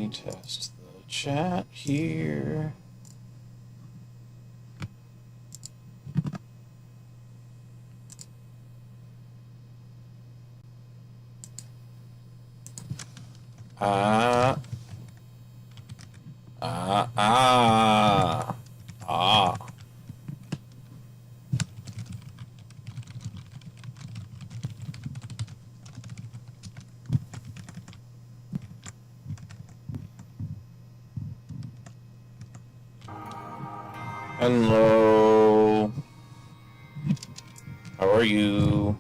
me test the chat here. Ah. Hello. How are you?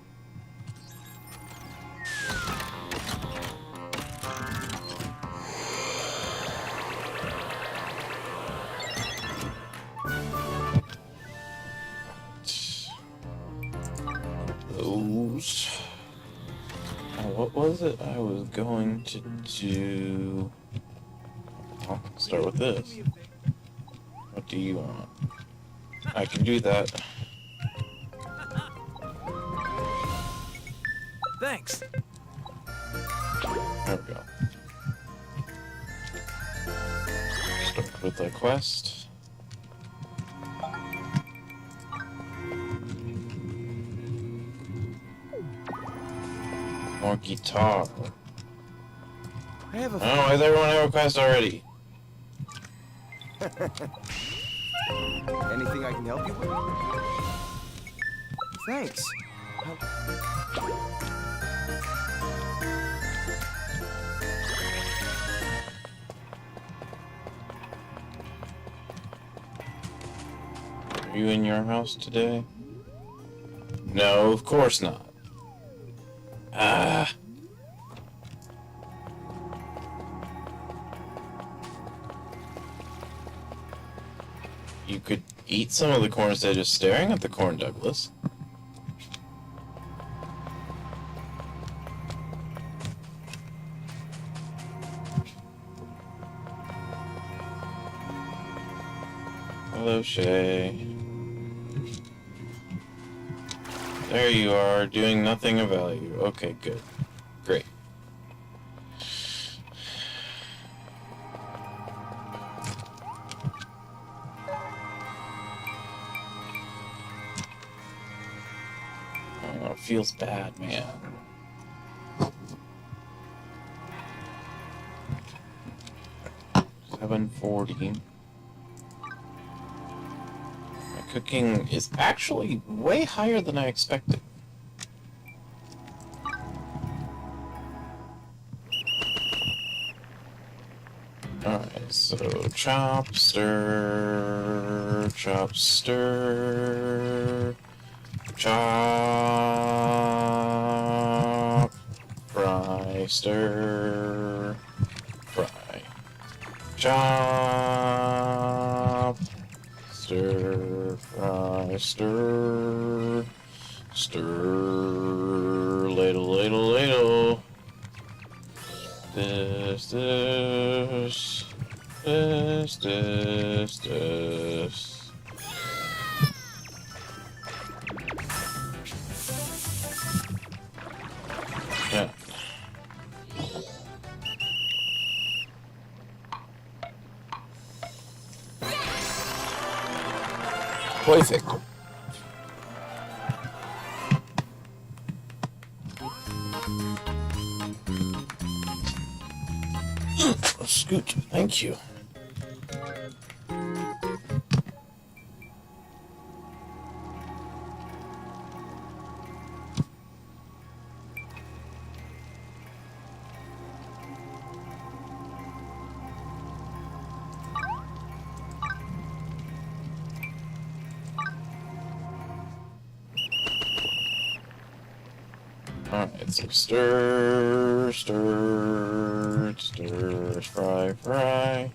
Those. What was it I was going to do? I'll start with this. What do you want? I can do that. Thanks. There we go. Start with the quest. More guitar. I have a. Oh, does everyone have a quest already? Anything I can help you with? Thanks. Are you in your house today? No, of course not. Ah. You could eat some of the corn instead of just staring at the corn, Douglas. Hello, Shay. There you are, doing nothing of value. Okay, good. Great. Oh, it feels bad, man. $7.40. Cooking is actually way higher than I expected. Alright, so chop, stir, chop, stir, chop, fry, stir, fry, chop, stir, fry, stir, stir, ladle, ladle, ladle. This. Yeah. Perfect. Scoot, thank you. Alright, so stir, stir, stir, fry, fry,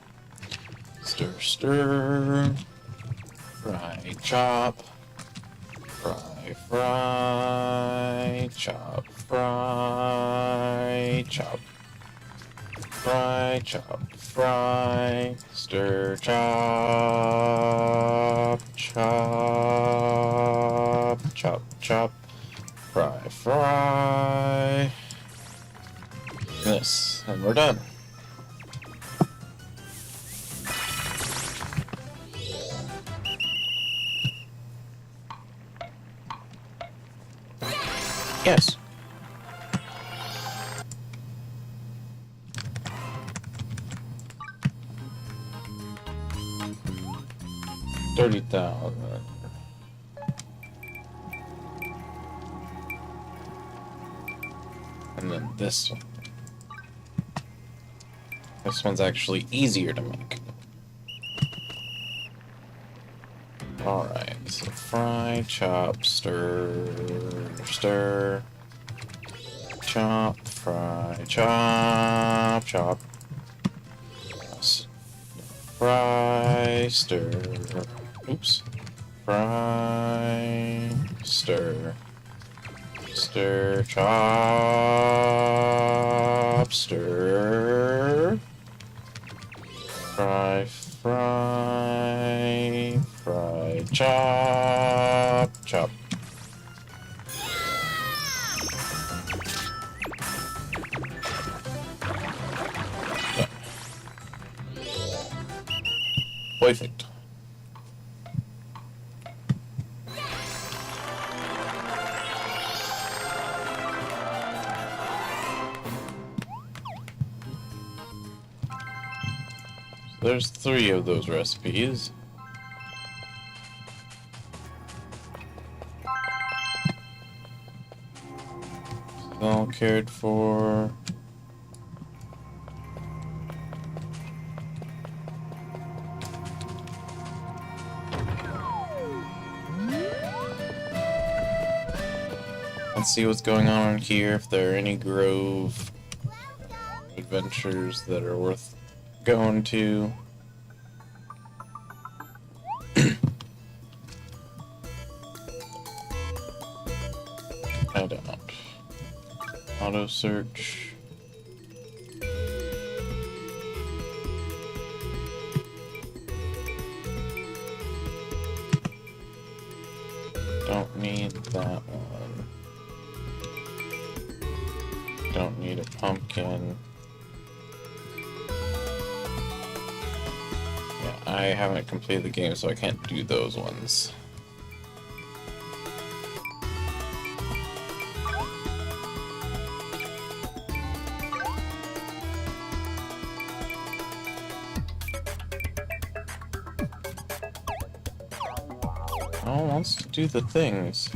stir, stir, fry, chop, fry, fry, chop, fry, chop, fry, chop, fry, stir, chop, chop, chop, chop. Fry, fry. This, and we're done. Yes. $30,000. And then this one. This one's actually easier to make. Alright, so fry, chop, stir, stir, chop, fry, chop, chop, fry, stir, oops, fry, stir, stir, chop, stir, fry, fry, fry, chop, chop. Perfect. There's 3 of those recipes. All cared for. Let's see what's going on here, if there are any Grove adventures that are worth going to. I don't. Auto search. Don't need that one. Don't need a pumpkin. Yeah, I haven't completed the game, so I can't do those ones. Oh, wants to do the things.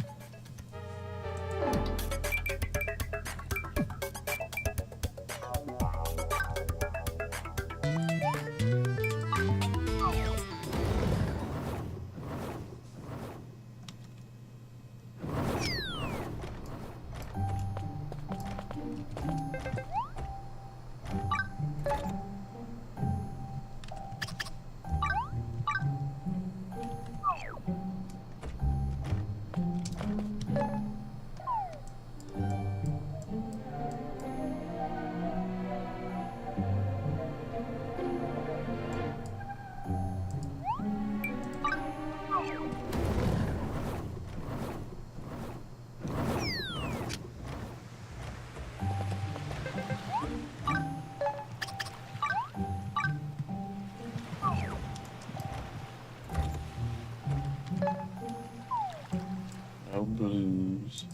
No blues.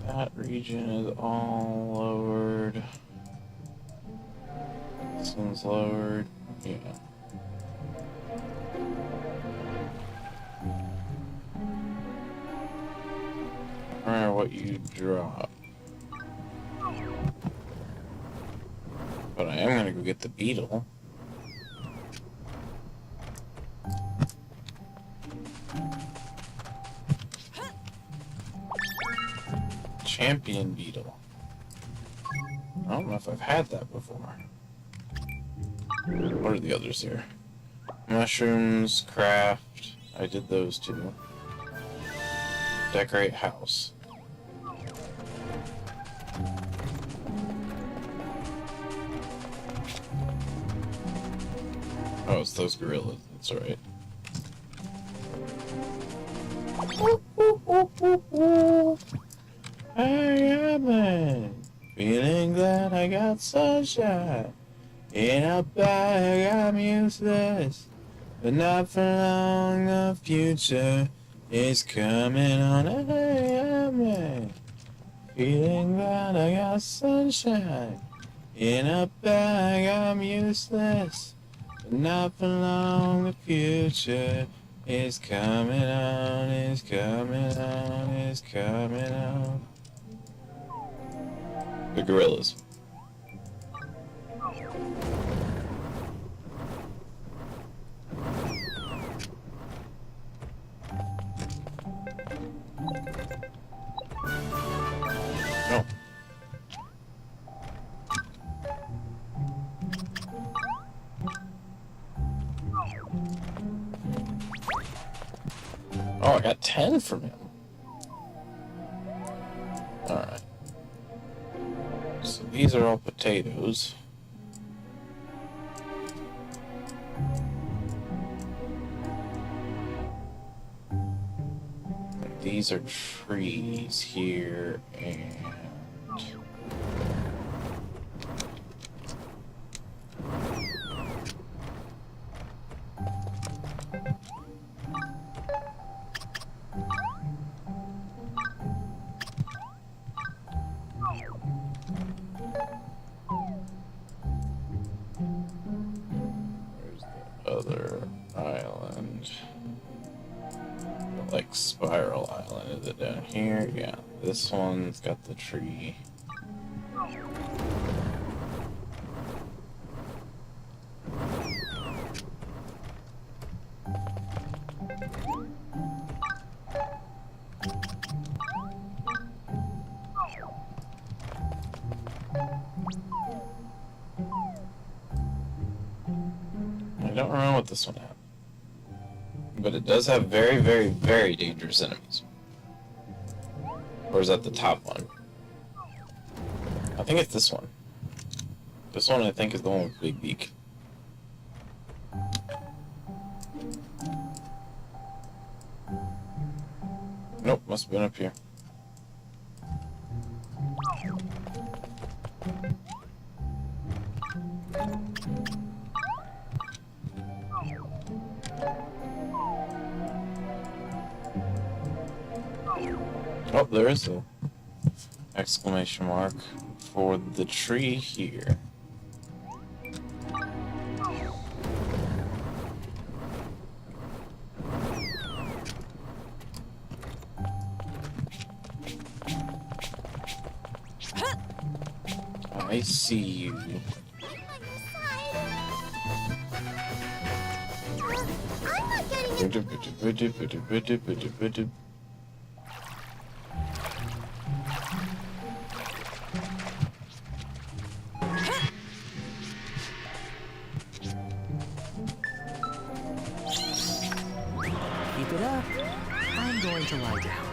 That region is all lowered. This one's lowered. Yeah. I don't know what you drop. But I am gonna go get the beetle. Champion beetle. I don't know if I've had that before. What are the others here? Mushrooms, craft. I did those too. Decorate house. Oh, it's those gorillas. That's right. I am feeling glad I got sunshine. In a bag, I'm useless, but not for long. The future is coming on. I am feeling glad I got sunshine. In a bag, I'm useless, but not for long. The future is coming on, is coming on, is coming on. The gorillas. No. Oh, I got 10 from him. Alright. So these are all potatoes. These are trees here, and where's the other island? Like Spiral Island, is it down here? Yeah, this one's got the tree. I don't remember what this one had. But it does have very, very, very dangerous enemies. Or is that the top one? I think it's this one. This one, I think, is the one with Big Beak. Nope, must have been up here. Oh, there is a exclamation mark for the tree here. I see you. Keep it up. I'm going to lie down.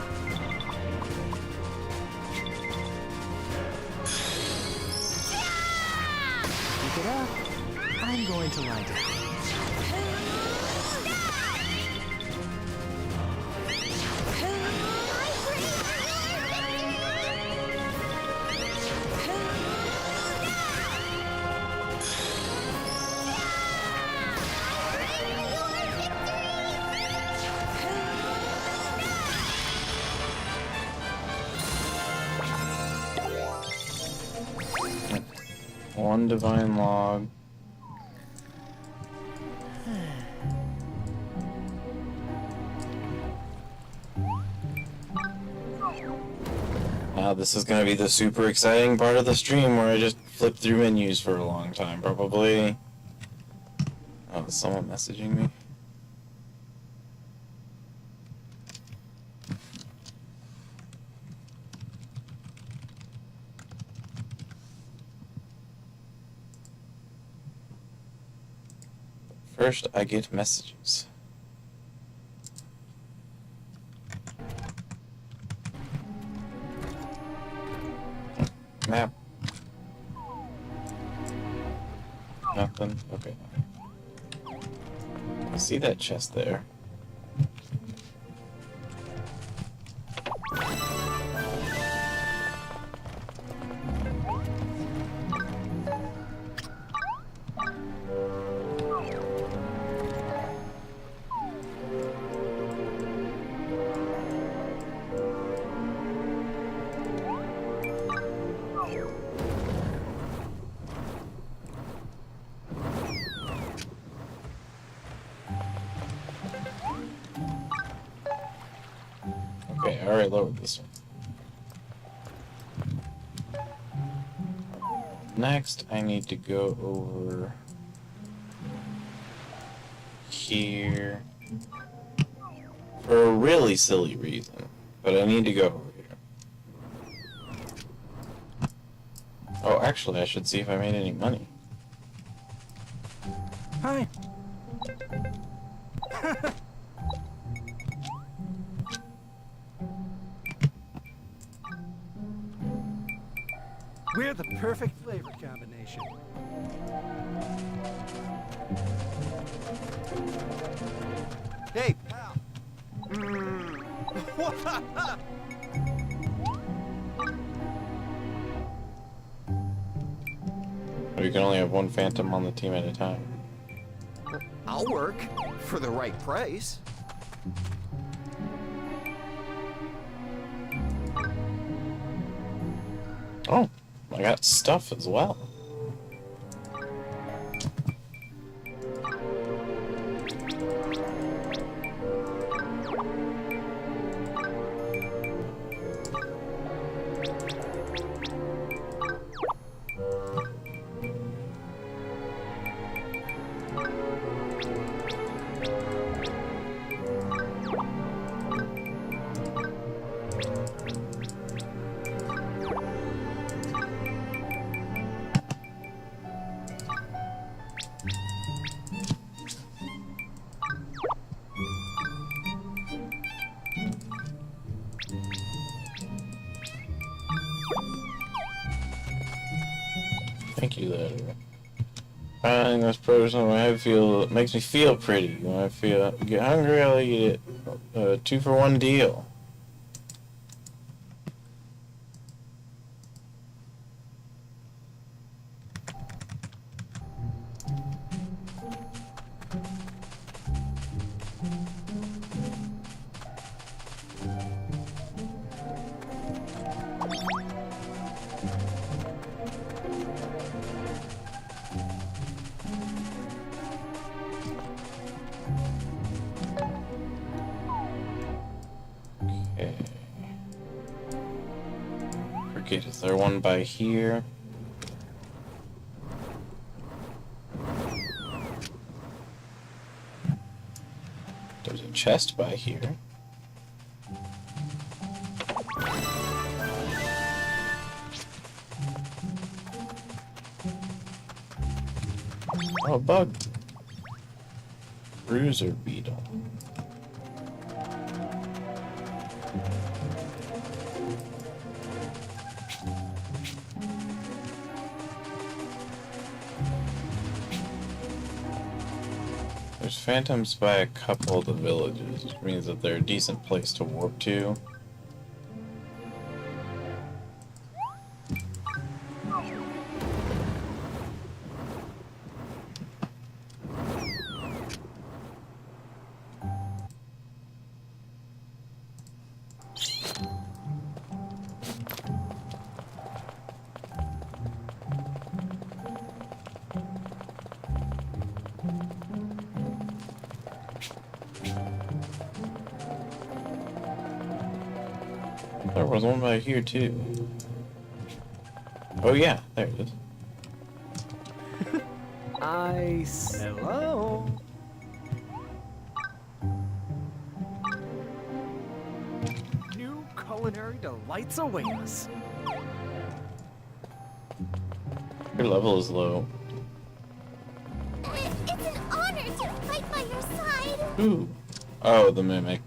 Keep it up. I'm going to lie down. One divine log. Now this is gonna be the super exciting part of the stream where I just flip through menus for a long time, probably. Oh, is someone messaging me? First, I get messages. Map. Nothing. Okay. I see that chest there. Okay, I already lowered this one. Next, I need to go over here for a really silly reason, but I need to go over here. Oh, actually, I should see if I made any money. Hi. We're the perfect flavor combination. Hey, pal. You can only have one phantom on the team at a time. I'll work for the right price. Oh, I got stuff as well. Thank you, there. Finding this person when I feel it makes me feel pretty. When I get hungry, I'll eat it. 2-for-1 deal. Okay. Forget, is there one by here? There's a chest by here. Oh, a bug. Bruiser beetle. There's phantoms by a couple of the villages, which means that they're a decent place to warp to. There was one by here too. Oh yeah, there it is. Hello. New culinary delights await us. Your level is low. It's an honor to by your side. Ooh. Oh, the mimic.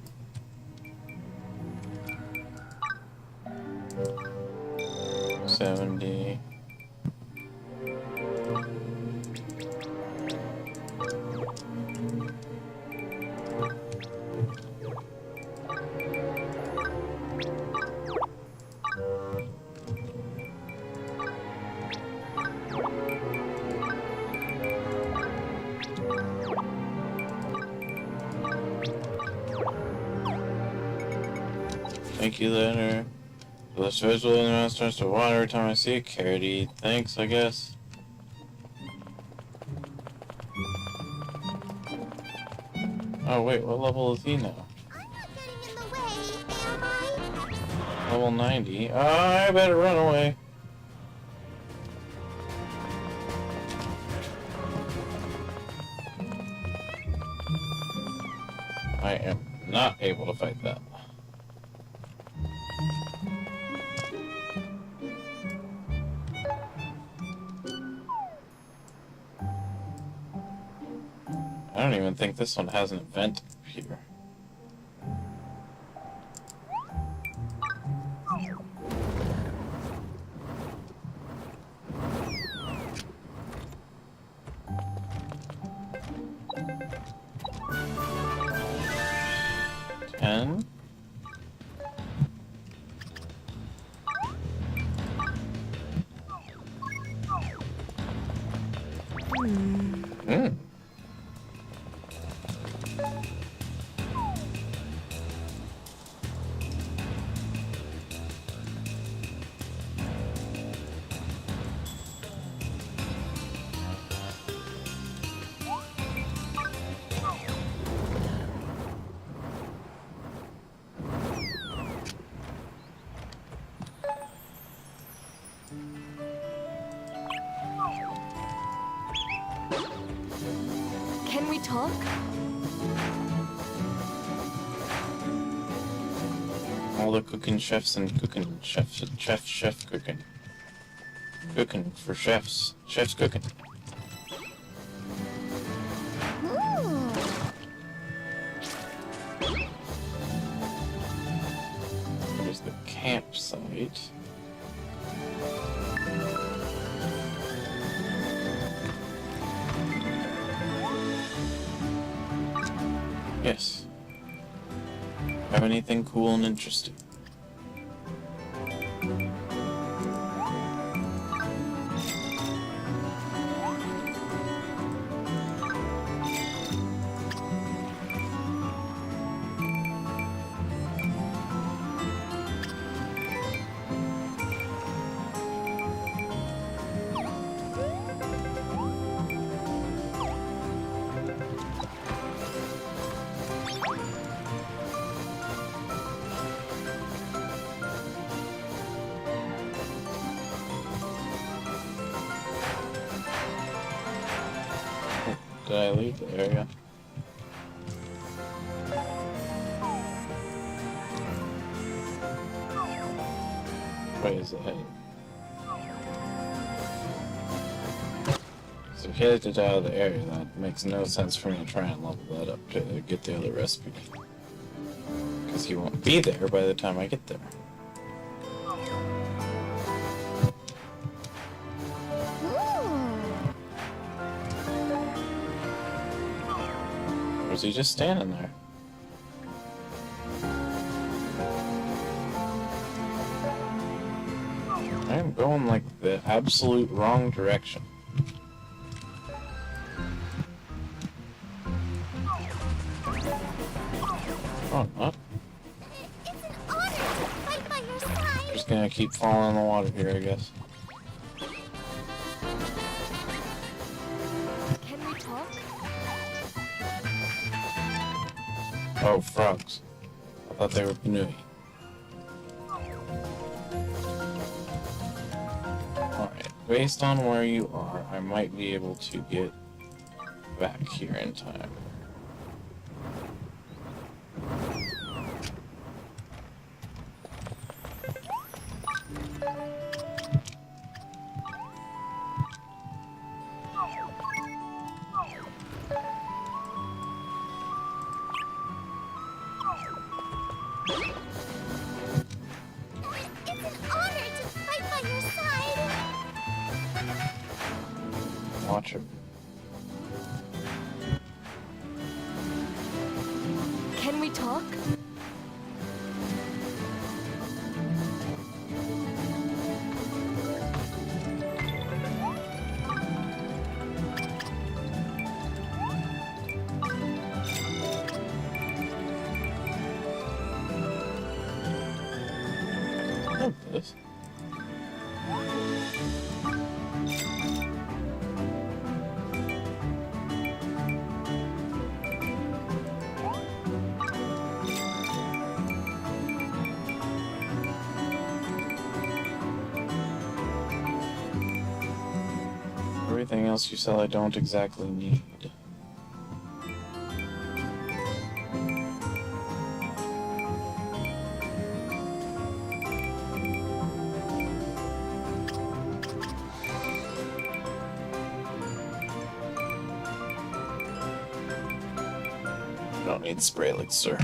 $70. Thank you, Leonard. This visual in the mouth starts to water every time I see a carrot eat. Thanks, I guess. Oh wait, what level is he now? I'm not getting in the way, am I? Level 90. I better run away. I am not able to fight that. I don't even think this one has an event here. Ten. Hmm. Can we talk? All the cooking chefs and cooking chef cooking. Cooking for chefs. Chefs cooking. Ooh. There's the campsite. Yes. Have anything cool and interesting? Did I leave the area? Wait, is it headed? So if he headed out of the area, that makes no sense for me to try and level that up to get the other recipe. Because he won't be there by the time I get there. Or is he just standing there? I am going like the absolute wrong direction. Oh, I'm not. It's an honor to fight by your side. Just gonna keep falling in the water here, I guess. Can we talk? Oh, frogs. I thought they were Panui. Alright, based on where you are, I might be able to get back here in time. we talk? I love this. Everything else you sell I don't exactly need. Don't need spray elixir.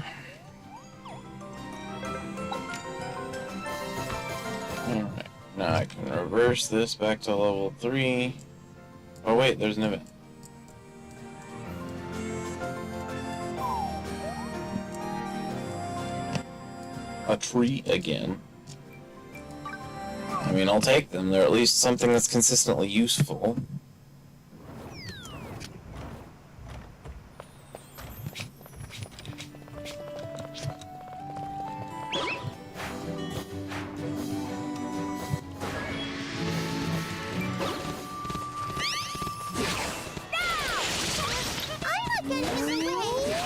Alright, now I can reverse this back to level 3. Oh wait, there's an event. A tree again. I mean, I'll take them. They're at least something that's consistently useful. I'm not getting in the way,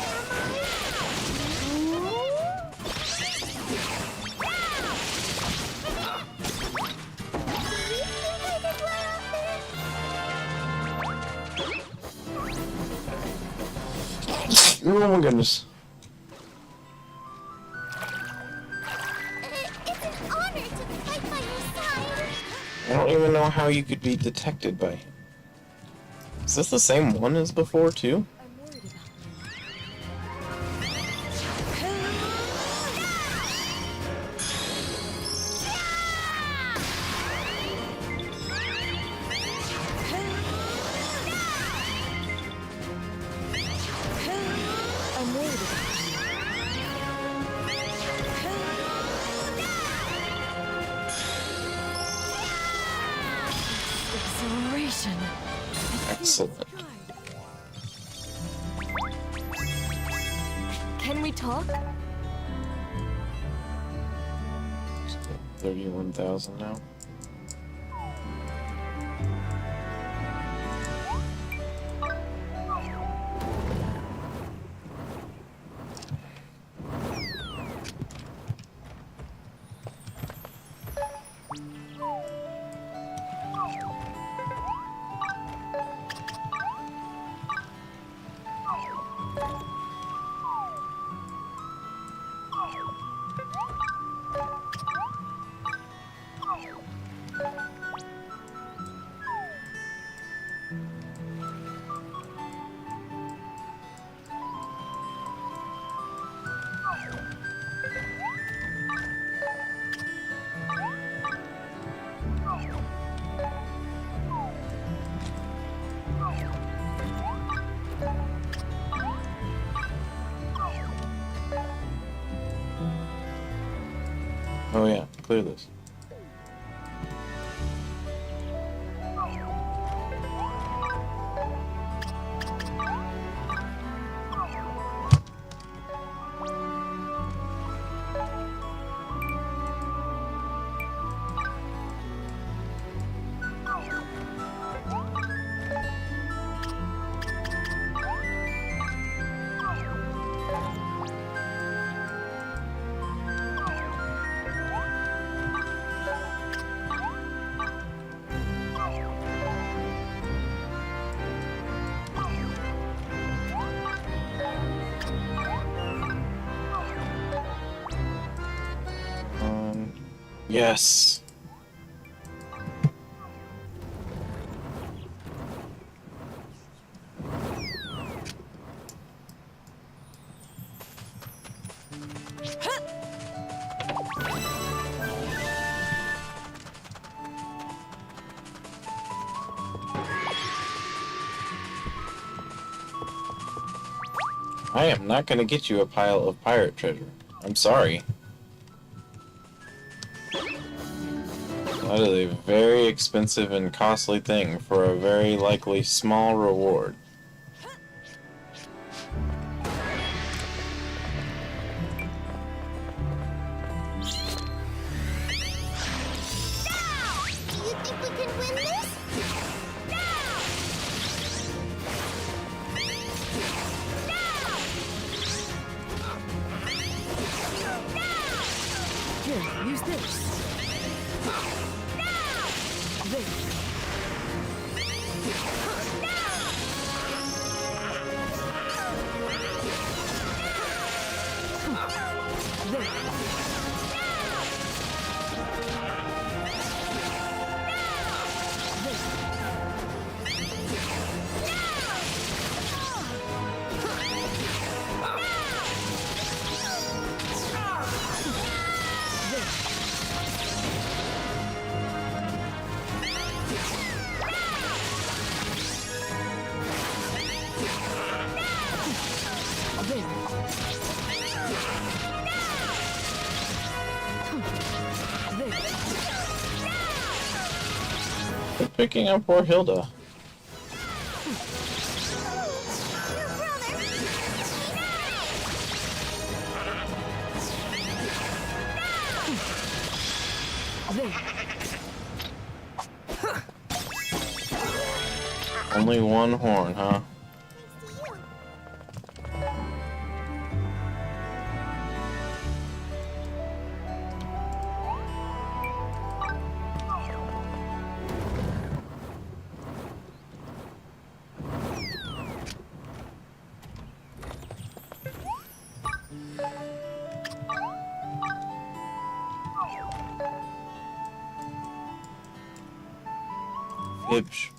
Oh my goodness. It's an honor to fight by your side. I don't even know how you could be detected by him. Is this the same one as before, too? I'm worried about you. I'm worried about you. Exhilaration. Excellent. Can we talk? 31,000 now. Oh yeah, clear this. Yes. I am not gonna get you a pile of pirate treasure. I'm sorry. That is a very expensive and costly thing for a very likely small reward. Do you think we can win this? Here, use this. This. They're picking up poor Hilda. Only one horn, huh? Fibs.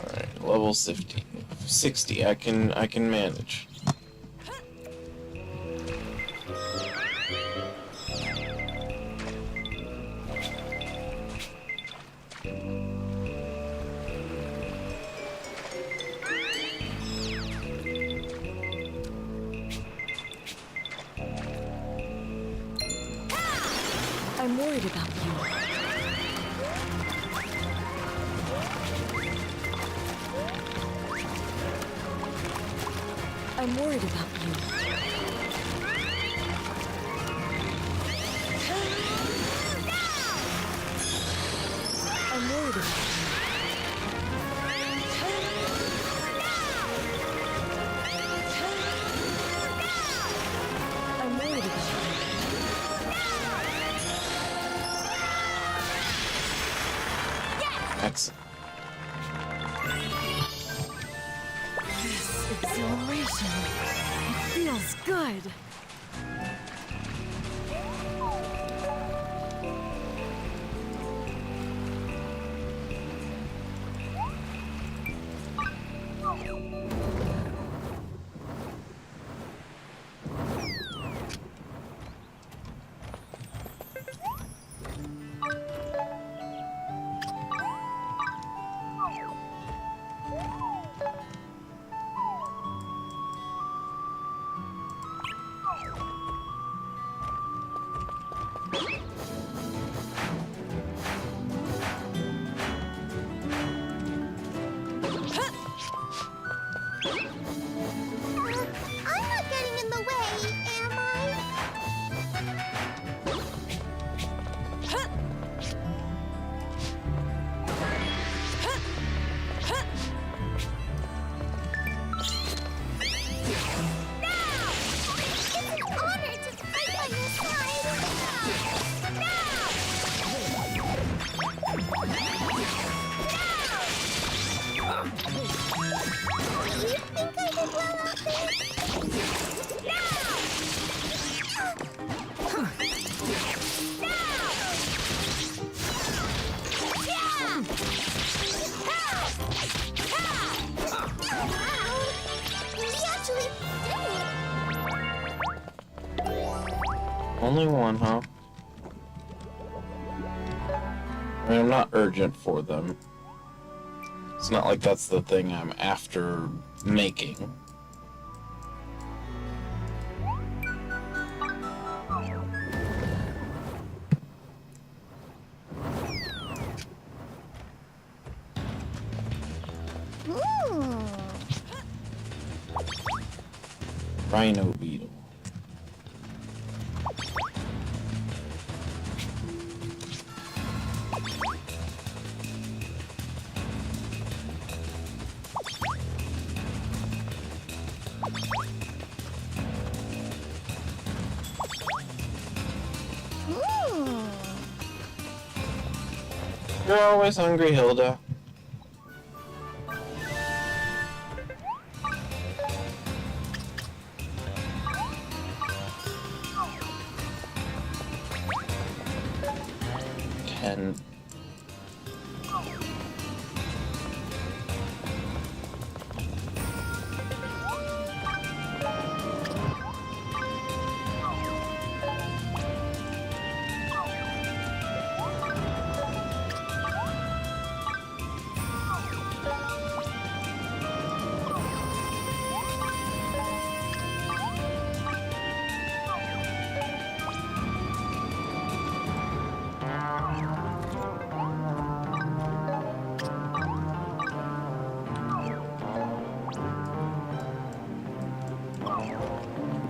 Alright, level 60. 60, I can manage. I'm worried about you. I'm worried about you. I'm worried about you. I'm worried about you. Excellent. This exhilaration. It feels good. Only one, huh? I mean, I'm not urgent for them. It's not like that's the thing I'm after making. Ooh. Rhino beetle. Ooh. You're always hungry, Hilda. Ten.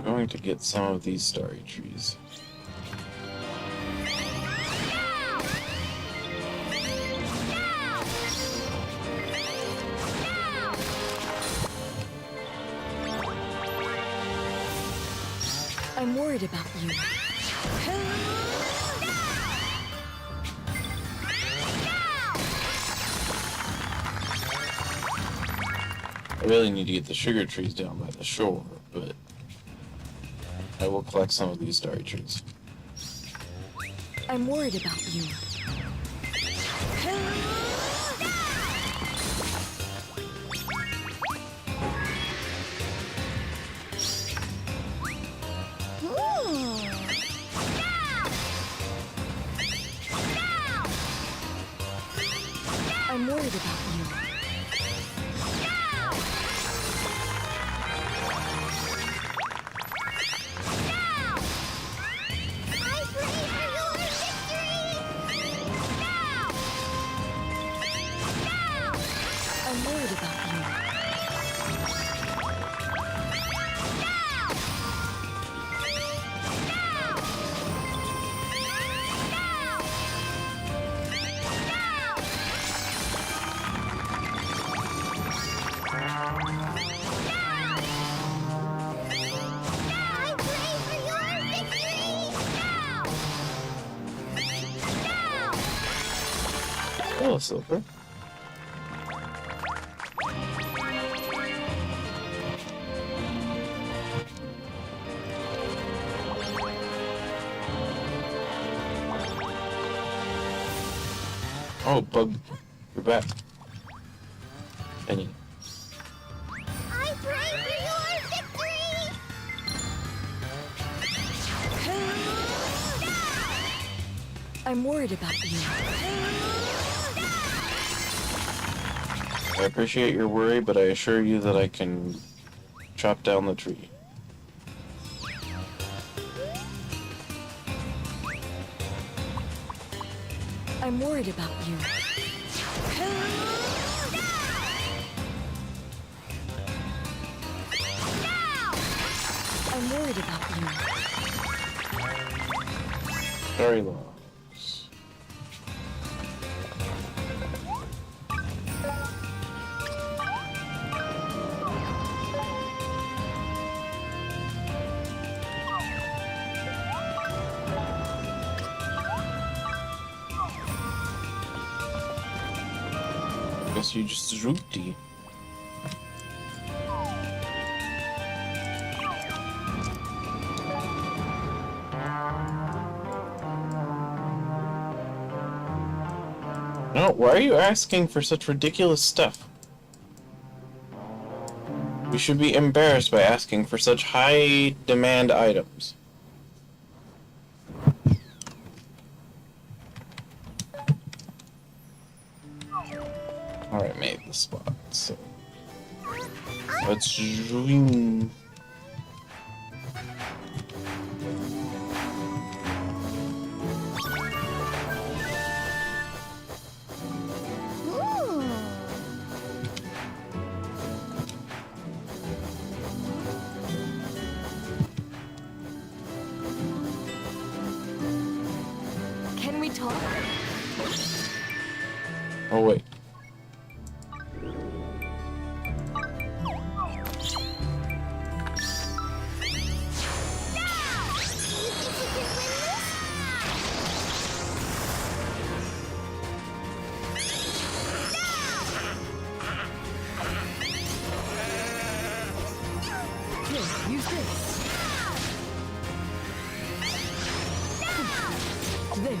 I'm going to get some of these starry trees. I'm worried about you. I really need to get the sugar trees down by the shore, but I will collect some of these starry trees. I'm worried about you. Ooh. I'm worried about you. I pray for your victory. I'm worried about you. I pray for your victory. Hello, Silver. Oh, Bug, you're back. Penny. I pray for your victory. I'm worried about you. I appreciate your worry, but I assure you that I can chop down the tree. I'm worried about you. I'm worried about you. Very logs. Guess you just rooty. No, why are you asking for such ridiculous stuff? We should be embarrassed by asking for such high demand items. the spot. So let's zoom. Ooh. Can we talk? Oh wait. Here, use this. There.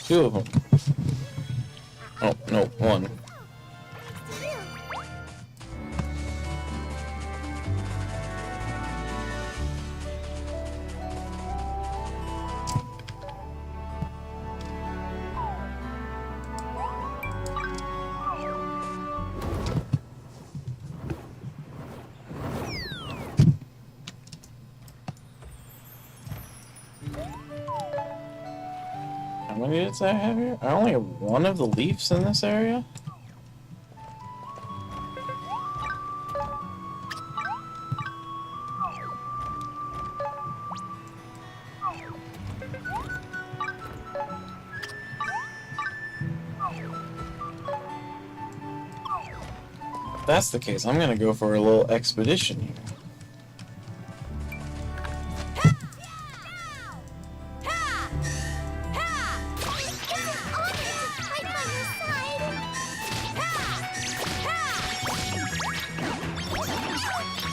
Two of them. Oh, no, one. How many did I have here? I only have one of the leaves in this area? If that's the case, I'm gonna go for a little expedition here.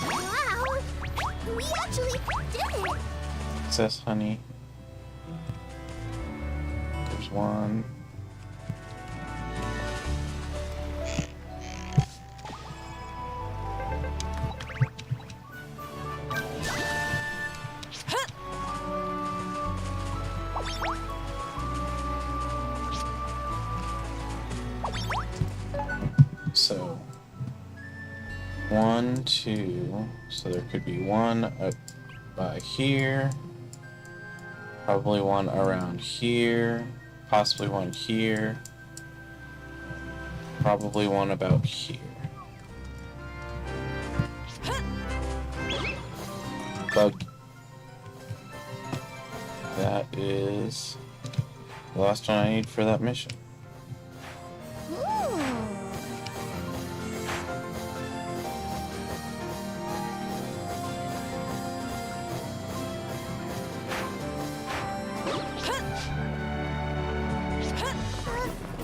Wow! We actually did it! Success, honey. There's one. So, 1, 2, so there could be one up by here, probably one around here, possibly one here, probably one about here. Bug. That is the last one I need for that mission. Ooh.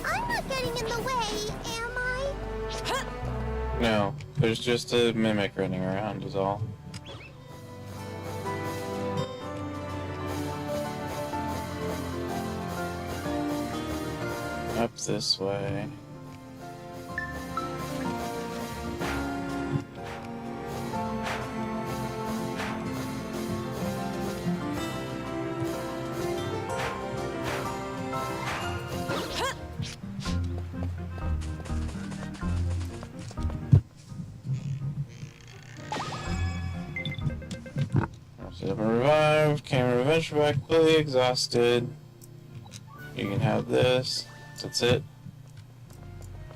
I'm not getting in the way, am I? No, there's just a mimic running around is all. Up this way. Revived, came revenge back, completely exhausted. You can have this. That's it.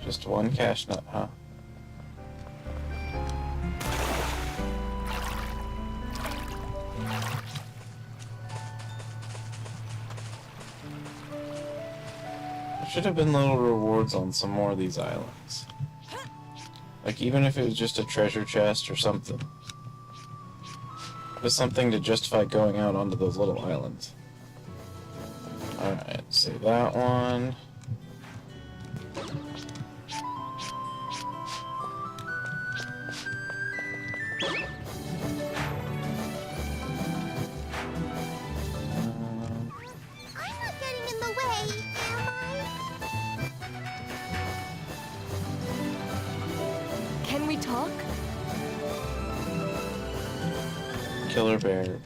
Just one cash nut, huh? There should have been little rewards on some more of these islands. Like, even if it was just a treasure chest or something. Just something to justify going out onto those little islands. Alright, save that one. talk? Killer bear.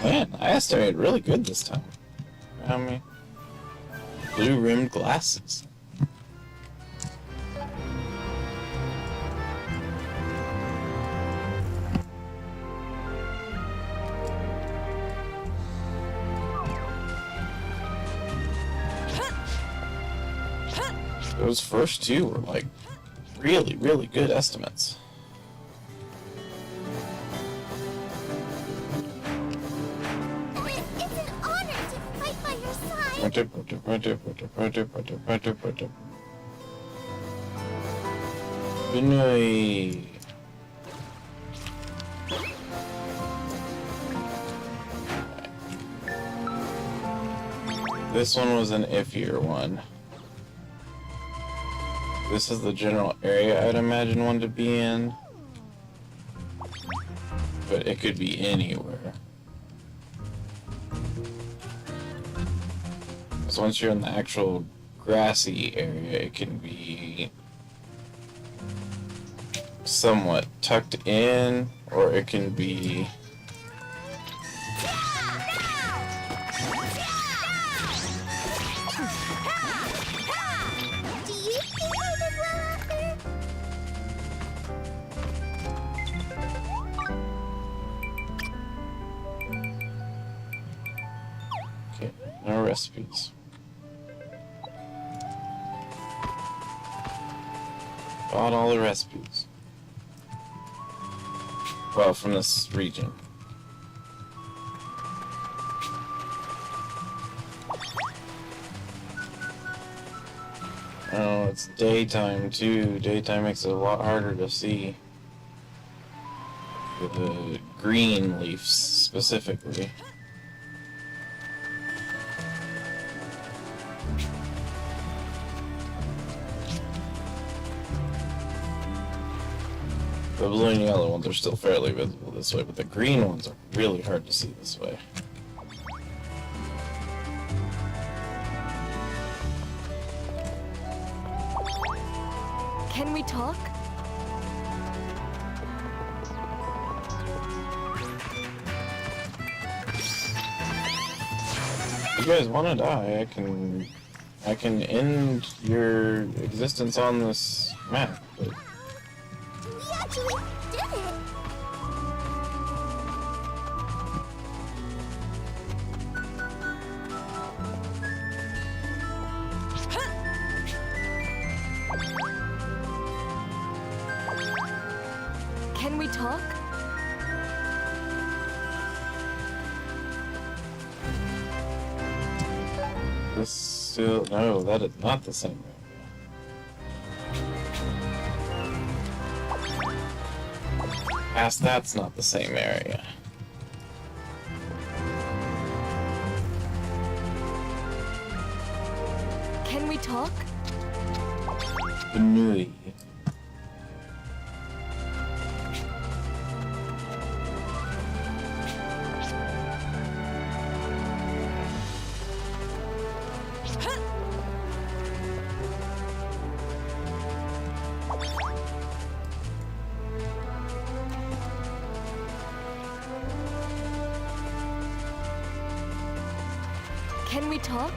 Man, I estimated really good this time. I mean, blue rimmed glasses. Those first two were like really, really good estimates. It's an honor to fight by your side. Benoy. This one was an iffier one. This is the general area I'd imagine one to be in. But it could be anywhere. So once you're in the actual grassy area, it can be somewhat tucked in, or it can be Do you think I did well after? okay, no recipes. Bought all the recipes. Well, from this region. Oh, it's daytime too. Daytime makes it a lot harder to see. With the green leaves specifically. The blue and yellow ones are still fairly visible this way, but the green ones are really hard to see this way. Can we talk? If you guys want to die, I can end your existence on this map. But We actually did it. Can we talk? this still no, that is not the same area. Past that's not the same area. Can we talk? Benui. Can we talk?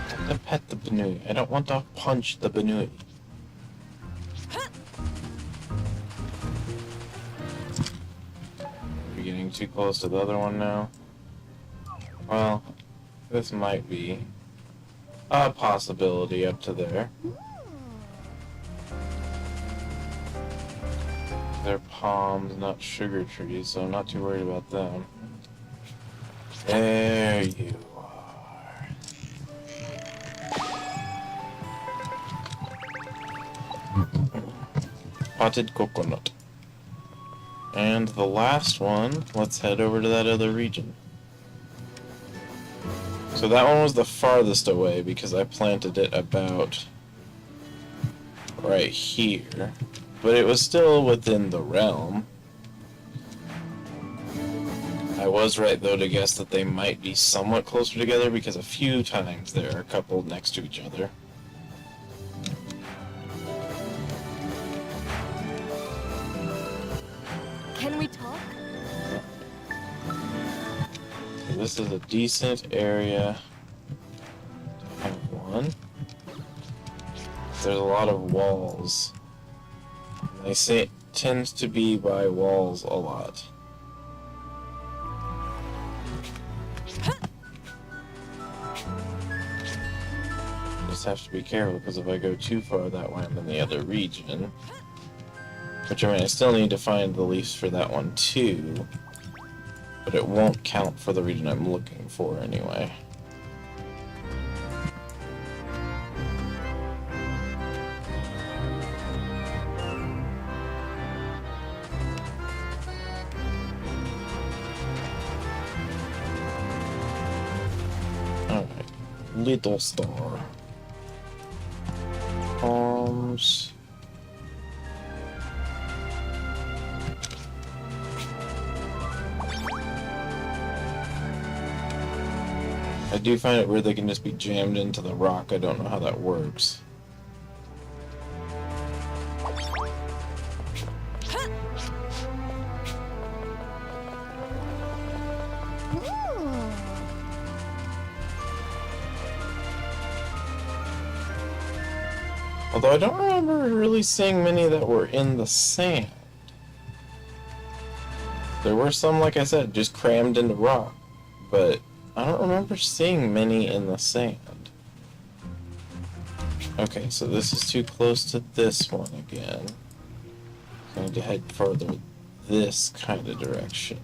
I want to pet the Benui. I don't want to punch the Benui. We're getting too close to the other one now. Well, this might be a possibility up to there. They're palms, not sugar trees, so I'm not too worried about them. There you are. Potted coconut. And the last one, let's head over to that other region. So that one was the farthest away because I planted it about right here. But it was still within the realm. I was right though to guess that they might be somewhat closer together because a few times they're coupled next to each other. Can we talk? This is a decent area to have one. There's a lot of walls. They say it tends to be by walls a lot. Just have to be careful because if I go too far that way, I'm in the other region. Which I mean, I still need to find the leaves for that one too. But it won't count for the region I'm looking for anyway. Alright. Little star. Palms. I do find it weird they can just be jammed into the rock. I don't know how that works. Although I don't remember really seeing many that were in the sand. There were some, like I said, just crammed into rock. But I don't remember seeing many in the sand. Okay, so this is too close to this one again. I need to head further this kind of direction.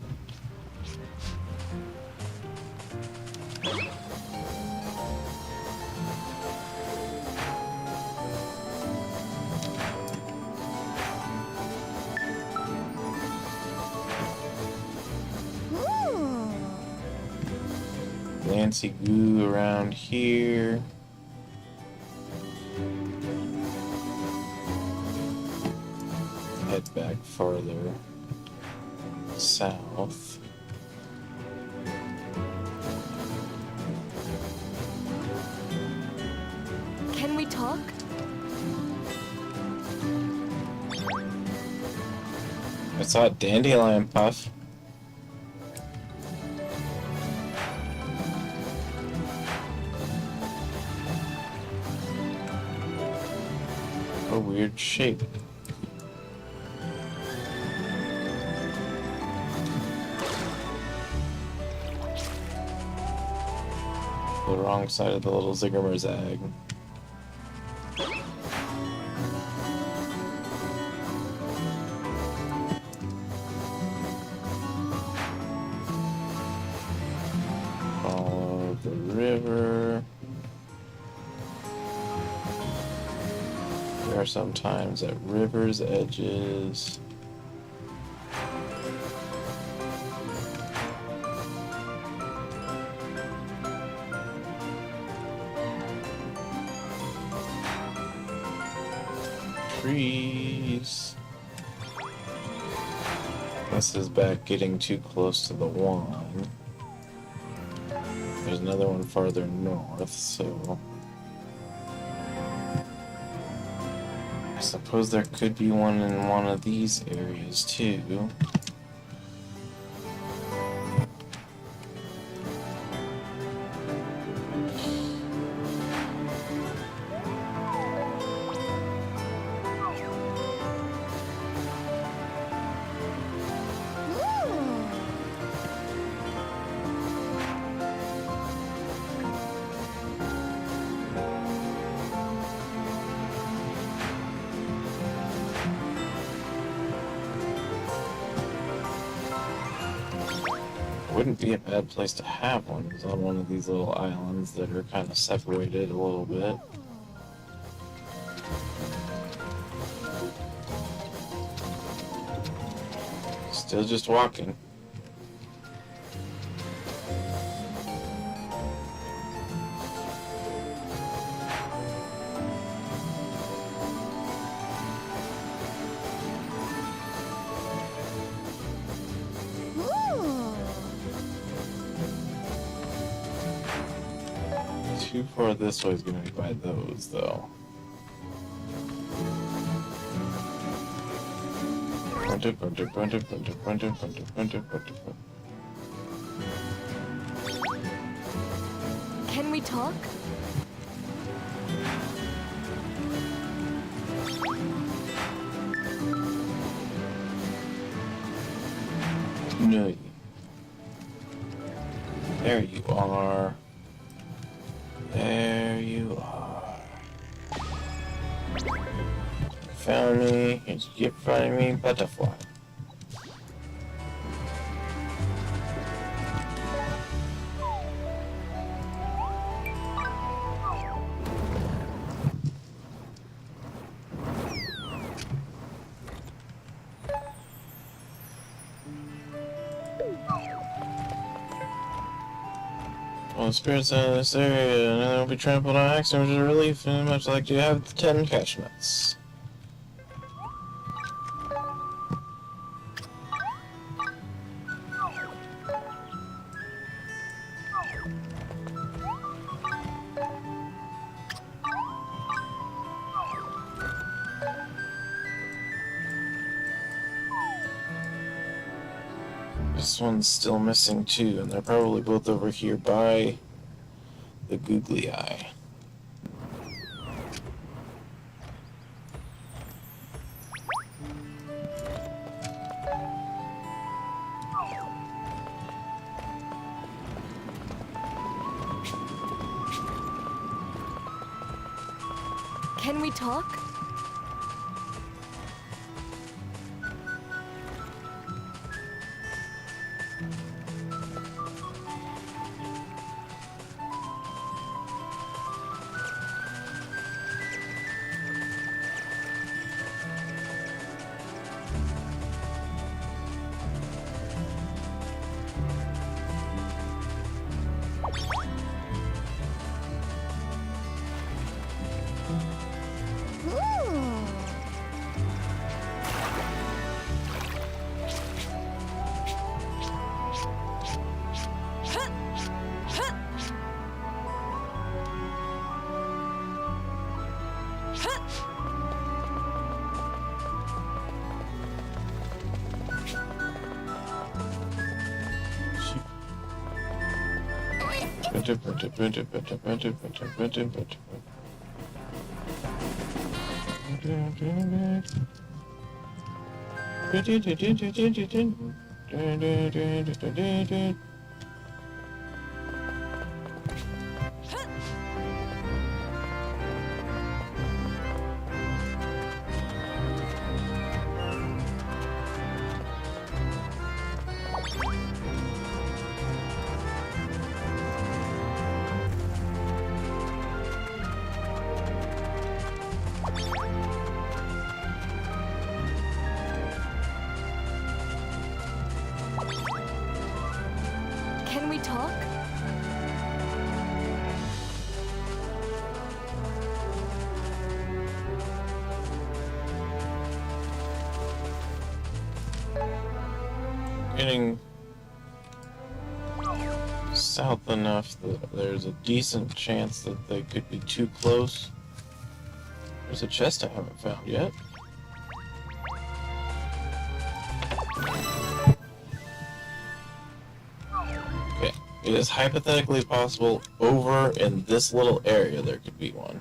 Nancy goo around here. Head back farther south. Can we talk? I saw a dandelion puff. A weird shape. The wrong side of the little ziggumarzag. Follow the river. There are some times at river's edges. Trees. This is back getting too close to the one. There's another one farther north, so I suppose there could be one in one of these areas too. wouldn't be a bad place to have one. It's on one of these little islands that are kind of separated a little bit. Still just walking. Ooh. Too far this way is going to be by those, though. Can we talk? No. There you are. There you are. Found me. It's get finding me, butterfly. Well, the spirits in this area and they'll be trampled on accident, which is a relief, and much like you have the 10 catch nuts. This one's still missing too, and they're probably both over here by the googly eye. Can we talk? Ooh. Can we talk? Getting south enough that there's a decent chance that they could be too close. There's a chest I haven't found yet. Okay, it is hypothetically possible over in this little area there could be one.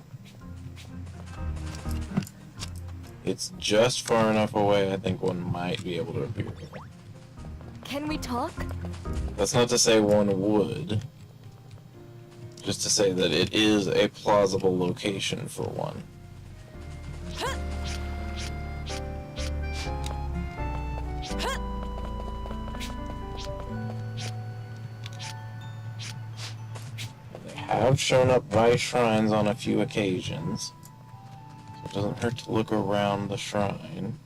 It's just far enough away I think one might be able to appear here. Can we talk? That's not to say one would. Just to say that it is a plausible location for one. have shown up by shrines on a few occasions. So it doesn't hurt to look around the shrine.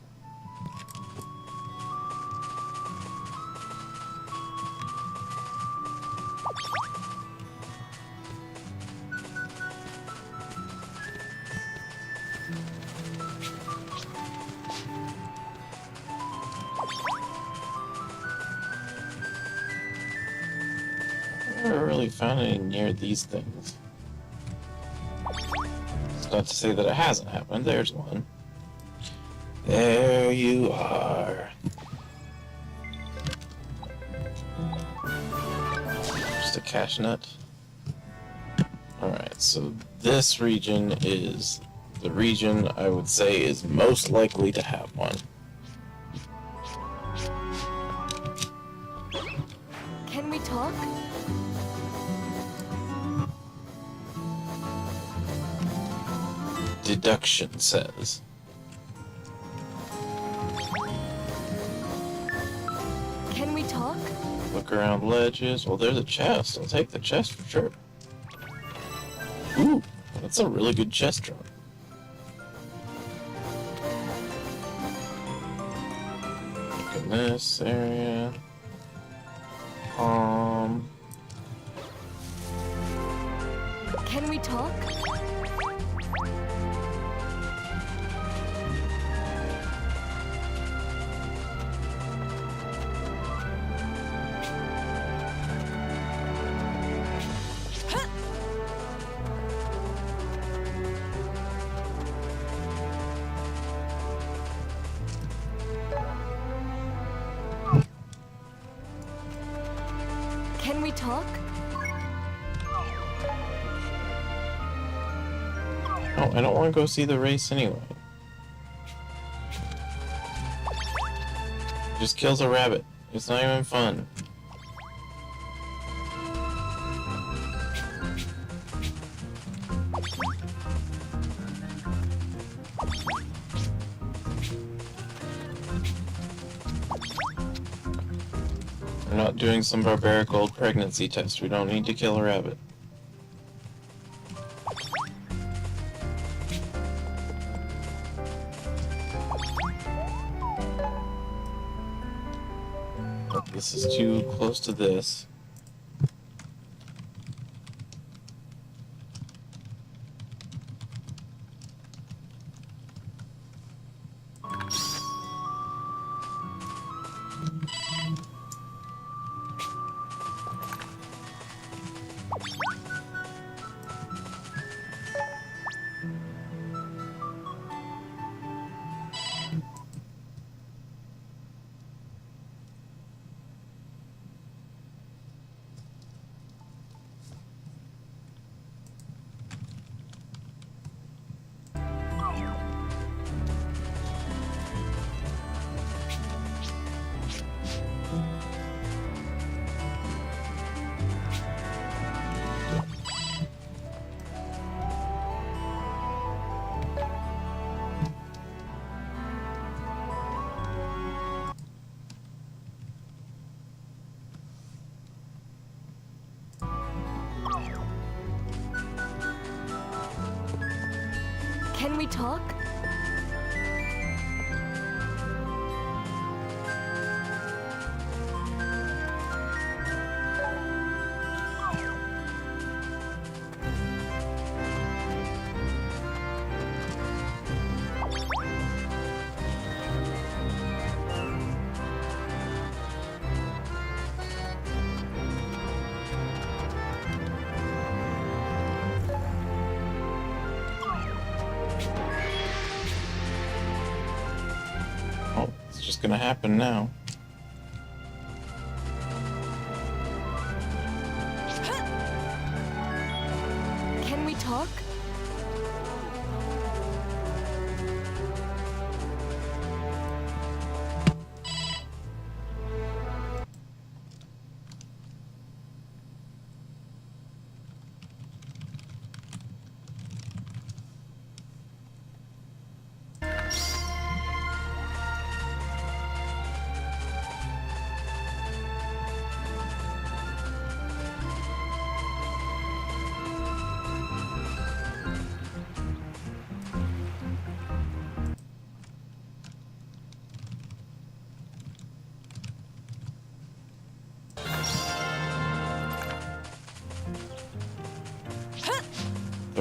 I never really found any near these things. It's not to say that it hasn't happened. There's one. There you are. Just a cash nut. Alright, so this region is the region I would say is most likely to have one. Can we talk? Deduction says. Can we talk? Look around ledges. Well, there's a chest. I'll take the chest for sure. Ooh, that's a really good chest drop. Look in this area. Can we talk? Can we talk? Oh, I don't want to go see the race anyway. Just kills a rabbit. It's not even fun. We're not doing some barbaric old pregnancy test. We don't need to kill a rabbit. But this is too close to this. Can we talk? Oh, it's just gonna happen now. Can we talk?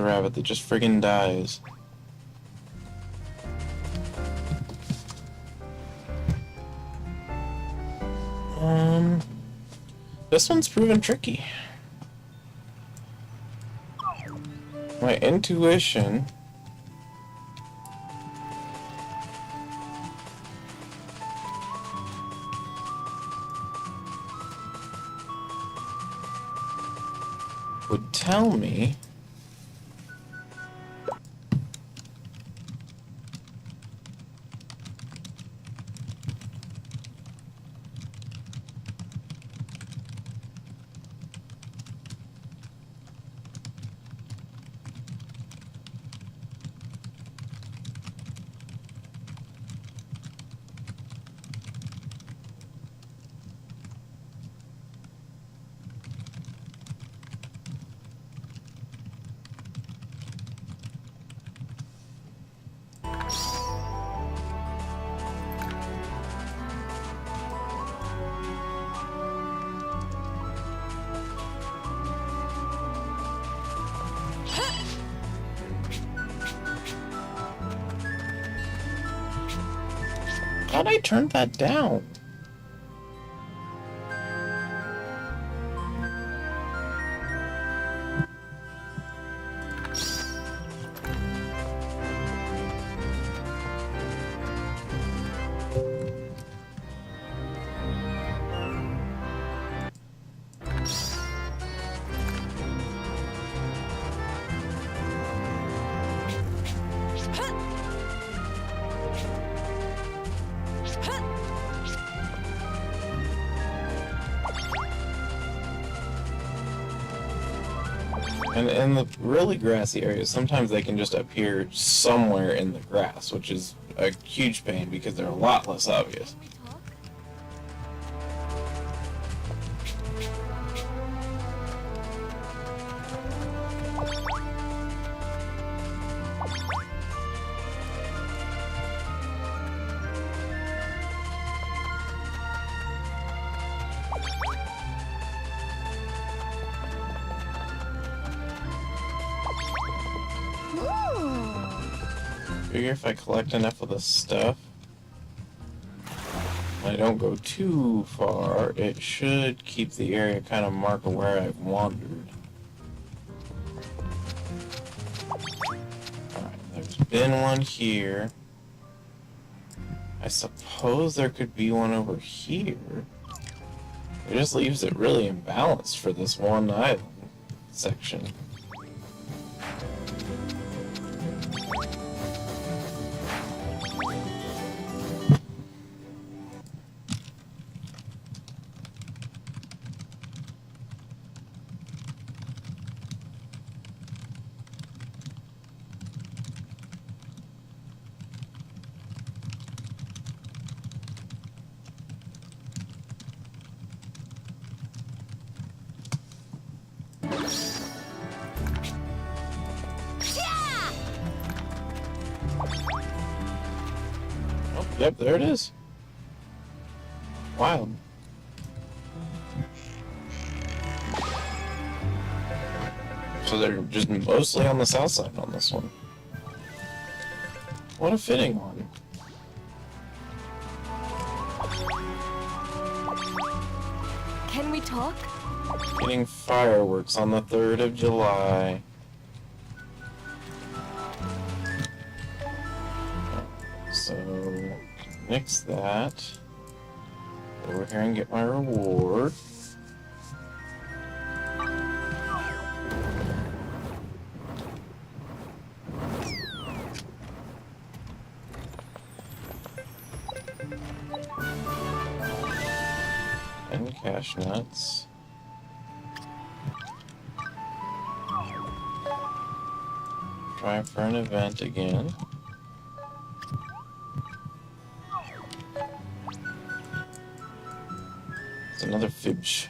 the rabbit that just friggin' dies. This one's proven tricky. My intuition would tell me thought I turned that down. And in the really grassy areas, sometimes they can just appear somewhere in the grass, which is a huge pain because they're a lot less obvious. Can we talk? Figure if I collect enough of the stuff, and I don't go too far, it should keep the area kind of marked where I've wandered. Alright, there's been one here. I suppose there could be one over here. It just leaves it really imbalanced for this one island section. Oh, yep, there it is. Wild. So they're just mostly on the south side on this one. What a fitting one. Can we talk? Getting fireworks on the 3rd of July. So, nix that. Go over here and get my reward. And cash nuts. Try for an event again. It's another fibge.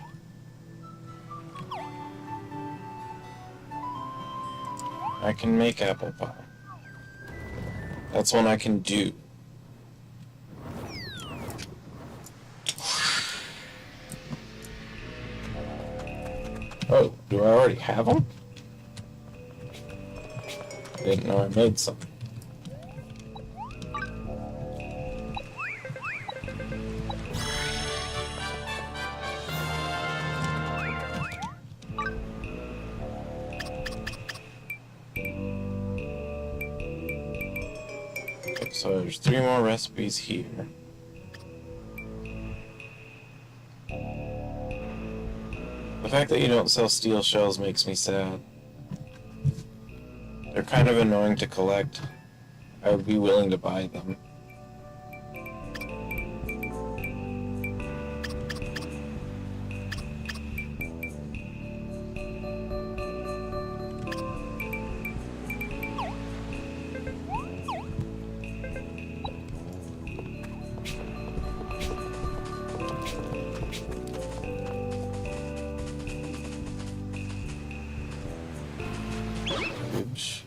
I can make apple pie. That's one I can do. Oh, do I already have them? I didn't know I made some. So there's 3 more recipes here. The fact that you don't sell steel shells makes me sad. They're kind of annoying to collect. I would be willing to buy them. Oops.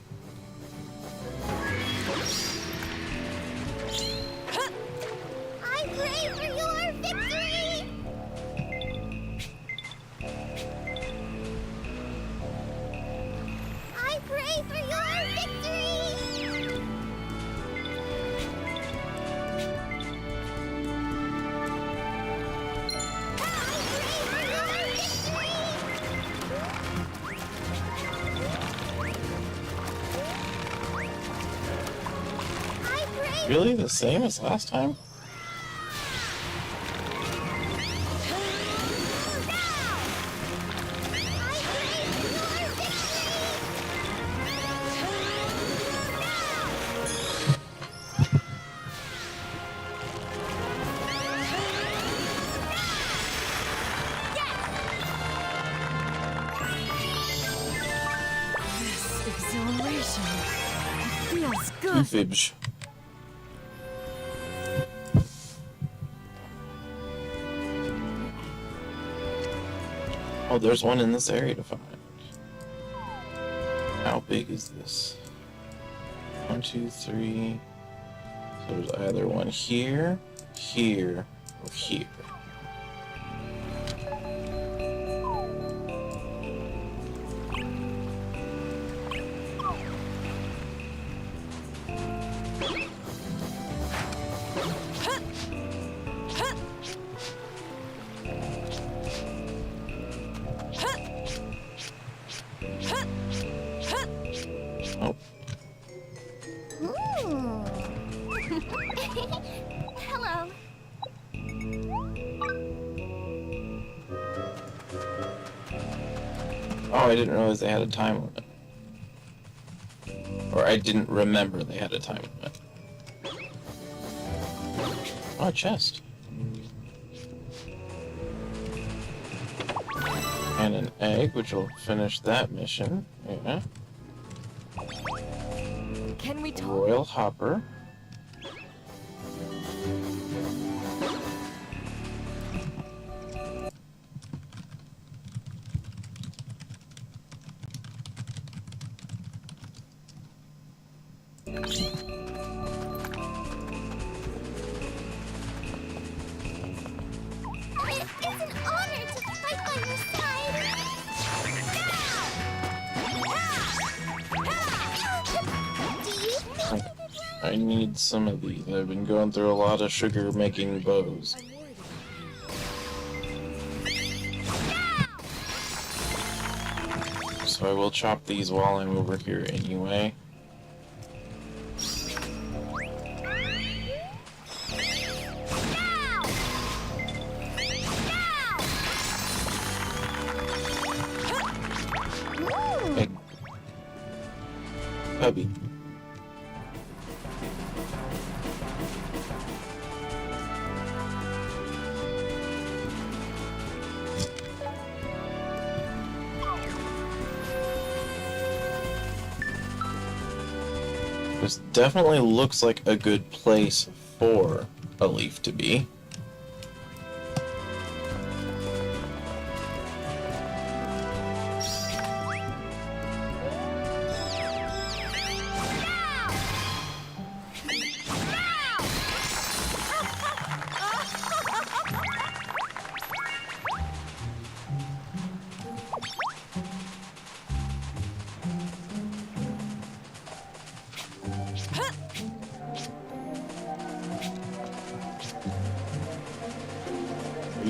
I pray for your victory! I pray for your victory! I pray for your victory! I pray Really? The same as last time? This exhilaration. It feels good. Fibs. Oh, there's one in this area to find. How big is this? 1, 2, 3. So there's either one here, here, or here. Oh, Hello. oh, I didn't realize they had a time limit. Or I didn't remember they had a time limit. Oh, a chest. And an egg, which will finish that mission. Yeah. Can we talk? Royal Hopper. It's an honor to fight by your side. Do you think I need some of these. I've been going through a lot of sugar making bows. So I will chop these while I'm over here anyway. Egg. Puppy. This definitely looks like a good place for a leaf to be.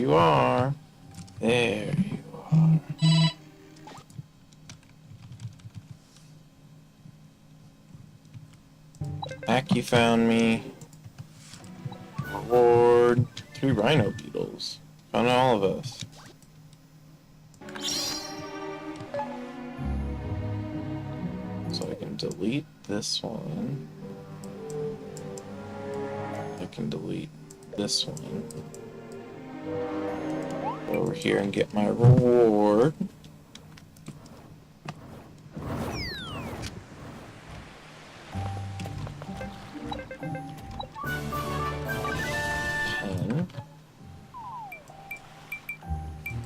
you are. There you are. Back, you found me. Reward. 3 rhino beetles. Found all of us. So I can delete this one. I can delete this one. Go over here and get my reward.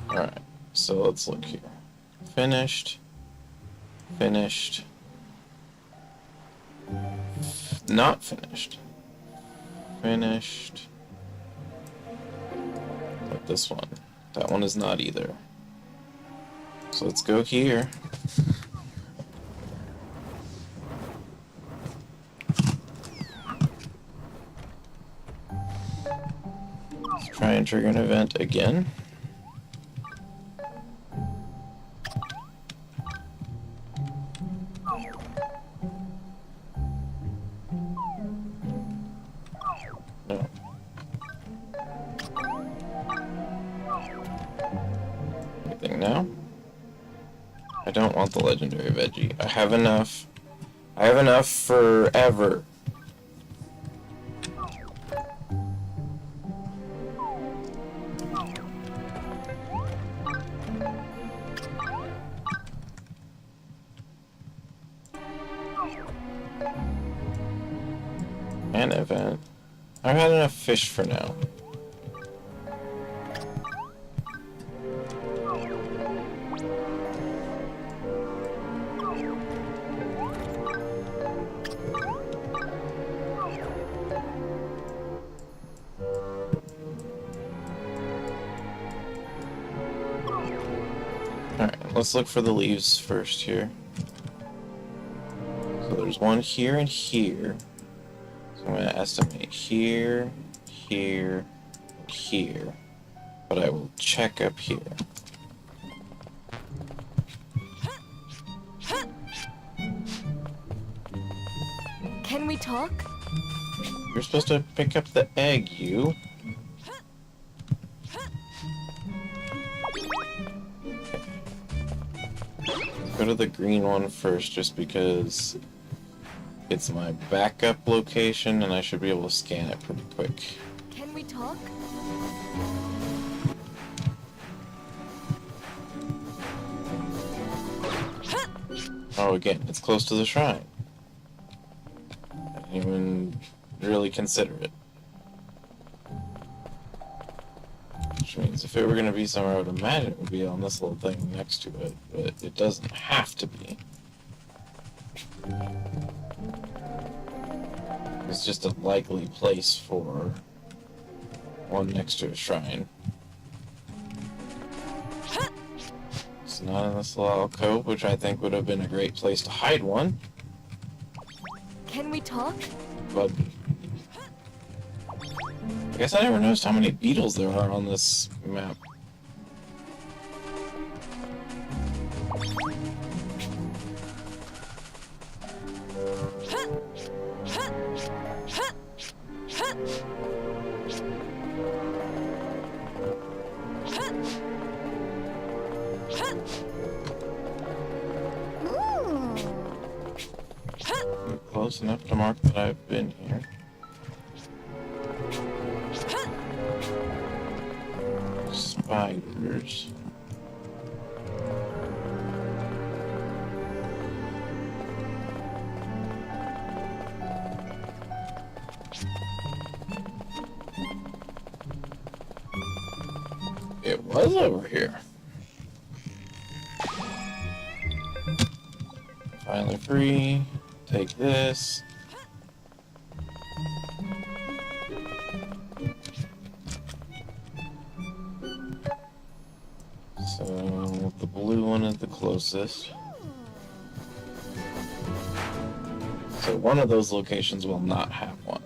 Alright, so let's look here. Finished. Finished. Not finished. Finished. But this one. That one is not either. So let's go here. Let's try and trigger an event again. No. Anything now? I don't want the legendary veggie. I have enough. I have enough forever. An event. I've had enough fish for now. Alright, let's look for the leaves first here. So there's one here and here. So I'm going to estimate here, here, and here. But I will check up here. Can we talk? You're supposed to pick up the egg, you. Go to the green one first, just because it's my backup location and I should be able to scan it pretty quick. Can we talk? Oh, again, it's close to the shrine. I didn't even really consider it. Which means if it were going to be somewhere, I would imagine it would be on this little thing next to it, but it doesn't have to be. It's just a likely place for one next to a shrine. It's not in this little alcove, which I think would have been a great place to hide one, Can we talk? but I guess I never noticed how many beetles there are on this map. Ooh. Close enough to mark that I've been here. Spiders. It was over here. Finally free. Take this. So the blue one is the closest. So one of those locations will not have one.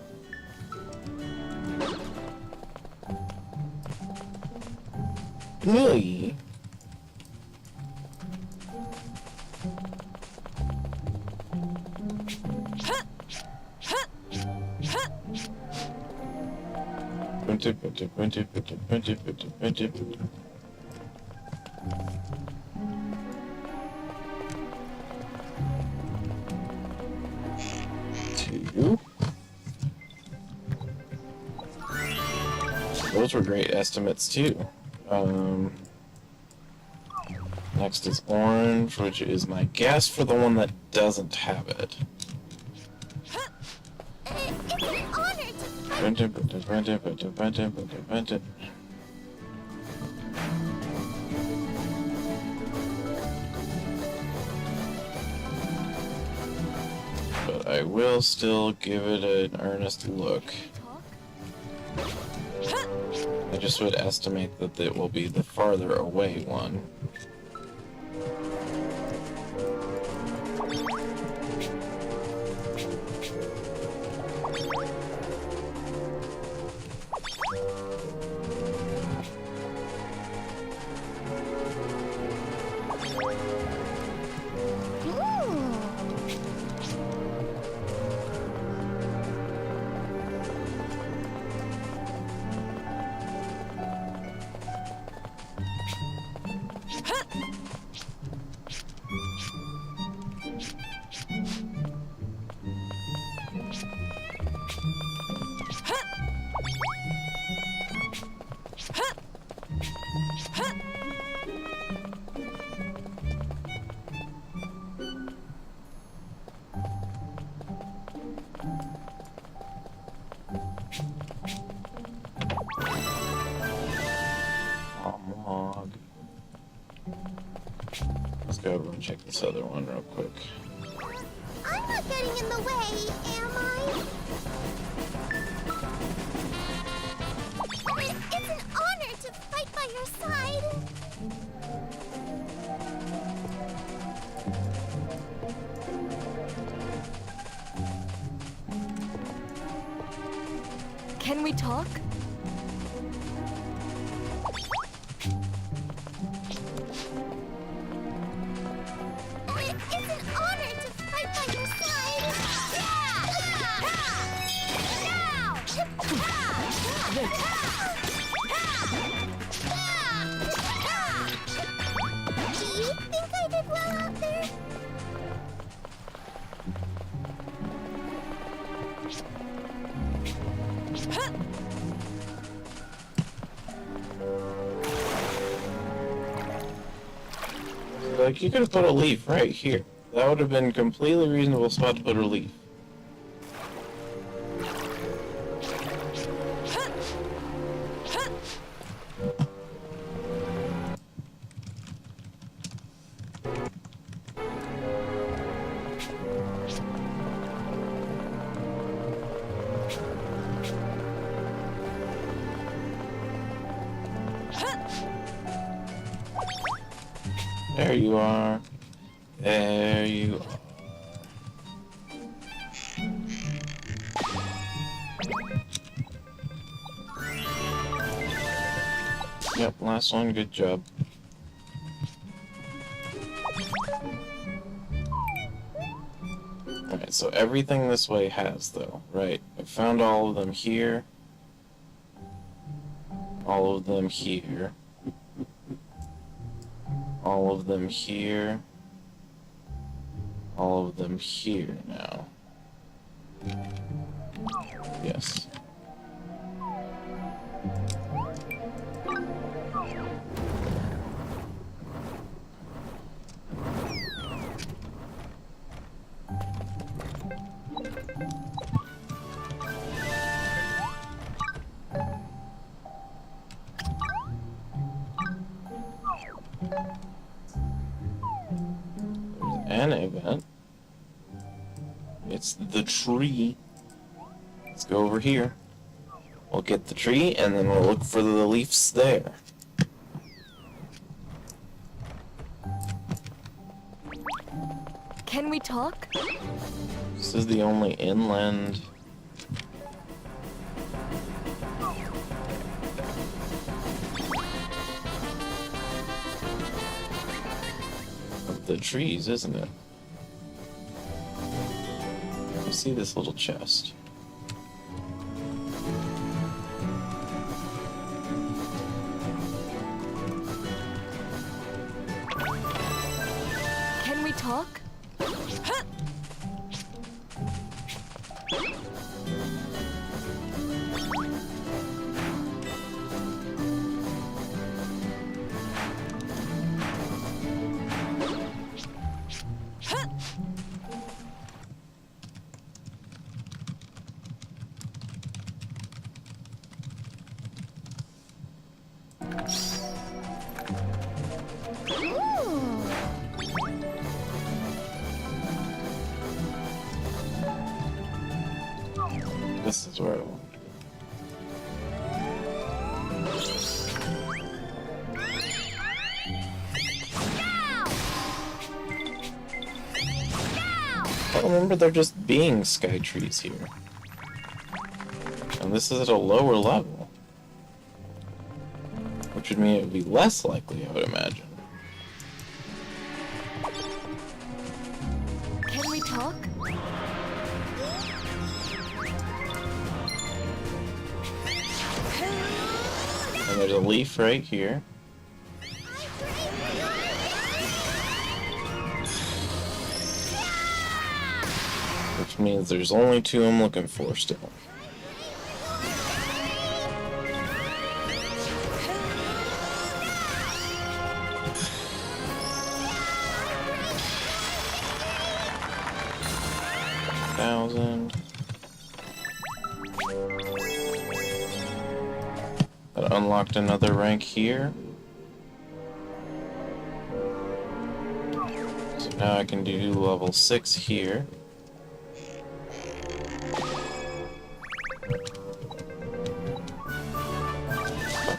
Hey. Two. Those were great estimates too. Next is orange, which is my guess for the one that doesn't have it. It's an honor to But I will still give it an earnest look. I just would estimate that it will be the farther away one. Let's go over and check this other one real quick. I'm not getting in the way, am I? It's an honor to fight by your side. Can we talk? It's an honor to fight by your side. Do you think I did well out there? Like, you could have put a leaf right here. That would have been a completely reasonable spot to put a leaf. There you are. There you are. Yep, last one, good job. Alright, so everything this way has, though, right? I found all of them here. All of them here. All of them here. All of them here now. Yes. There's an event. It's the tree. Let's go over here. We'll get the tree, and then we'll look for the leaves there. Can we talk? This is the only inland... of the trees, isn't it? You see this little chest. Can we talk? This is where I want. I remember there just being sky trees here. And this is at a lower level. Which would mean it would be less likely, I would imagine. Can we talk? And there's a leaf right here. Which means there's only two I'm looking for still. That unlocked another rank here. So now I can do level 6 here.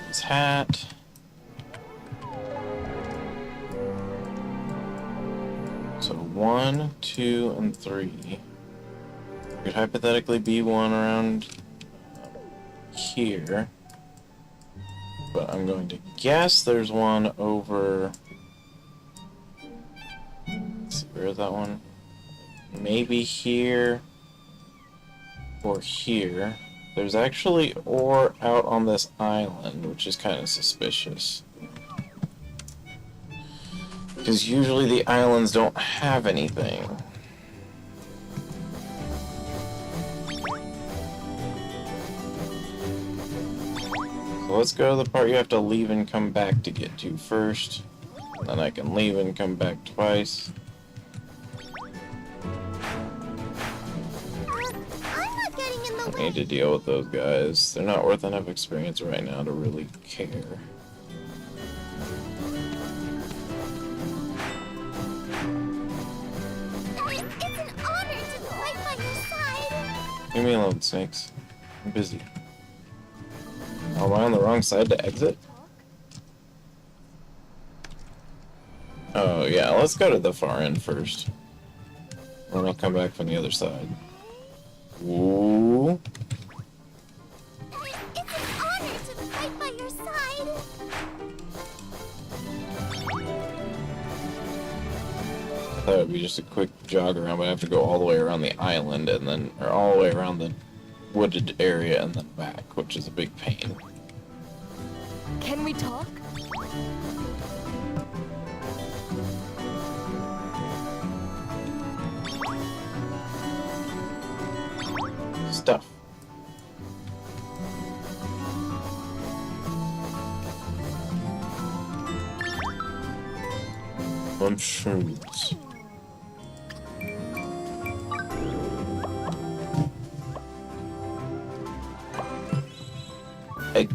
His hat. So 1, 2, and 3. Could hypothetically be one around here. But I'm going to guess there's one over... Let's see, where is that one? Maybe here or here. There's actually ore out on this island, which is kind of suspicious. Because usually the islands don't have anything. So let's go to the part you have to leave and come back to get to first. Then I can leave and come back twice. I'm not getting in the I need to deal with those guys. They're not worth enough experience right now to really care. It's an honor to fight by your side. Leave me alone, snakes. I'm busy. Oh, am I on the wrong side to exit? Oh, yeah, let's go to the far end first. Then I'll come back from the other side. Ooh. It's an honor to fight by your side. I thought it would be just a quick jog around, but I have to go all the way around the island and then, or all the way around the wooded area and then back, which is a big pain. Can we talk? Stuff. Mushrooms. Egg.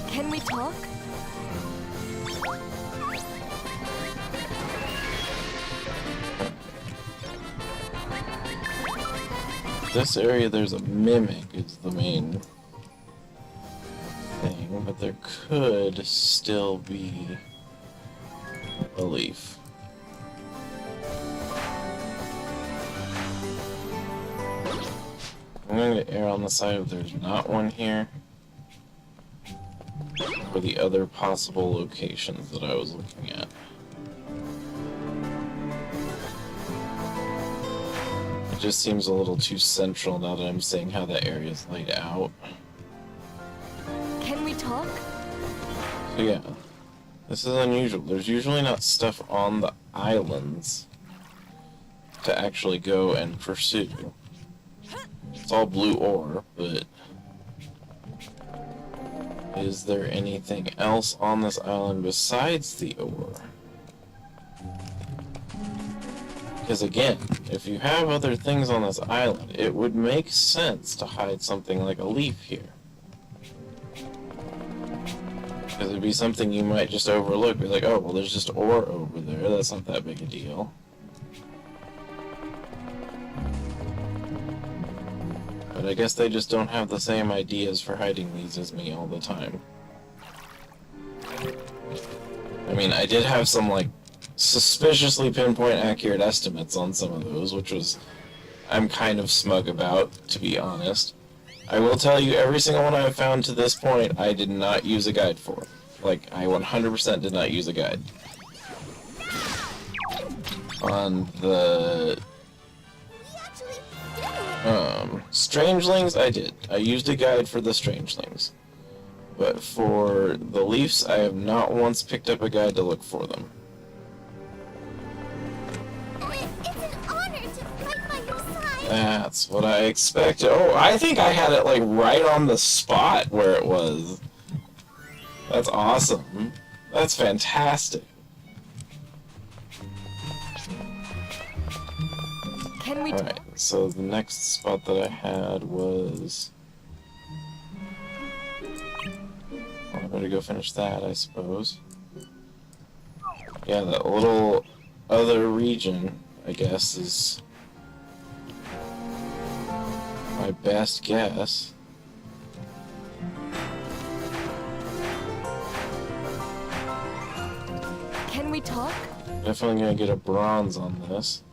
Can we talk? This area, there's a mimic, is the main thing, but there could still be a leaf. I'm going to err on the side of there's not one here. For the other possible locations that I was looking at. It just seems a little too central now that I'm seeing how that area is laid out. Can we talk? So yeah, this is unusual. There's usually not stuff on the islands to actually go and pursue. It's all blue ore, but is there anything else on this island besides the ore? Because again, if you have other things on this island, it would make sense to hide something like a leaf here. Because it'd be something you might just overlook, be like, oh, well, there's just ore over there, that's not that big a deal. But I guess they just don't have the same ideas for hiding these as me all the time. I mean, I did have some, like, suspiciously pinpoint accurate estimates on some of those, which was, I'm kind of smug about, to be honest. I will tell you, every single one I've found to this point, I did not use a guide for. Like, I 100% did not use a guide. On the Strangelings, I did. I used a guide for the Strangelings. But for the Leafs, I have not once picked up a guide to look for them. It's an honor to fight by your side. That's what I expected. Oh, I think I had it, like, right on the spot where it was. That's awesome. That's fantastic. Can we Alright, so the next spot that I had was... Well, I better go finish that, I suppose. Yeah, that little other region, I guess, is my best guess. Can we talk? Definitely gonna get a bronze on this.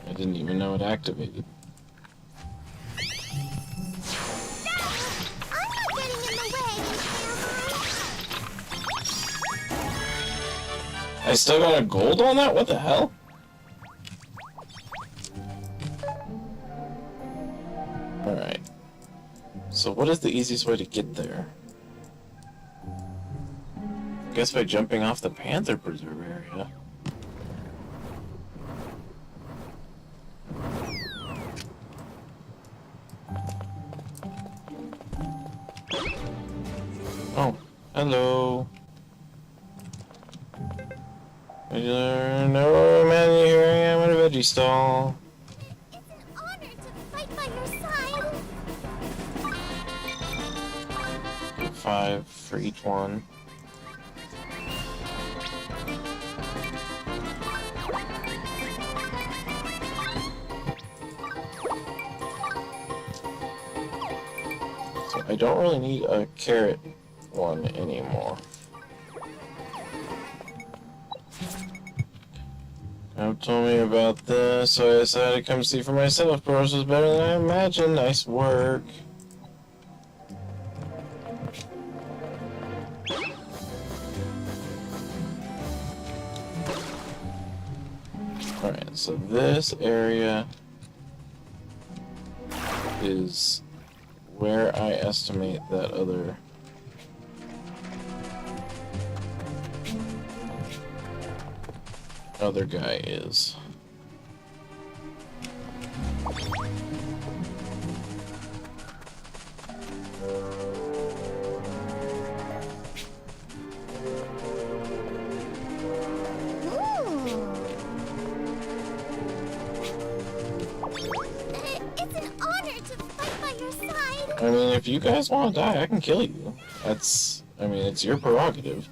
I didn't even know it activated. I'm not getting in the way, am I? I still got a gold on that? What the hell? Alright. So what is the easiest way to get there? I guess by jumping off the Panther Preserve area. Oh, hello. No, man, here I am at a veggie stall. It's an honor to fight by your side. 5 for each one. So I don't really need a carrot one anymore. I've told me about this, so I decided to come see for myself. Bros was better than I imagined. Nice work. Alright, so this area is where I estimate that other guy is. It's an honor to fight by your side. I mean, if you guys want to die, I can kill you. That's, I mean, it's your prerogative.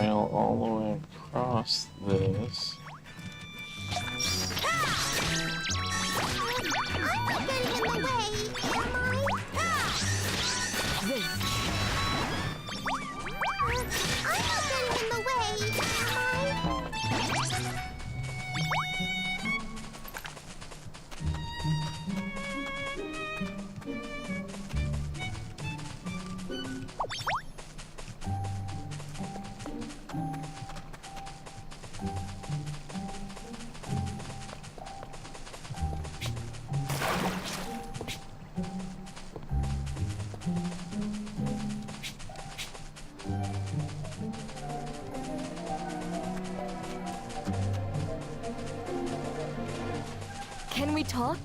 trail all the way across this. I'm not getting in the way, am I? This. I'm not getting in the way, am I? Can we talk?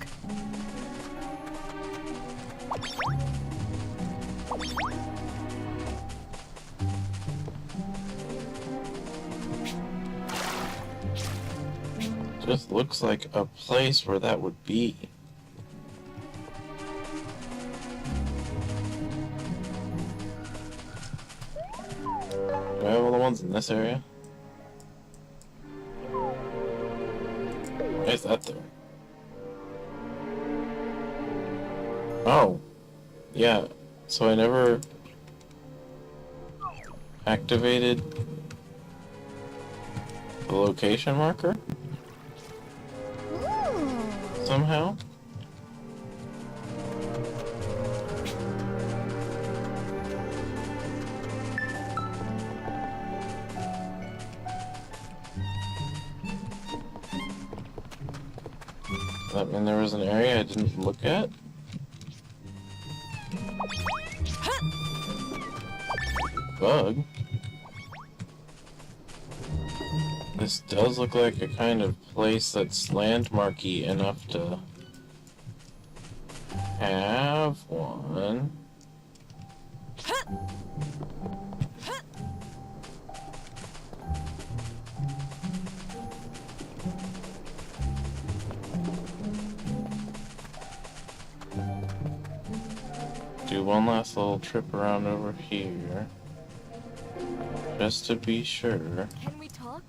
Just looks like a place where that would be. Do I have all the ones in this area? Why is that there? Oh. Yeah. So I never activated the location marker Ooh. somehow? Does that mean there was an area I didn't look at? Bug? This does look like a kind of place that's landmarky enough to have one. Do one last little trip around over here, just to be sure. Can we talk?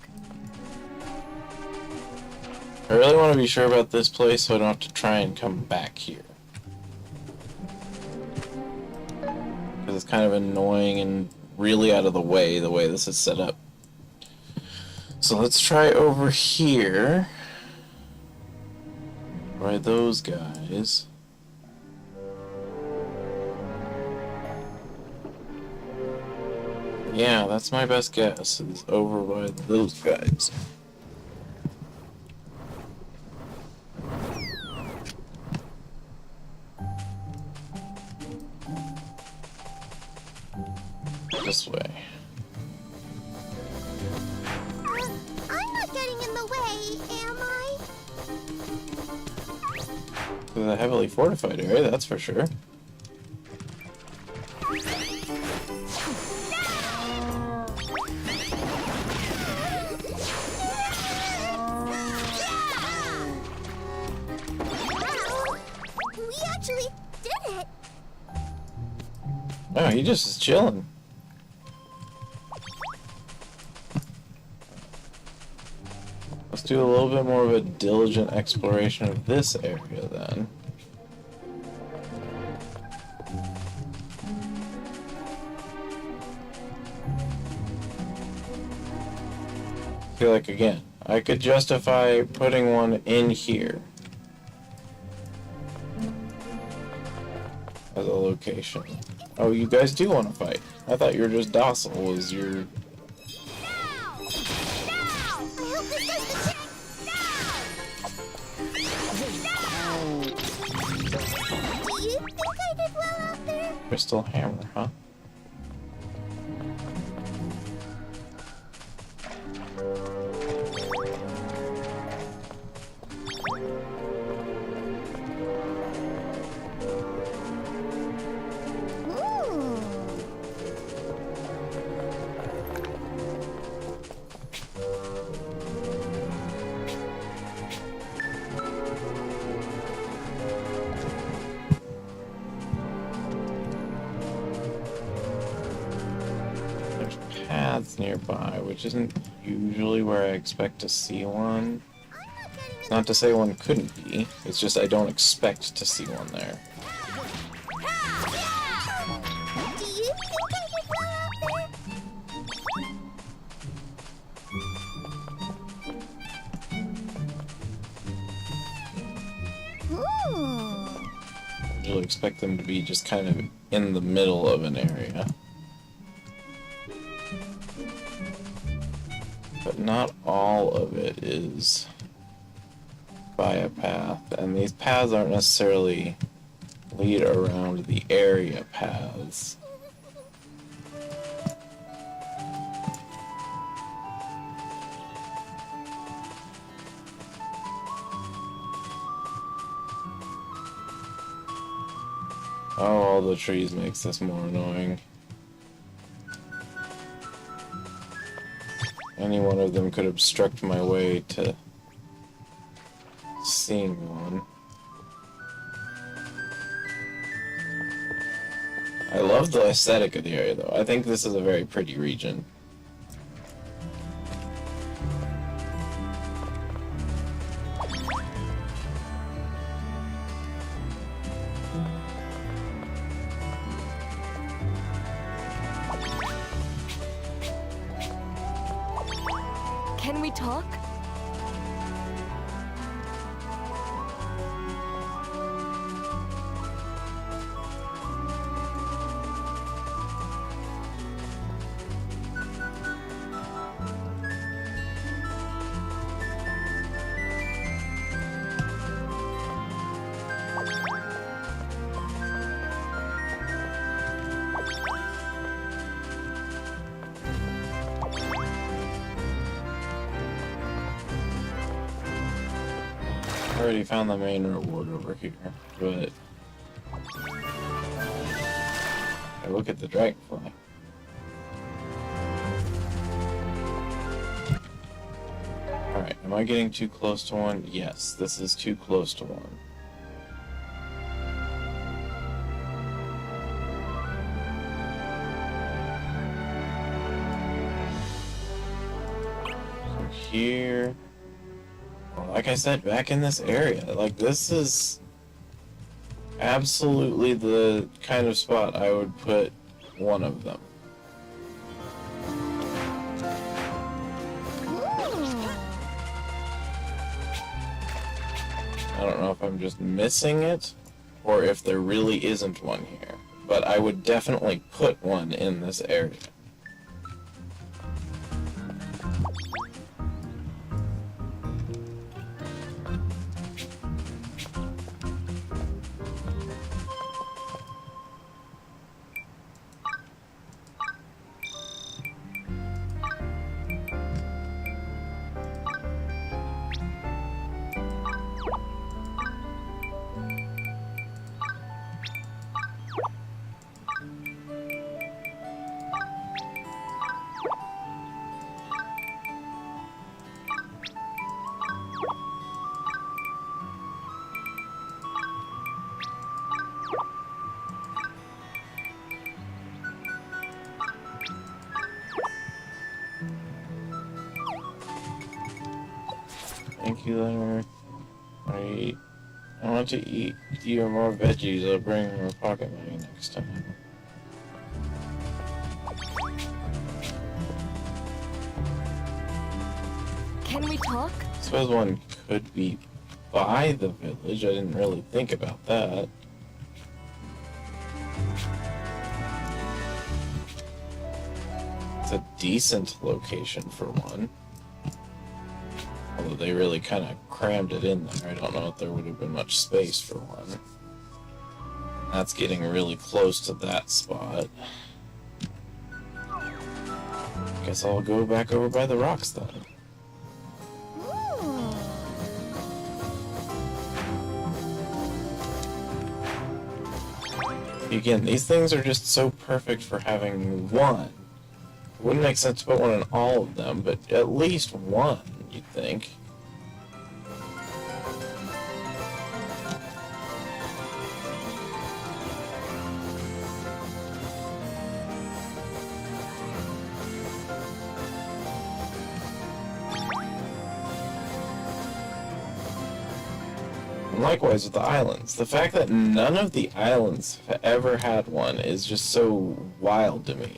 I really want to be sure about this place so I don't have to try and come back here. Because it's kind of annoying and really out of the way this is set up. So let's try over here. By those guys. Yeah, that's my best guess, is over by those guys. This way. I'm not getting in the way, am I? This is a heavily fortified area, that's for sure. Wow, we actually did it. Oh, he just is chilling. Let's do a little bit more of a diligent exploration of this area then. I feel like, again, I could justify putting one in here as a location. Oh, you guys do want to fight. I thought you were just docile, was your... Now! Now! I hope this does the trick! Now! Do you think I did well out there? Crystal hammer, huh? Ooh. paths nearby, which isn't usually where I expect to see one. It's not to say one couldn't be, it's just I don't expect to see one there. Do you think I could fly out there? Ooh. I usually expect them to be just kind of in the middle of an area. But not all of it is by a path, and these paths aren't necessarily lead around the area paths. Oh, all the trees makes this more annoying. Any one of them could obstruct my way to seeing one. I love the aesthetic of the area, though. I think this is a very pretty region. Can we talk? I already found the main reward over here, but I look at the dragonfly. Alright, am I getting too close to one? Yes, this is too close to one. So here... Like I said, back in this area, like this is absolutely the kind of spot I would put one of them. I don't know if I'm just missing it or if there really isn't one here, but I would definitely put one in this area. Thank you, Leonard. I want to eat you more veggies. I'll bring more pocket money next time. Can we talk? I suppose one could be by the village. I didn't really think about that. It's a decent location for one. Although they really kind of crammed it in there. I don't know if there would have been much space for one. That's getting really close to that spot. Guess I'll go back over by the rocks then. Again, these things are just so perfect for having one. It wouldn't make sense to put one in all of them, but at least one, you'd think. And likewise with the islands. The fact that none of the islands have ever had one is just so wild to me.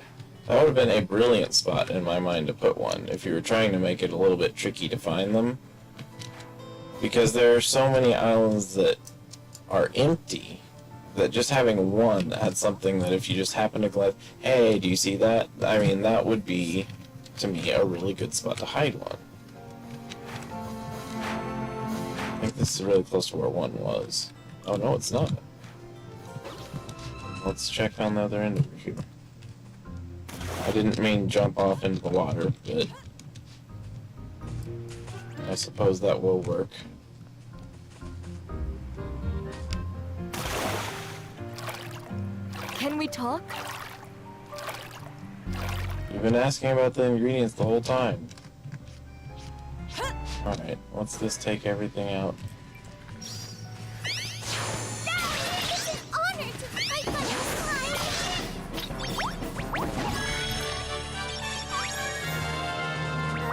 That would have been a brilliant spot in my mind to put one, if you were trying to make it a little bit tricky to find them. Because there are so many islands that are empty, that just having one that had something that if you just happen to glance, hey, do you see that? I mean, that would be, to me, a really good spot to hide one. I think this is really close to where one was. Oh no, it's not. Let's check on the other end over here. I didn't mean jump off into the water, but I suppose that will work. Can we talk? You've been asking about the ingredients the whole time. Alright, let's just take everything out. It's an honor to fight by your side.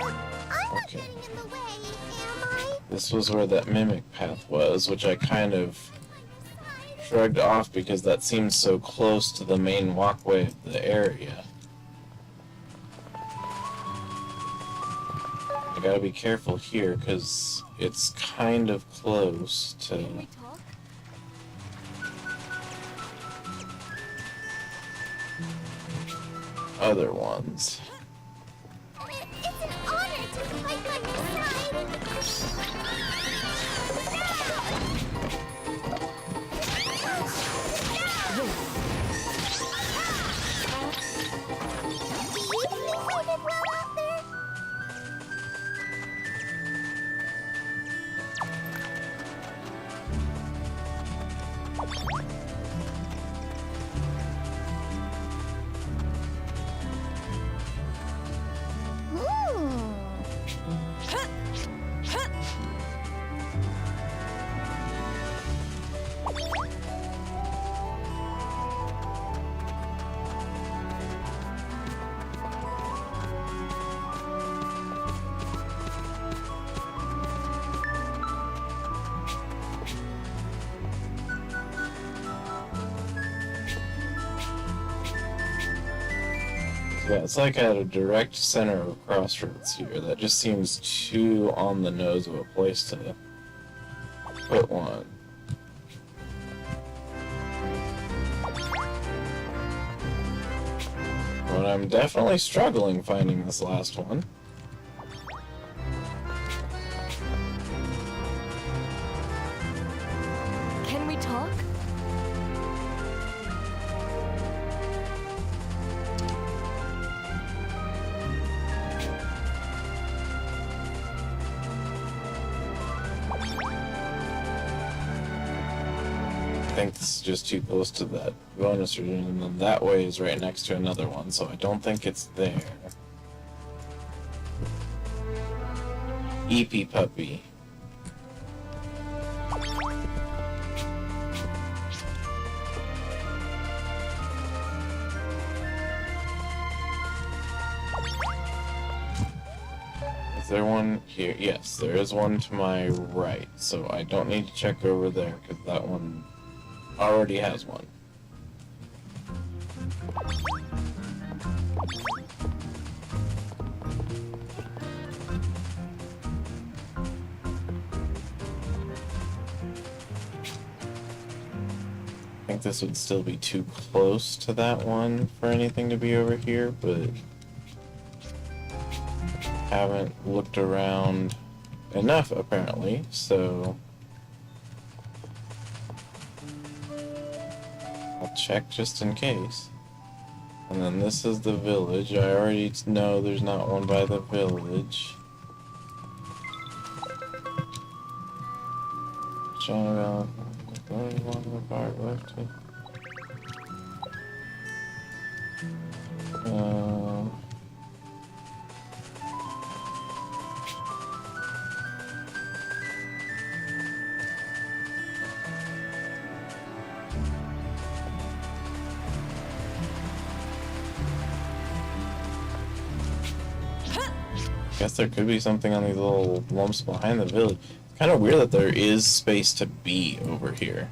I'm not Okay. getting in the way, am I? This was where that mimic path was, which I kind of shrugged off because that seems so close to the main walkway of the area. I gotta be careful here because it's kind of close to Can we talk? other ones. It's an honor to fight by your side. Do you think I did well out there? Yeah, it's like at a direct center of crossroads here. That just seems too on the nose of a place to put one. But I'm definitely struggling finding this last one. Can we talk? I think this is just too close to that bonus region, and then that way is right next to another one, so I don't think it's there. EP Puppy. Is there one here? Yes, there is one to my right, so I don't need to check over there, because that one already has one. I think this would still be too close to that one for anything to be over here, but haven't looked around enough apparently, so I'll check just in case. And then this is the village. I already know there's not one by the village. John guess there could be something on these little lumps behind the village. Kind of weird that there is space to be over here.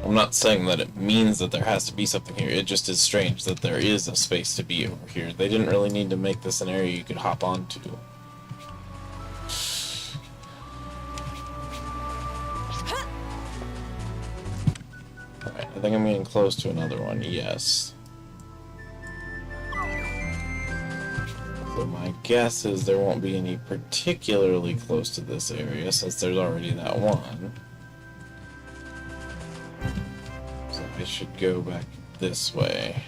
I'm not saying that it means that there has to be something here. It just is strange that there is a space to be over here. They didn't really need to make this an area you could hop onto. Alright, I think I'm getting close to another one. Yes. So my guess is there won't be any particularly close to this area since there's already that one. So I should go back this way.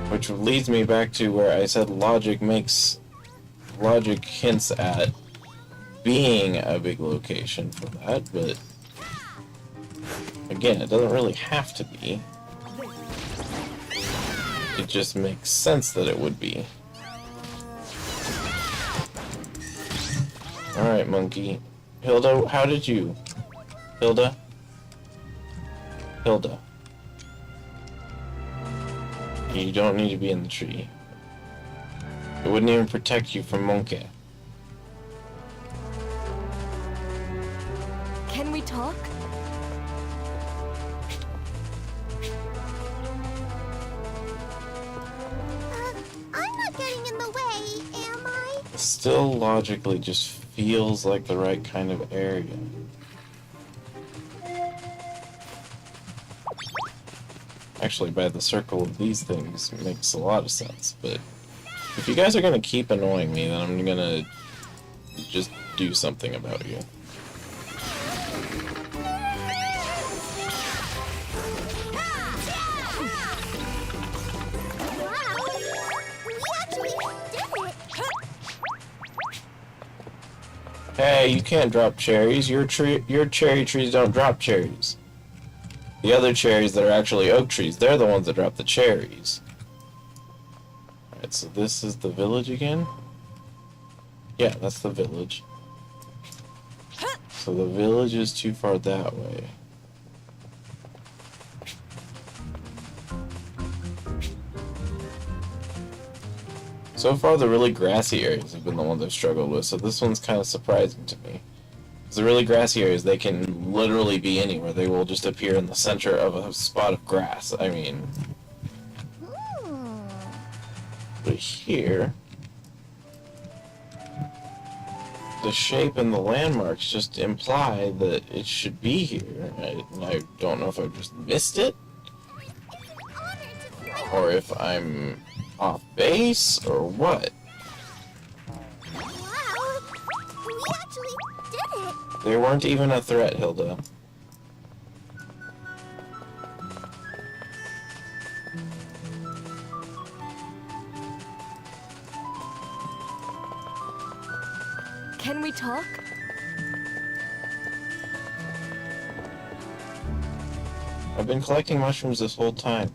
Which leads me back to where I said logic hints at being a big location for that, but again, it doesn't really have to be. It just makes sense that it would be. Alright, monkey. Hilda, how did you? Hilda? Hilda. You don't need to be in the tree. It wouldn't even protect you from monkey. Can we talk? I'm not getting in the way, am I? Still logically just feels like the right kind of area. Actually, by the circle of these things, it makes a lot of sense, but if you guys are gonna keep annoying me, then I'm gonna just do something about you. Wow! We actually did it! Hey, you can't drop cherries. Your cherry trees don't drop cherries. The other cherries that are actually oak trees, they're the ones that drop the cherries. Alright, so this is the village again? Yeah, that's the village. So the village is too far that way. So far, the really grassy areas have been the ones I've struggled with, so this one's kind of surprising to me. Because the really grassy areas, they can literally be anywhere. They will just appear in the center of a spot of grass. I mean... But here... the shape and the landmarks just imply that it should be here. I don't know if I just missed it, or if I'm off base, or what. Wow! We actually did it! They weren't even a threat, Hilda. Can we talk? I've been collecting mushrooms this whole time.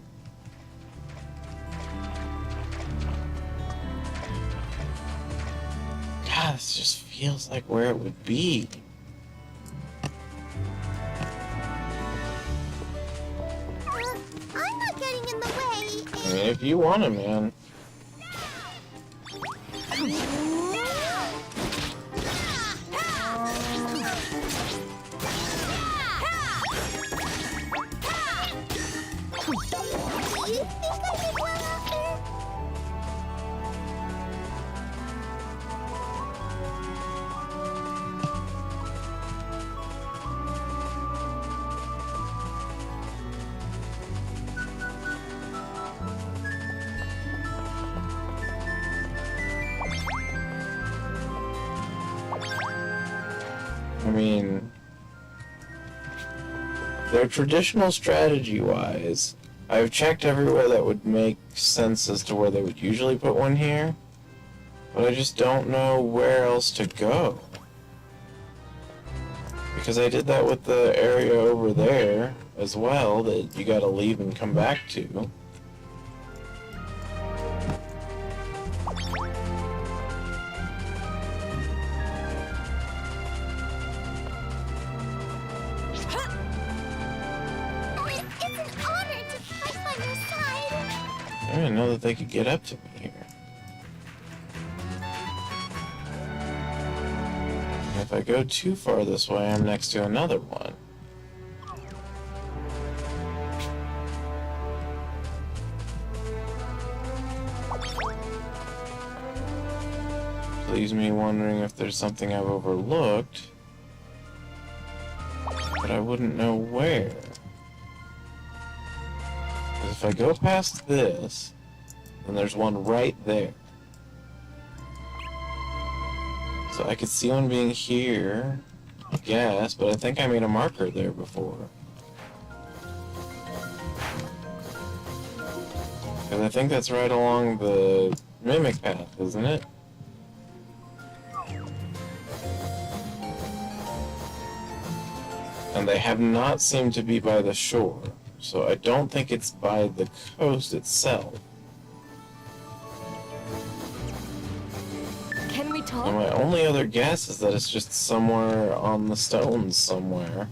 God, this just feels like where it would be. I'm not getting in the way. I mean, if you want it, man. Do you think I did well out there? I mean, their traditional strategy-wise, I've checked everywhere that would make sense as to where they would usually put one here, but I just don't know where else to go. Because I did that with the area over there as well, that you gotta leave and come back to. didn't even know that they could get up to me here. And if I go too far this way, I'm next to another one. Leaves me wondering if there's something I've overlooked, but I wouldn't know where. 'Cause if I go past this, then there's one right there. So I could see one being here, I guess, but I think I made a marker there before. Because I think that's right along the mimic path, isn't it? And they have not seemed to be by the shore, so I don't think it's by the coast itself. Can we And talk? my only other guess is that it's just somewhere on the stones somewhere.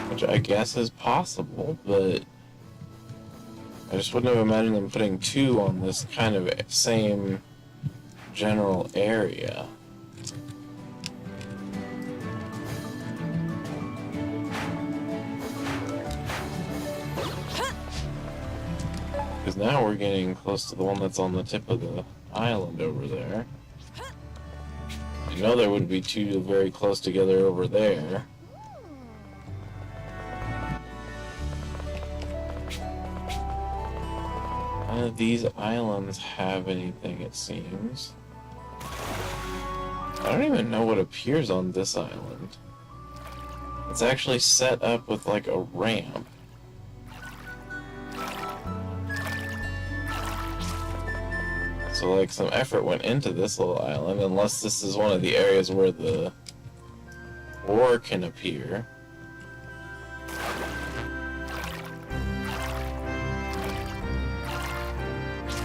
Which I guess is possible, but I just wouldn't have imagined them putting two on this kind of same general area. Because now we're getting close to the one that's on the tip of the island over there. I know there would be two very close together over there. None of these islands have anything, it seems. I don't even know what appears on this island. It's actually set up with like a ramp. So like some effort went into this little island, unless this is one of the areas where the ore can appear.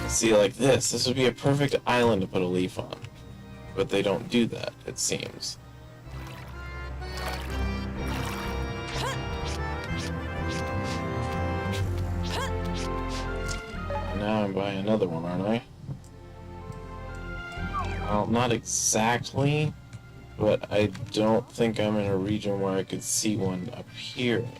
See, like this would be a perfect island to put a leaf on. But they don't do that, it seems. Now I'm by another one, aren't I? Well, not exactly, but I don't think I'm in a region where I could see one appearing.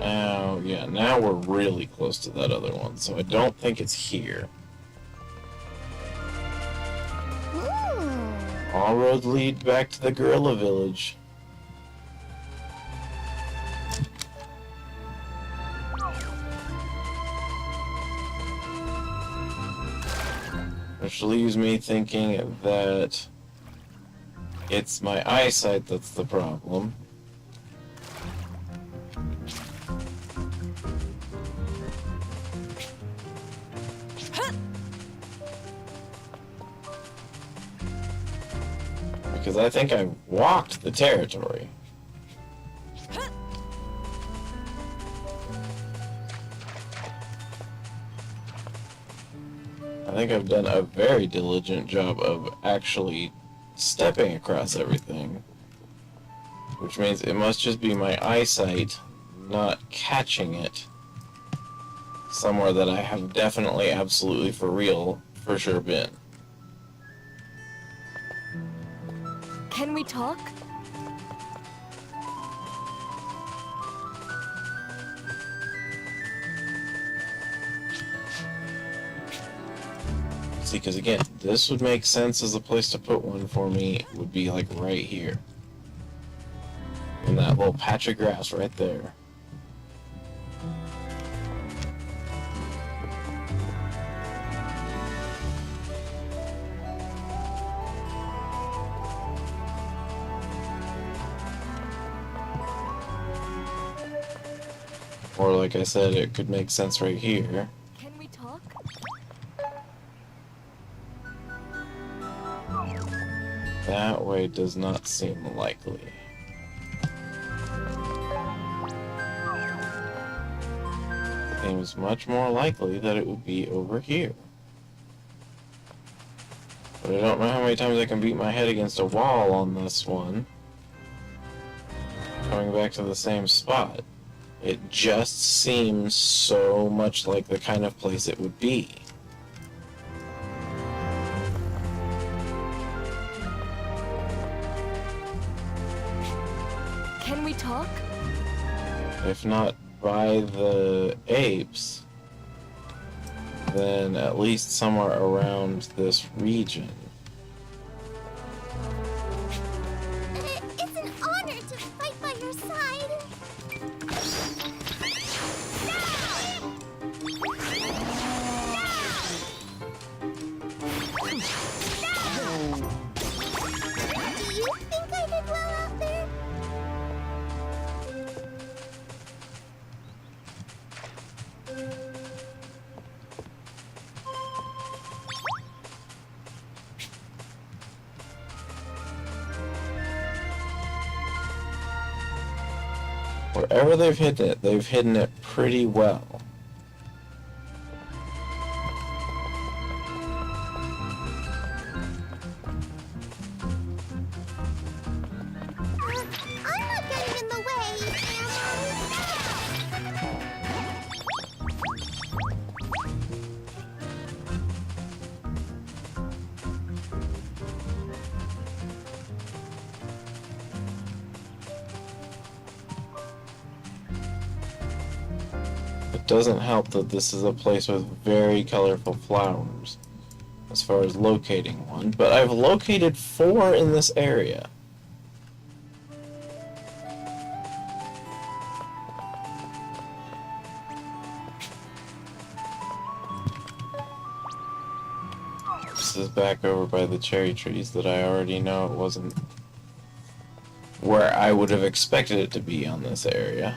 Oh, yeah, now we're really close to that other one, so I don't think it's here. All roads lead back to the gorilla village. Which leaves me thinking that it's my eyesight that's the problem. Because I think I walked the territory. I think I've done a very diligent job of actually stepping across everything. Which means it must just be my eyesight not catching it somewhere that I have definitely, absolutely, for real, for sure been. Can we talk? See, because again, this would make sense as a place to put one for me, would be like right here. In that little patch of grass right there. Or like I said, it could make sense right here. Can we talk? That way does not seem likely. Seems much more likely that it would be over here. But I don't know how many times I can beat my head against a wall on this one. Coming back to the same spot. It just seems so much like the kind of place it would be. Can we talk? If not by the apes, then at least somewhere around this region. It's an honor to fight by your side. Do you think I did well out there? Wherever they've hidden it pretty well. I'm not getting in the way, am It doesn't help that this is a place with very colorful flowers, as far as locating one, but I've located 4 in this area. This is back over by the cherry trees that I already know it wasn't where I would have expected it to be on this area.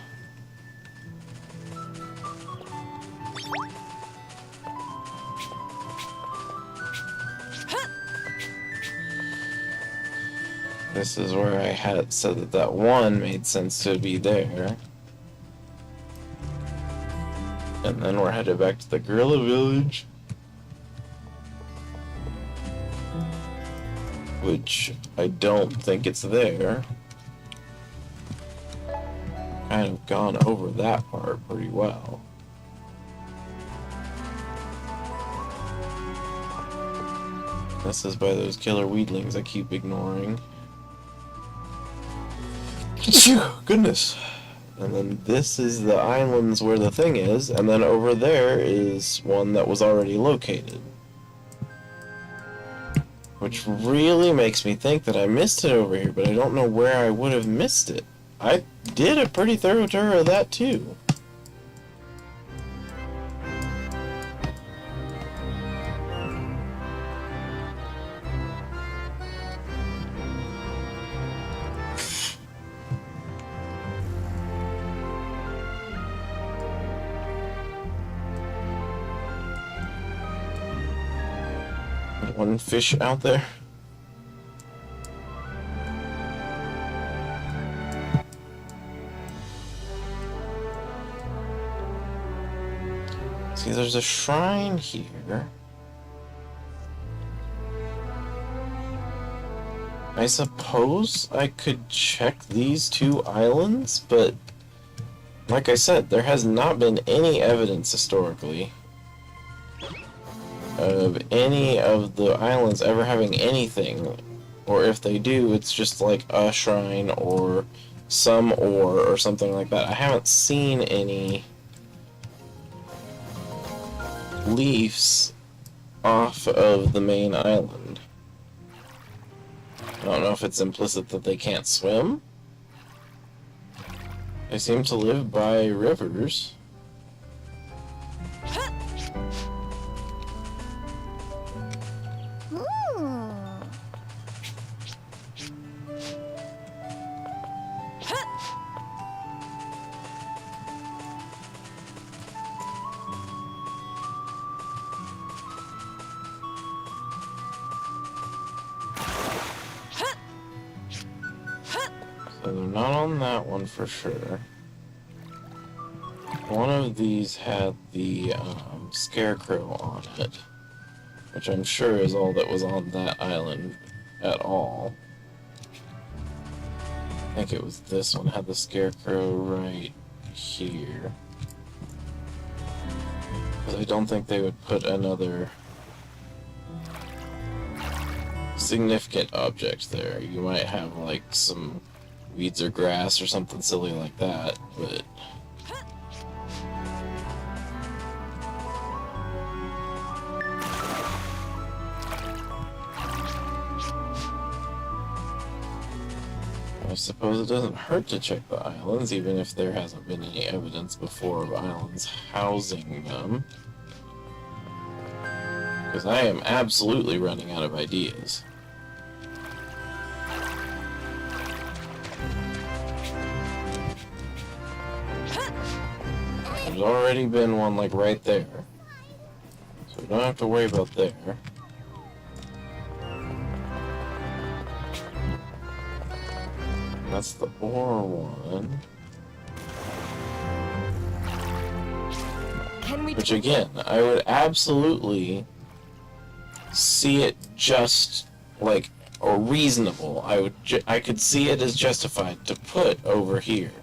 This is where I had said that that one made sense to be there. And then we're headed back to the gorilla village. Which I don't think it's there. Kind of gone over that part pretty well. This is by those killer weedlings I keep ignoring. Goodness. And then this is the islands where the thing is, and then over there is one that was already located. Which really makes me think that I missed it over here, but I don't know where I would have missed it. I did a pretty thorough tour of that too. One fish out there. See, there's a shrine here. I suppose I could check these 2 islands, but like I said, there has not been any evidence historically of any of the islands ever having anything, or if they do, it's just like a shrine or some ore or something like that. I haven't seen any leaves off of the main island. I don't know if it's implicit that they can't swim. They seem to live by rivers. So they're not on that one for sure. one of these had the scarecrow on it, which I'm sure is all that was on that island at all. I think it was this one had the scarecrow right here. Because I don't think they would put another significant object there. You might have like some weeds or grass or something silly like that, but I suppose it doesn't hurt to check the islands, even if there hasn't been any evidence before of islands housing them. Because I am absolutely running out of ideas. There's already been one like right there, so we don't have to worry about there. That's the ore one. Can we? Which again, I would absolutely see it just like, or reasonable. I could see it as justified to put over here.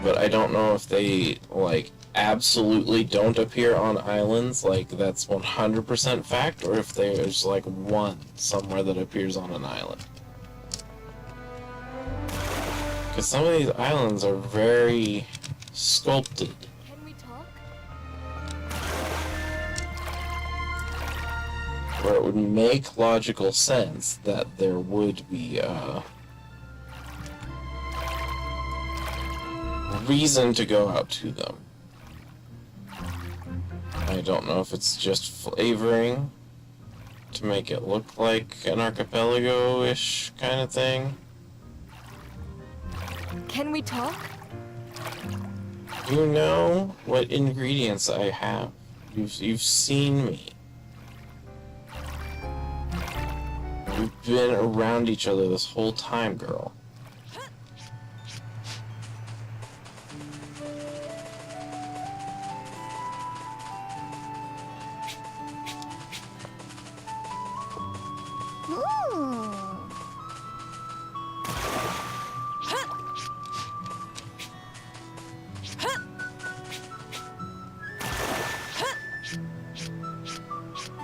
But I don't know if they like absolutely don't appear on islands, like that's 100% fact, or if there's like one somewhere that appears on an island. Because some of these islands are very sculpted. Can we talk? Where it would make logical sense that there would be reason to go out to them. I don't know if it's just flavoring to make it look like an archipelago-ish kind of thing. Can we talk? You know what ingredients I have. You've seen me. We've been around each other this whole time, girl. Ooh.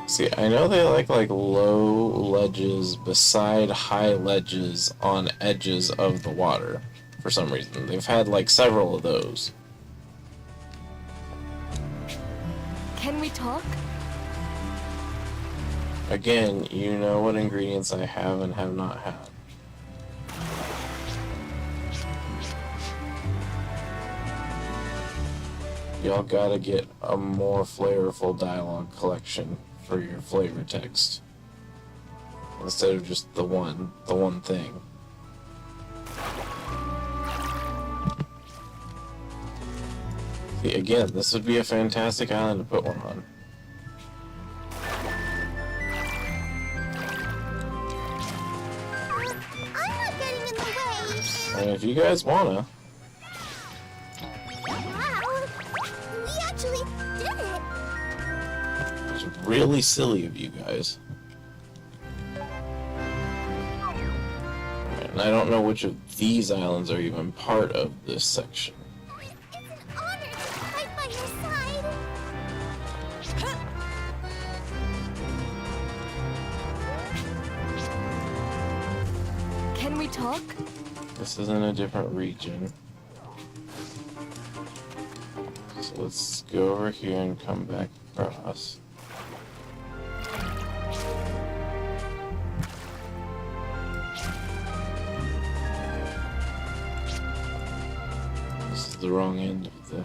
See, I know they like low ledges beside high ledges on edges of the water for some reason. They've had like several of those. Can we talk? Again, you know what ingredients I have and have not had. Y'all gotta get a more flavorful dialogue collection for your flavor text, instead of just the one thing. See, again, this would be a fantastic island to put one on. I'm not getting in the way. And if you guys wanna, Wow. We actually did it. it's really silly of you guys. And I don't know which of these islands are even part of this section. It's an honor to fight by your side. Can we talk? This is in a different region. So let's go over here and come back across. This is the wrong end of the...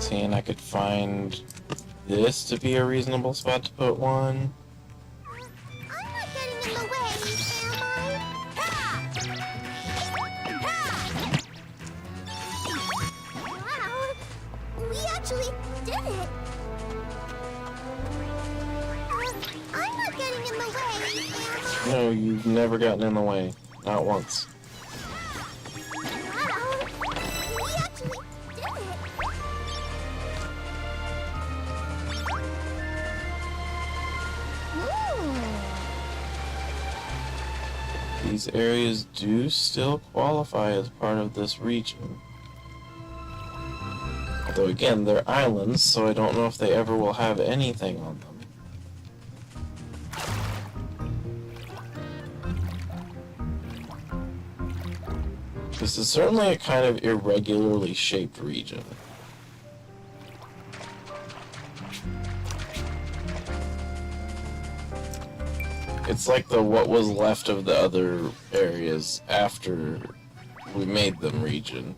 See, and I could find this to be a reasonable spot to put one. I'm not getting in the way, am I? Wow. We actually did it. I'm not getting in the way, am I? No, you've never gotten in the way. not once. Wow! We actually did it! These areas do still qualify as part of this region. Although again, they're islands, so I don't know if they ever will have anything on them. This is certainly a kind of irregularly shaped region. It's like the what was left of the other areas after we made them region.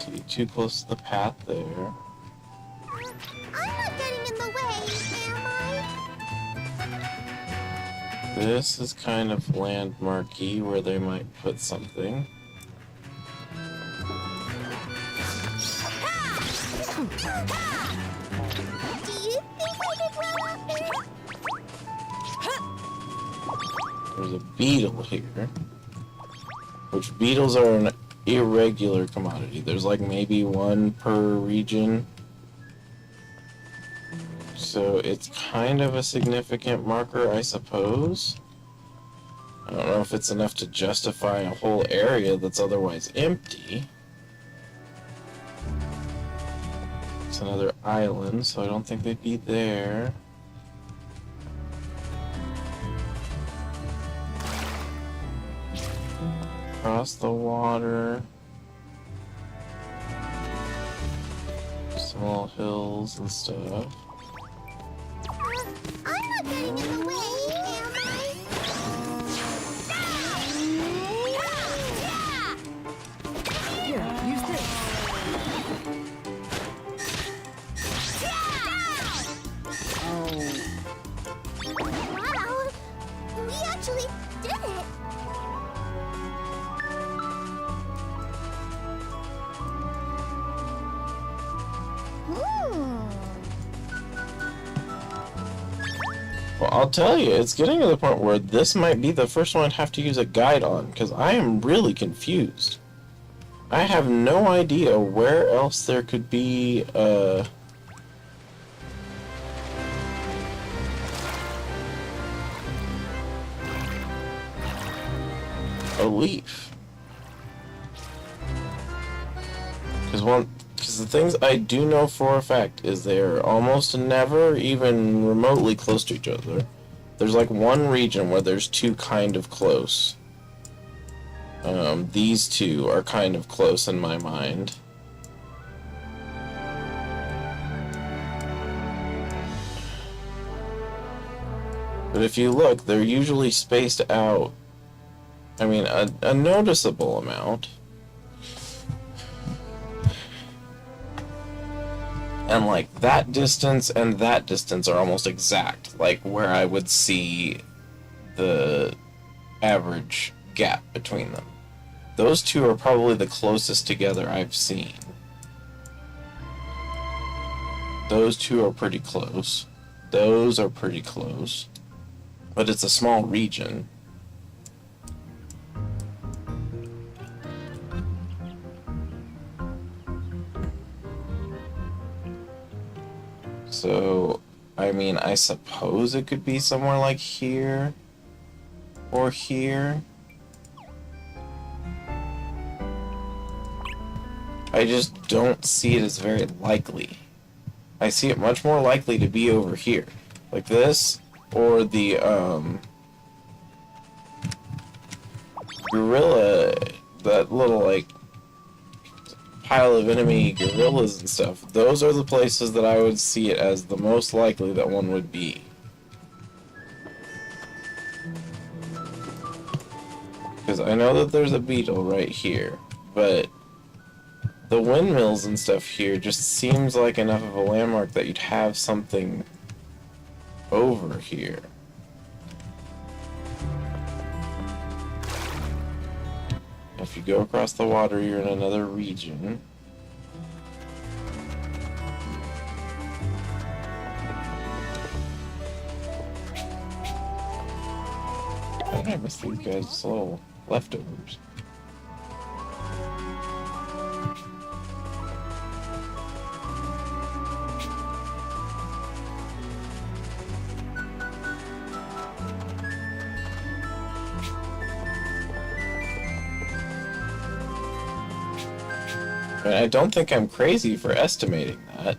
See, too close to the path there. I'm not getting in the way, am I? This is kind of landmarky where they might put something. Do you think I did well out there? There's a beetle here. Which beetles are an irregular commodity. There's like maybe one per region. So it's kind of a significant marker, I suppose. I don't know if it's enough to justify a whole area that's otherwise empty. It's another island, so I don't think they'd be there. Across the water. Small hills and stuff. I'm not getting in the way, am I? Here, use this. Wow! We actually did it! Well, I'll tell you, it's getting to the point where this might be the first one I'd have to use a guide on, because I am really confused. I have no idea where else there could be a leaf. Because the things I do know for a fact is they're almost never even remotely close to each other. There's like one region where there's two kind of close. These two are kind of close in my mind. But if you look, they're usually spaced out, I mean, a noticeable amount. And like that distance and that distance are almost exact, like where I would see the average gap between them. Those two are probably the closest together I've seen. Those two are pretty close. Those are pretty close. But it's a small region. So, I mean, I suppose it could be somewhere like here or here. I just don't see it as very likely. I see it much more likely to be over here. Like this, or the, gorilla, that little, like, pile of enemy gorillas and stuff. Those are the places that I would see it as the most likely that one would be. Because I know that there's a beetle right here, but the windmills and stuff here just seems like enough of a landmark that you'd have something over here. If you go across the water, you're in another region. I miss these guys' little leftovers. I mean, I don't think I'm crazy for estimating that.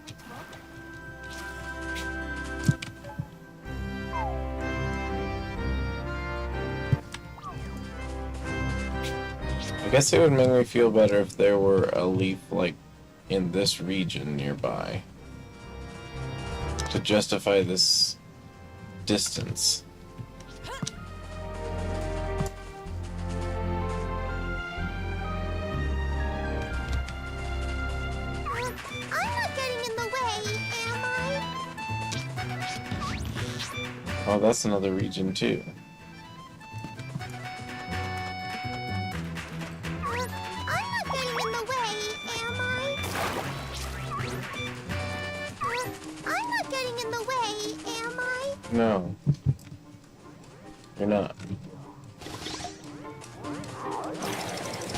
I guess it would make me feel better if there were a leaf, like, in this region nearby to justify this distance. I'm not getting in the way, am I? Oh, that's another region too. I'm not getting in the way, am I? I'm not getting in the way, am I? No. You're not.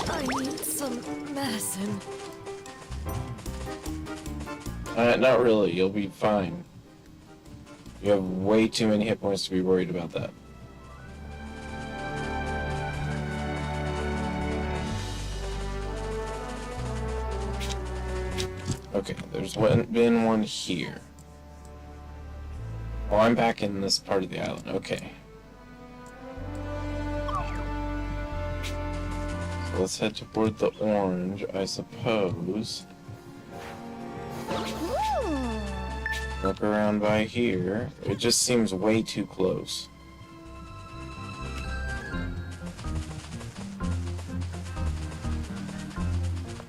I need some medicine. Not really. You'll be fine. You have way too many hit points to be worried about that. Okay, there's been one here. Oh, I'm back in this part of the island. Okay. So let's head toward the orange, I suppose. Look around by here. It just seems way too close.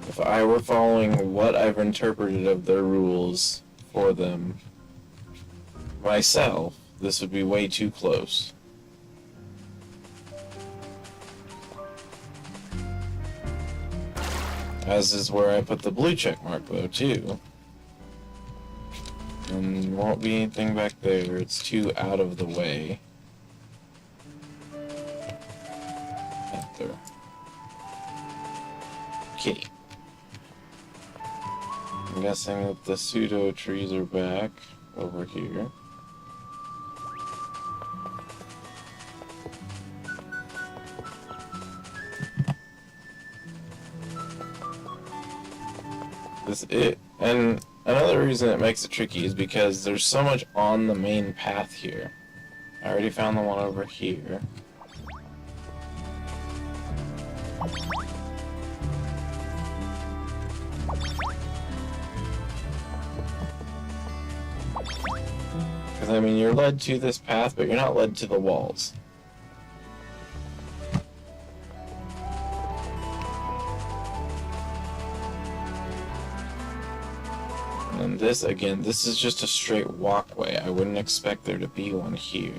If I were following what I've interpreted of their rules for them myself, this would be way too close. As is where I put the blue check mark though, too. And won't be anything back there, it's too out of the way. Right there. Okay. I'm guessing that the pseudo trees are back over here. And another reason it makes it tricky is because there's so much on the main path here. I already found the one over here. Because, I mean, you're led to this path, but you're not led to the walls. And this, again, this is just a straight walkway. I wouldn't expect there to be one here.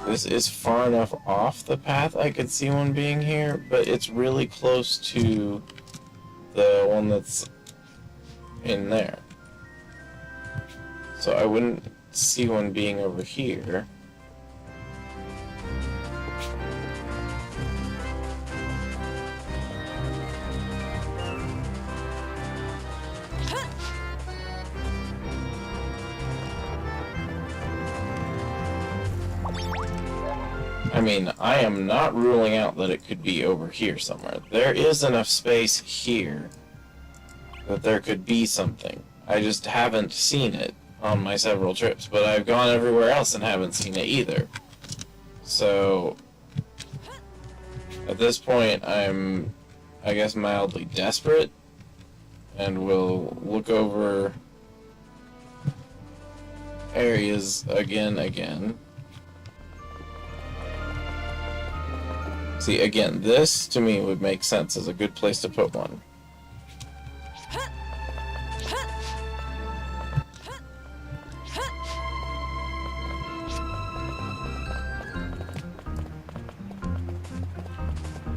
This is far enough off the path I could see one being here, but it's really close to the one that's in there. So I wouldn't see one being over here. I mean, I am not ruling out that it could be over here somewhere. There is enough space here that there could be something. I just haven't seen it on my several trips, but I've gone everywhere else and haven't seen it either. So, at this point, I'm, I guess, mildly desperate, and will look over areas again. See, again, this to me would make sense as a good place to put one.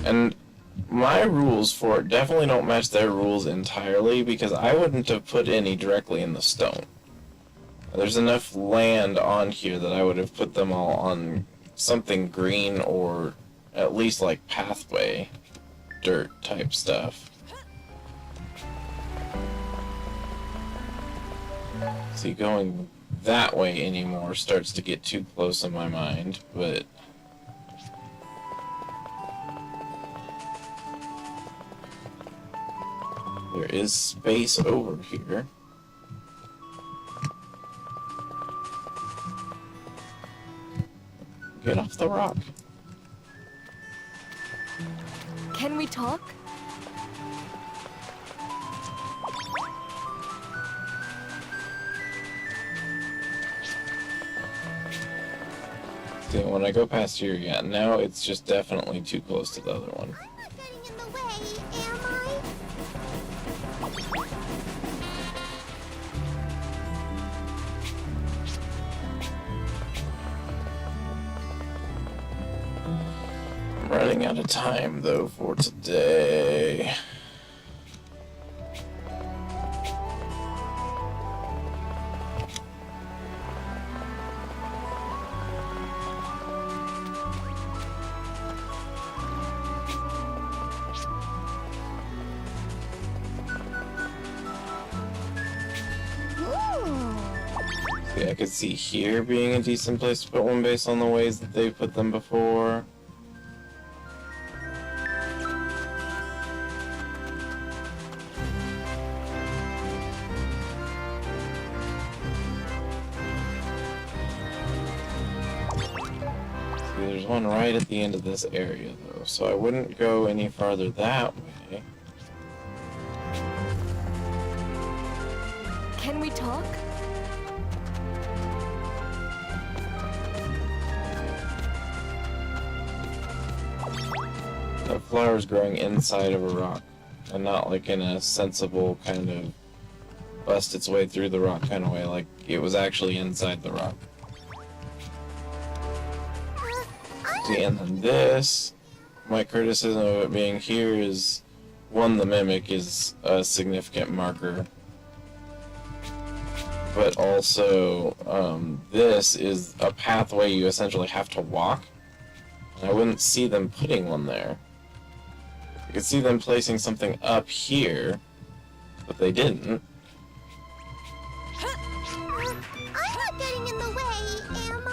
And my rules for it definitely don't match their rules entirely, because I wouldn't have put any directly in the stone. There's enough land on here that I would have put them all on something green or at least like pathway, dirt type stuff. See, going that way anymore starts to get too close in my mind, but there is space over here. Get off the rock. Can we talk? See, when I go past here, yeah, now it's just definitely too close to the other one. I'm not getting in the way, am I? I'm running out of time, though, for today. See, I could see here being a decent place to put one based on the ways that they've put them before. There's one right at the end of this area, though, so I wouldn't go any farther that way. Can we talk? The flower's growing inside of a rock, and not like in a sensible kind of bust its way through the rock kind of way, like it was actually inside the rock. See, and then this, my criticism of it being here is, one, the mimic is a significant marker, but also, this is a pathway you essentially have to walk, and I wouldn't see them putting one there. I could see them placing something up here, but they didn't. I'm not getting in the way, am I?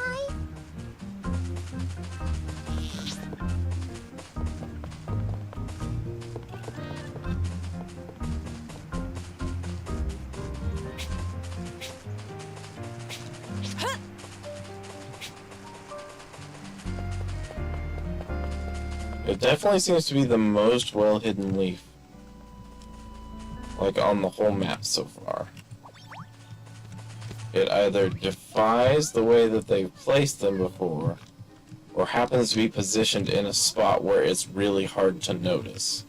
It definitely seems to be the most well-hidden leaf, like on the whole map so far. It either defies the way that they've placed them before, or happens to be positioned in a spot where it's really hard to notice.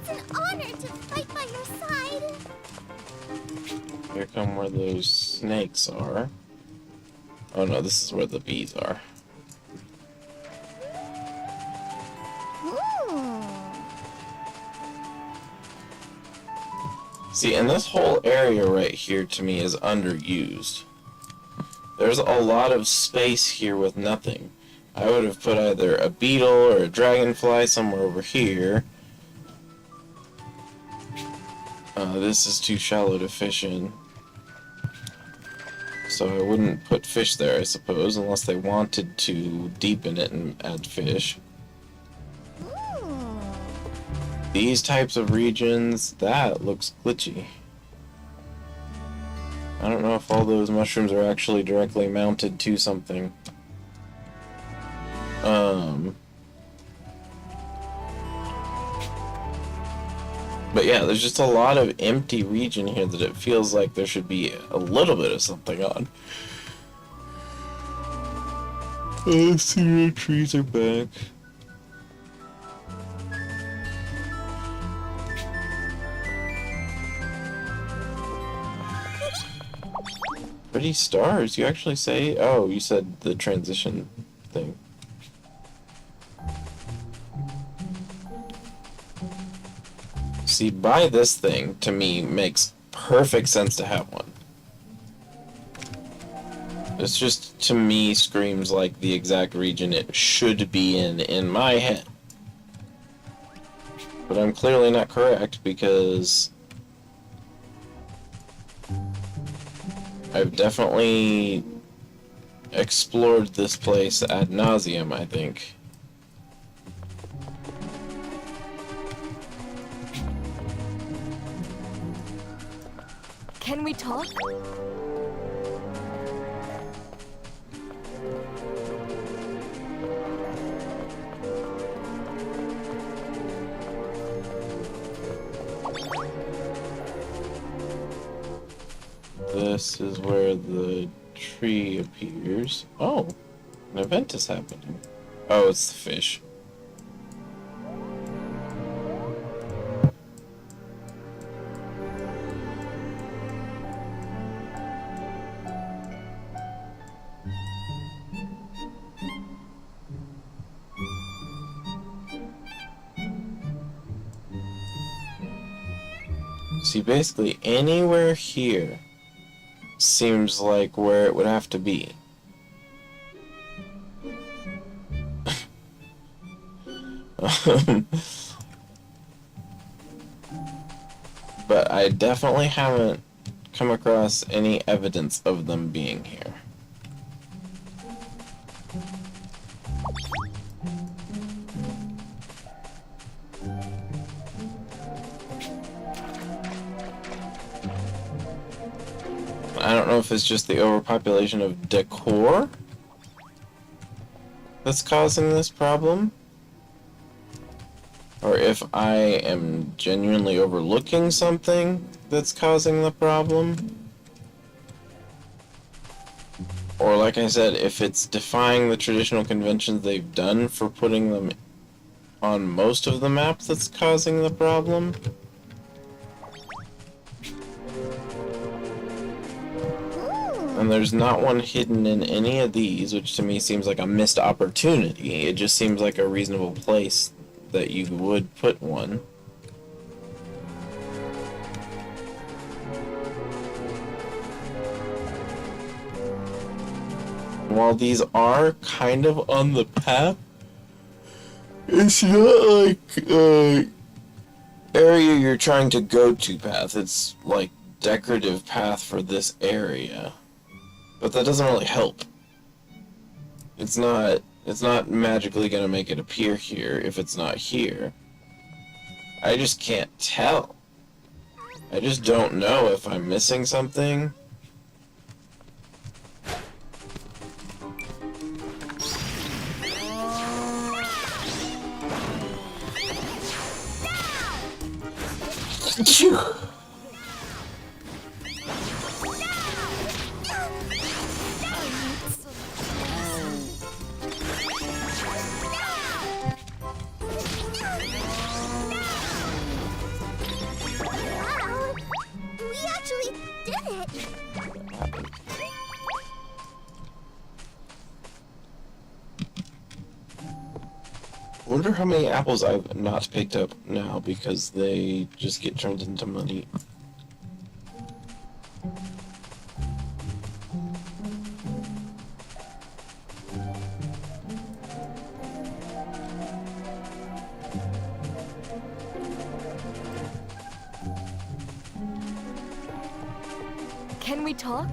It's an honor to fight by your side. Here come where those snakes are. Oh no, this is where the bees are. See, and this whole area right here to me is underused. There's a lot of space here with nothing. I would have put either a beetle or a dragonfly somewhere over here. This is too shallow to fish in. So I wouldn't put fish there, I suppose, unless they wanted to deepen it and add fish. These types of regions, that looks glitchy. I don't know if all those mushrooms are actually directly mounted to something. But yeah, there's just a lot of empty region here that it feels like there should be a little bit of something on. Oh, see, the trees are back. Pretty stars, you actually say? Oh, you said the transition thing. See, buy this thing, to me, makes perfect sense to have one. This just, to me, screams like the exact region it should be in my head. But I'm clearly not correct, because I've definitely explored this place ad nauseum, I think. Can we talk? This is where the tree appears. Oh, an event is happening. Oh, it's the fish. See, basically anywhere here seems like where it would have to be. But I definitely haven't come across any evidence of them being here. I don't know if it's just the overpopulation of decor that's causing this problem, or if I am genuinely overlooking something that's causing the problem, or like I said, if it's defying the traditional conventions they've done for putting them on most of the map that's causing the problem. And there's not one hidden in any of these, which to me seems like a missed opportunity. It just seems like a reasonable place that you would put one. While these are kind of on the path, it's not like area you're trying to go to path. It's like decorative path for this area. But that doesn't really help. It's not magically gonna make it appear here if it's not here. I just can't tell. I just don't know if I'm missing something. Phew. Wow! We actually did it! Wonder how many apples I've not picked up now because they just get turned into money. Can we talk?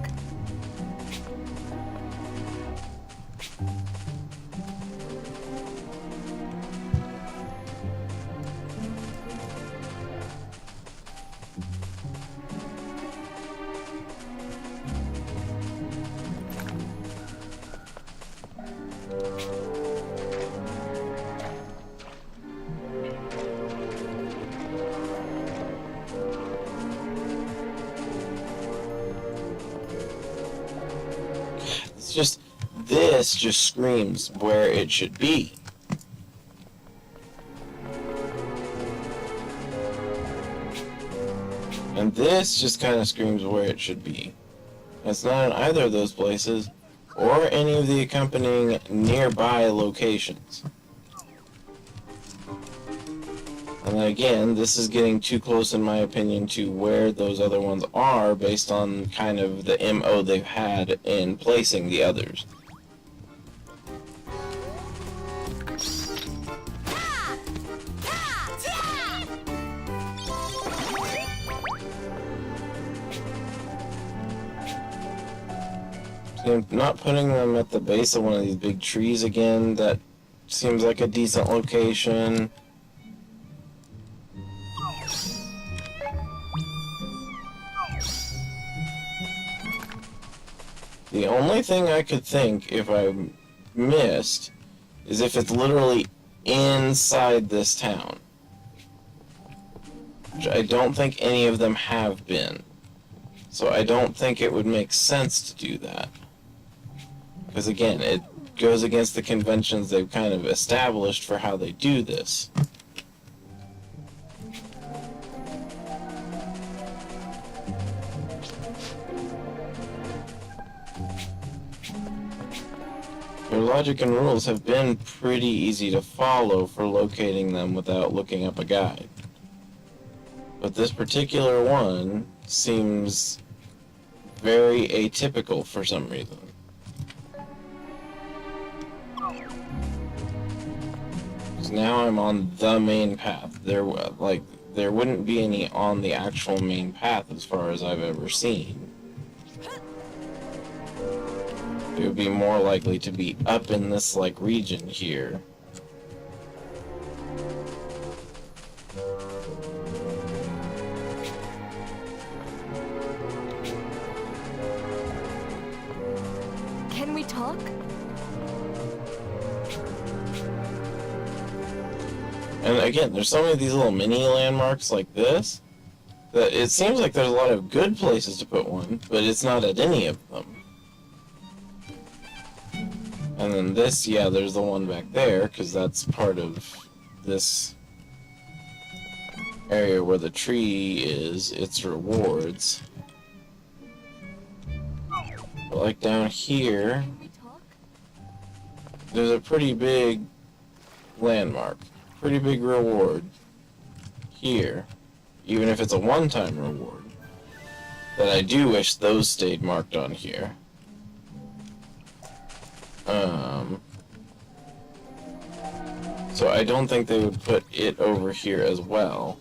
It's just, this just screams where it should be. And this just kind of screams where it should be. It's not in either of those places, or any of the accompanying nearby locations. And then again, this is getting too close in my opinion to where those other ones are based on kind of the MO they've had in placing the others. See, not putting them at the base of one of these big trees again, that seems like a decent location. The only thing I could think if I missed is if it's literally inside this town. Which I don't think any of them have been. So I don't think it would make sense to do that. Because again, it goes against the conventions they've kind of established for how they do this. Their logic and rules have been pretty easy to follow for locating them without looking up a guide. But this particular one seems very atypical for some reason. So now I'm on the main path. There wouldn't be any on the actual main path as far as I've ever seen. It would be more likely to be up in this region here. Can we talk? And again, there's so many of these little mini landmarks like this that it seems like there's a lot of good places to put one, but it's not at any of them. And then this, yeah, there's the one back there, because that's part of this area where the tree is, its rewards. But like down here, Can we talk? there's a pretty big landmark, pretty big reward here, even if it's a one-time reward, that I do wish those stayed marked on here. So I don't think they would put it over here as well.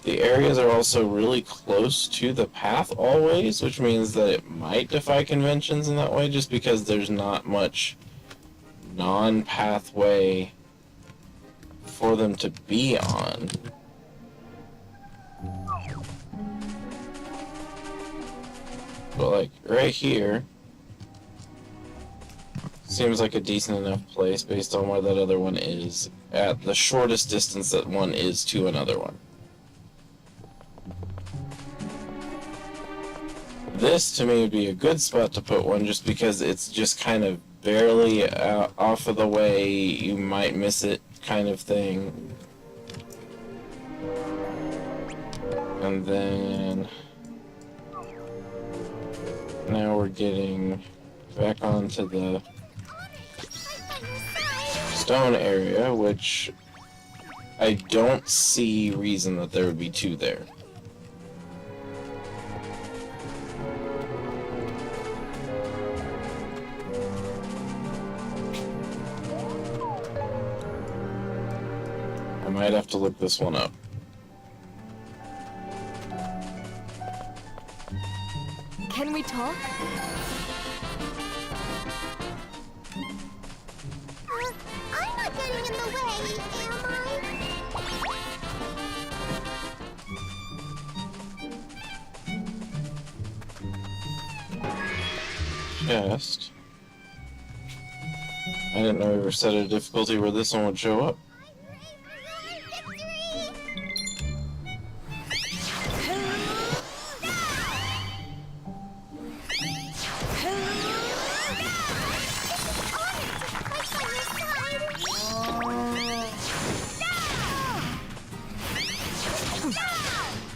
The areas are also really close to the path always, which means that it might defy conventions in that way, just because there's not much non-pathway for them to be on. But like right here seems like a decent enough place based on where that other one is, at the shortest distance that one is to another one. This to me would be a good spot to put one, just because it's just kind of barely off of the way, you might miss it kind of thing. And then now we're getting back onto the stone area, which I don't see reason that there would be two there. I might have to look this one up. Can we talk? I'm not getting in the way, am I? Chest. I didn't know we were set at a difficulty where this one would show up.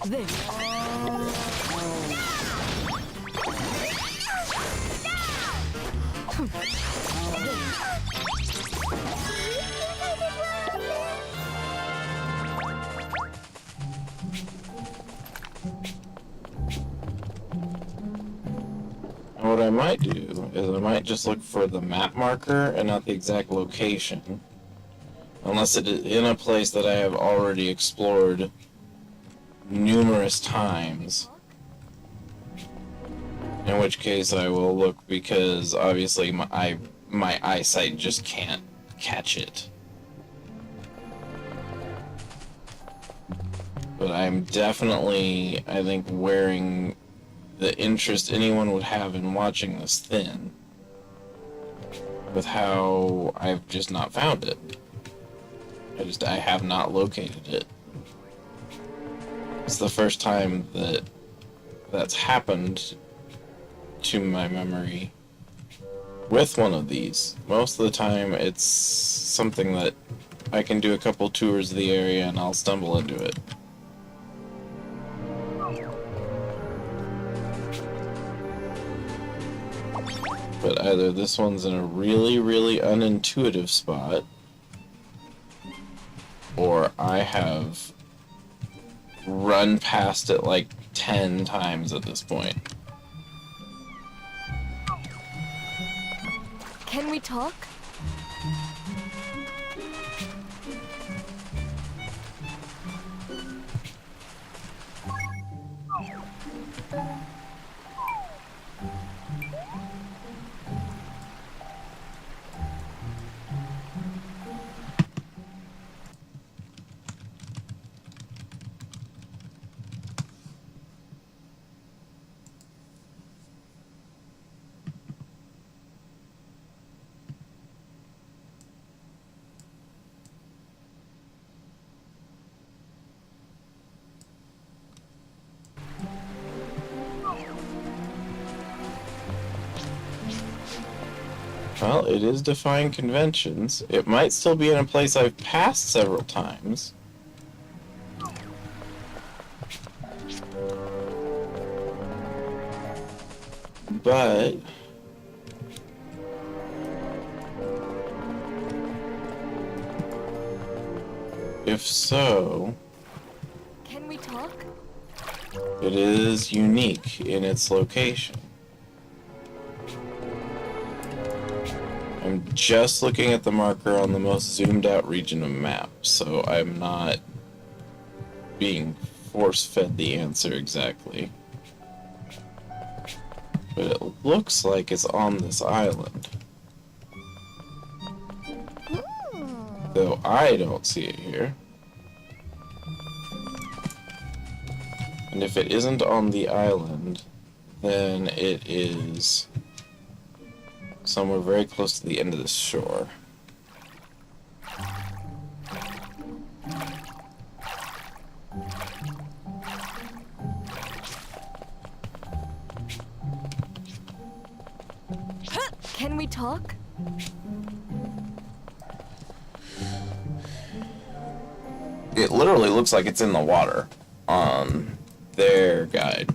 This. what I might do is I might just look for the map marker and not the exact location. Unless it is in a place that I have already explored numerous times. In which case I will look, because obviously my eyesight just can't catch it. But I'm definitely, I think, wearing the interest anyone would have in watching this thin with how I've just not found it. I have not located it. It's the first time that that's happened to my memory with one of these. Most of the time it's something that I can do a couple tours of the area and I'll stumble into it. But either this one's in a really, really unintuitive spot, or I have run past it like 10 times at this point. Can we talk? Well, it is defying conventions. It might still be in a place I've passed several times. But if so, Can we talk? it is unique in its location. I'm just looking at the marker on the most zoomed out region of map, so I'm not being force-fed the answer exactly. But it looks like it's on this island. Though I don't see it here. And if it isn't on the island, then it is somewhere very close to the end of the shore. Can we talk? It literally looks like it's in the water on their guide.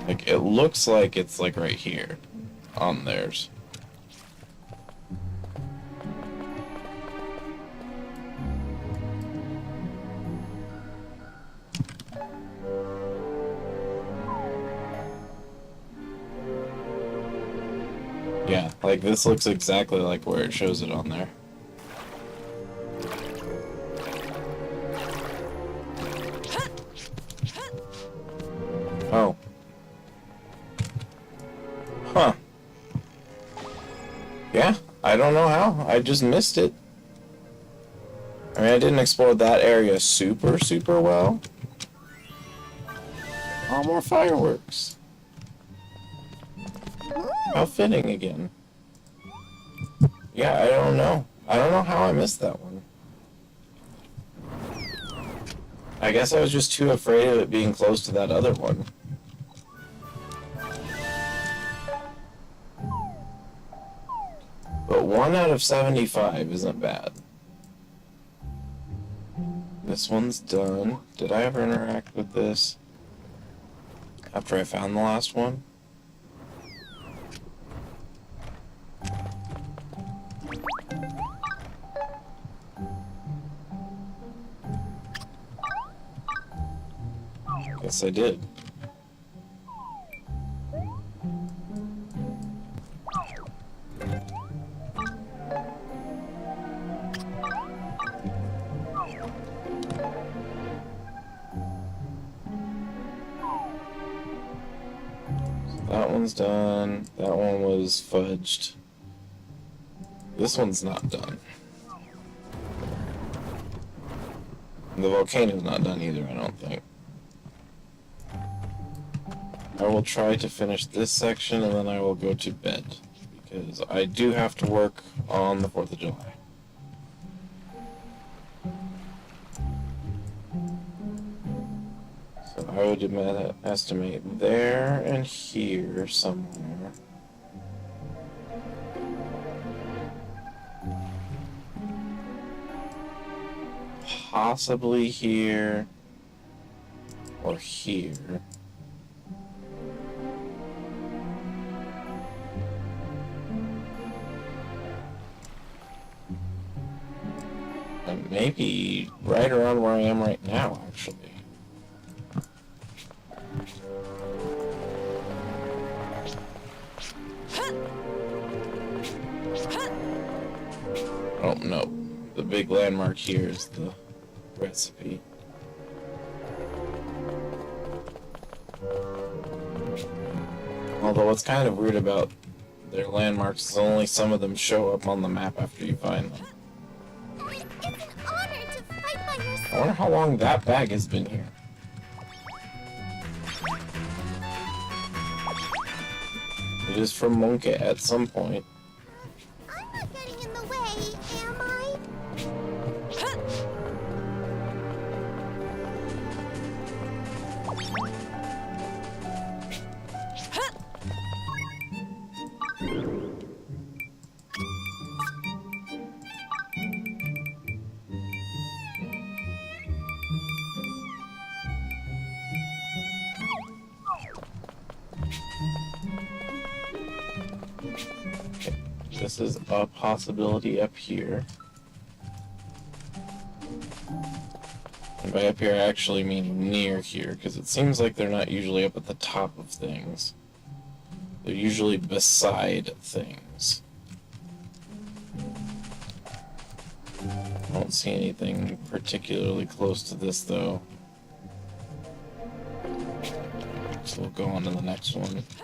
Like, it looks like it's like right here on theirs. Yeah, like this looks exactly like where it shows it on there. Oh. Huh. Yeah, I don't know how. I just missed it. I mean, I didn't explore that area super well. Oh, more fireworks. How fitting again. Yeah, I don't know. I don't know how I missed that one. I guess I was just too afraid of it being close to that other one. But 1 out of 75 isn't bad. This one's done. Did I ever interact with this after I found the last one? Yes, I did. That one's done. That one was fudged. This one's not done. The volcano's not done either, I don't think. I will try to finish this section and then I will go to bed. Because I do have to work on the 4th of July. So I would estimate there and here somewhere. Possibly here or here. And maybe right around where I am right now, actually. Oh no, the big landmark here is the recipe. Although what's kind of weird about their landmarks is only some of them show up on the map after you find them. It's an honor to fight by your I side. wonder how long that bag has been here. It is from Monka at some point. I'm not getting in the way, am I? This is a possibility up here. And by up here I actually mean near here, because it seems like they're not usually up at the top of things. They're usually beside things. I don't see anything particularly close to this though. So we'll go on to the next one. It's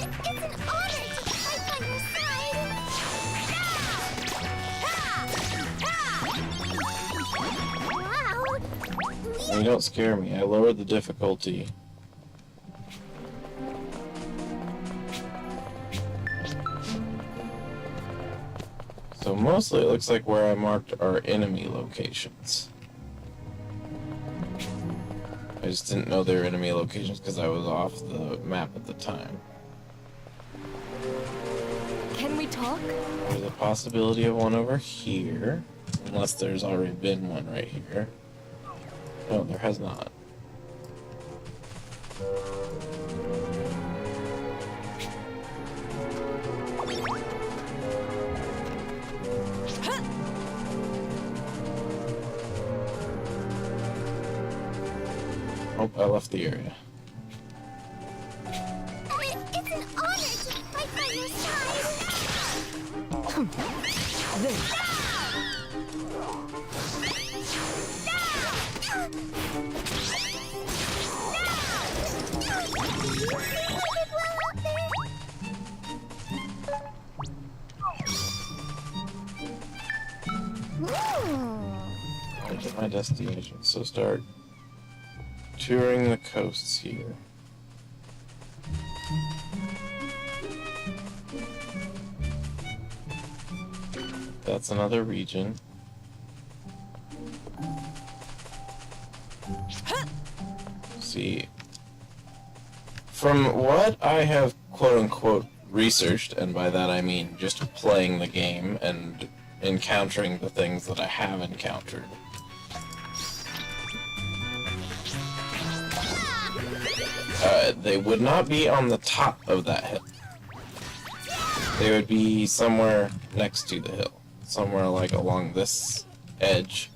an honor to fight by your side. Wow. You don't scare me. I lowered the difficulty. So mostly it looks like where I marked are enemy locations. I just didn't know they were enemy locations because I was off the map at the time. Can we talk? There's a possibility of one over here, unless there's already been one right here. No, there has not. Oh, I left the area. It's an honor to fight by your side. There's my destination. So start touring the coasts here. That's another region. See, from what I have quote-unquote researched, and by that I mean just playing the game and encountering the things that I have encountered, they would not be on the top of that hill. They would be somewhere next to the hill. somewhere like along this edge.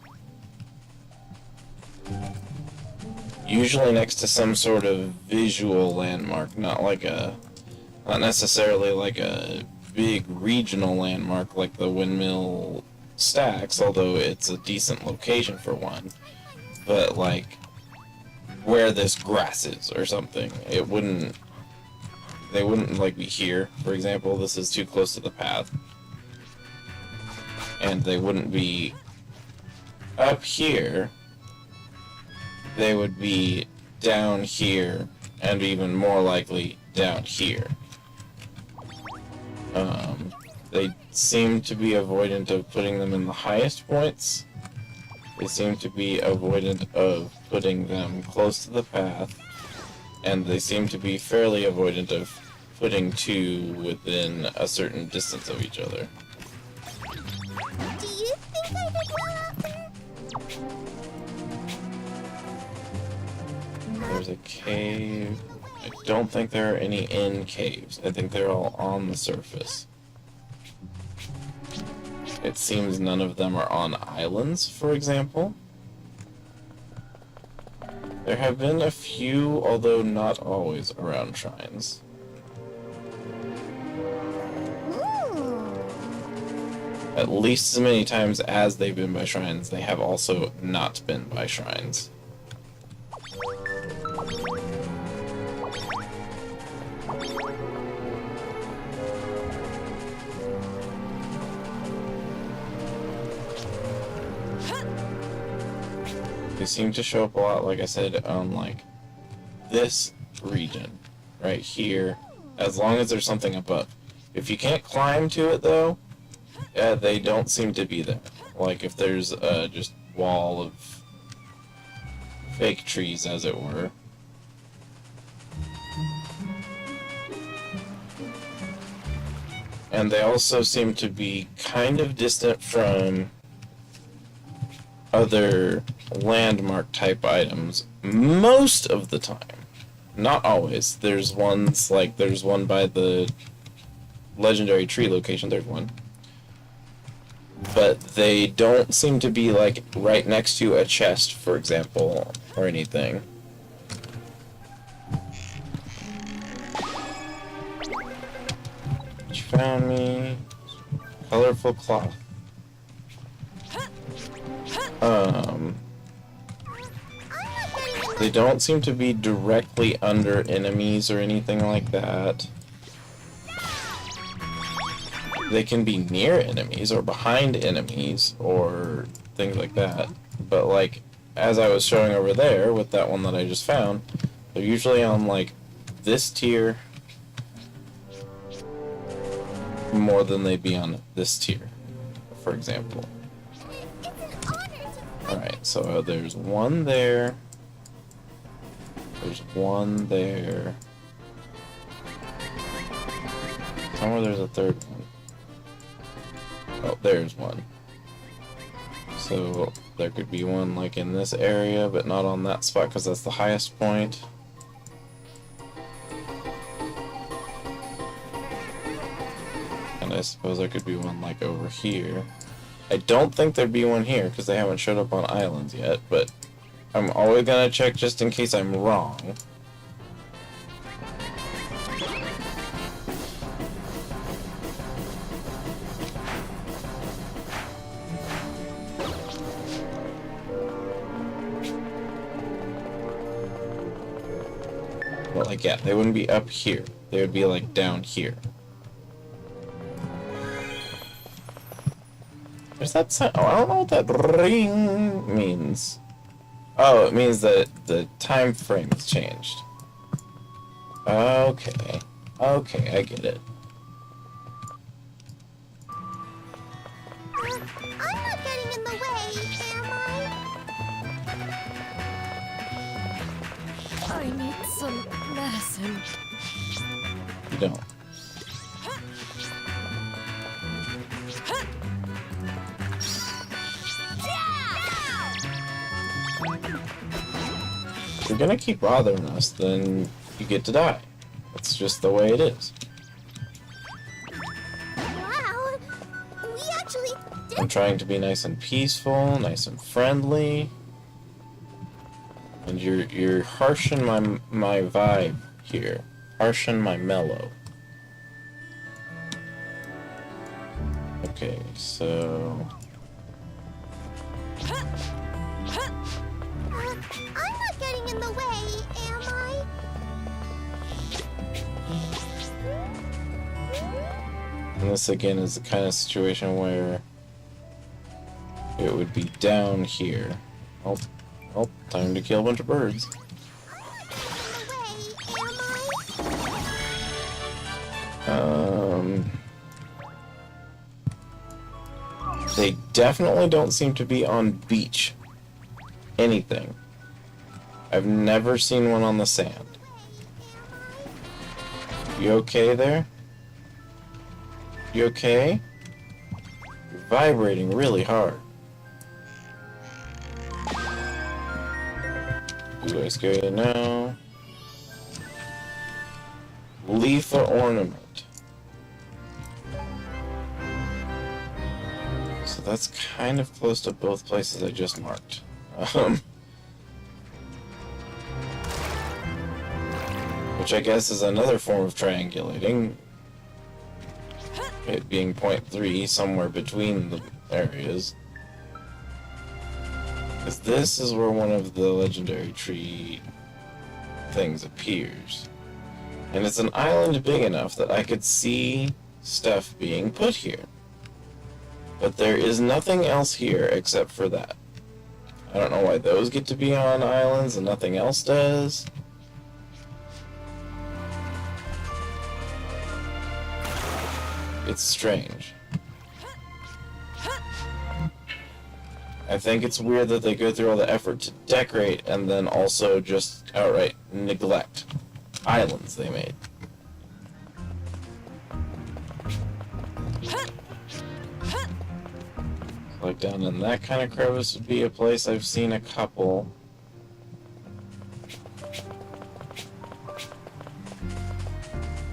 Usually next to some sort of visual landmark, not necessarily like a big regional landmark like the Windmill Stacks, although it's a decent location for one. But like where this grass is or something, they wouldn't like be here, for example. This is too close to the path. And they wouldn't be up here. They would be down here, and even more likely down here. They seem to be avoidant of putting them in the highest points. They seem to be avoidant of putting them close to the path, and they seem to be fairly avoidant of putting two within a certain distance of each other. Do you think I did well out there? There's a cave. I don't think there are any in caves. I think they're all on the surface. It seems none of them are on islands, for example. There have been a few, although not always, around shrines. Ooh. At least as many times as they've been by shrines, they have also not been by shrines. They seem to show up a lot, like I said, on like this region right here, as long as there's something above. If you can't climb to it though, they don't seem to be there. Like if there's just wall of fake trees, as it were. And they also seem to be kind of distant from other landmark type items most of the time. Not always. There's one by the legendary tree location, there's one. But they don't seem to be like right next to a chest, for example, or anything. You found me. Colorful cloth. They don't seem to be directly under enemies or anything like that. They can be near enemies or behind enemies or things like that. But like, as I was showing over there with that one that I just found, they're usually on like this tier more than they'd be on this tier, for example. Alright, so there's one there. There's one there. Somewhere there's a third one. Oh, there's one. So there could be one like in this area, but not on that spot because that's the highest point. And I suppose there could be one like over here. I don't think there'd be one here because they haven't showed up on islands yet, but I'm always gonna check just in case I'm wrong. But like, yeah, they wouldn't be up here. They would be like down here. There's that sound. Oh, I don't know what that ring means. Oh, it means that the time frame has changed. Okay. Okay, I get it. I'm not getting in the way, am I? I need some medicine. You don't. If you're gonna keep bothering us, then you get to die. That's just the way it is. Wow, we actually I'm trying to be nice and peaceful, nice and friendly. And you're harshing my vibe here. Harshing my mellow. Okay, so I'm not getting in the way, am I? and this again is the kind of situation where it would be down here. Oh, oh, time to kill a bunch of birds. They definitely don't seem to be on beach. Anything. I've never seen one on the sand. You okay there? You okay? You're vibrating really hard. Do I scare you now? Leaf ornament. So that's kind of close to both places I just marked. Which I guess is another form of triangulating. It being 0.3 somewhere between the areas. Because this is where one of the legendary tree things appears. And it's an island big enough that I could see stuff being put here. But there is nothing else here except for that. I don't know why those get to be on islands and nothing else does. It's strange. I think it's weird that they go through all the effort to decorate and then also just outright neglect islands they made. Like down in that kind of crevice would be a place I've seen a couple.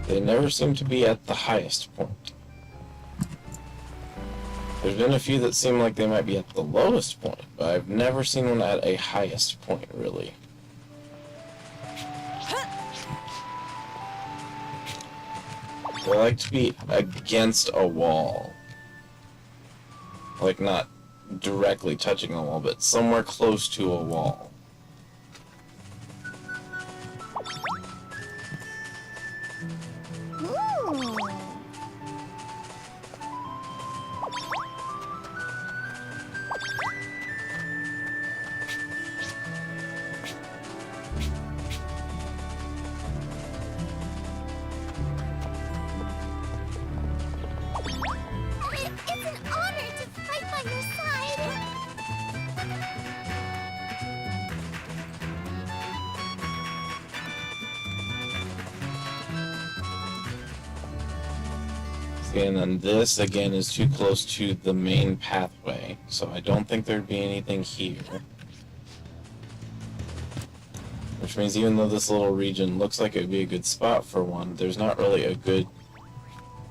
They never seem to be at the highest point. There's been a few that seem like they might be at the lowest point, but I've never seen one at a highest point, really. They like to be against a wall. Like, not directly touching the wall, but somewhere close to a wall. Ooh. It's an honor to fight by your side. And then this, again, is too close to the main pathway, so I don't think there'd be anything here. Which means even though this little region looks like it would be a good spot for one, there's not really a good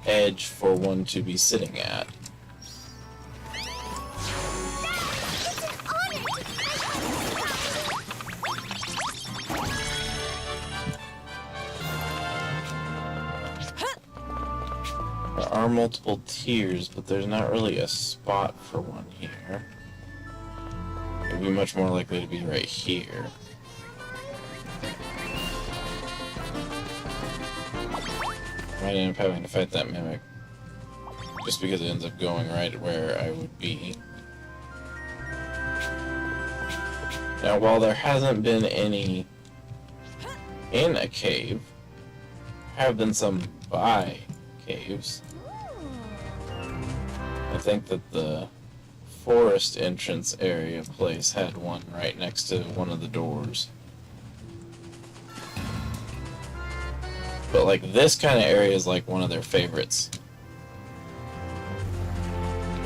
edge for one to be sitting at. There are multiple tiers, but there's not really a spot for one here. It'd be much more likely to be right here. Might end up having to fight that mimic. Just because it ends up going right where I would be. Now, while there hasn't been any in a cave, there have been some by caves. I think that the forest entrance area place had one right next to one of the doors. But like this kind of area is like one of their favorites.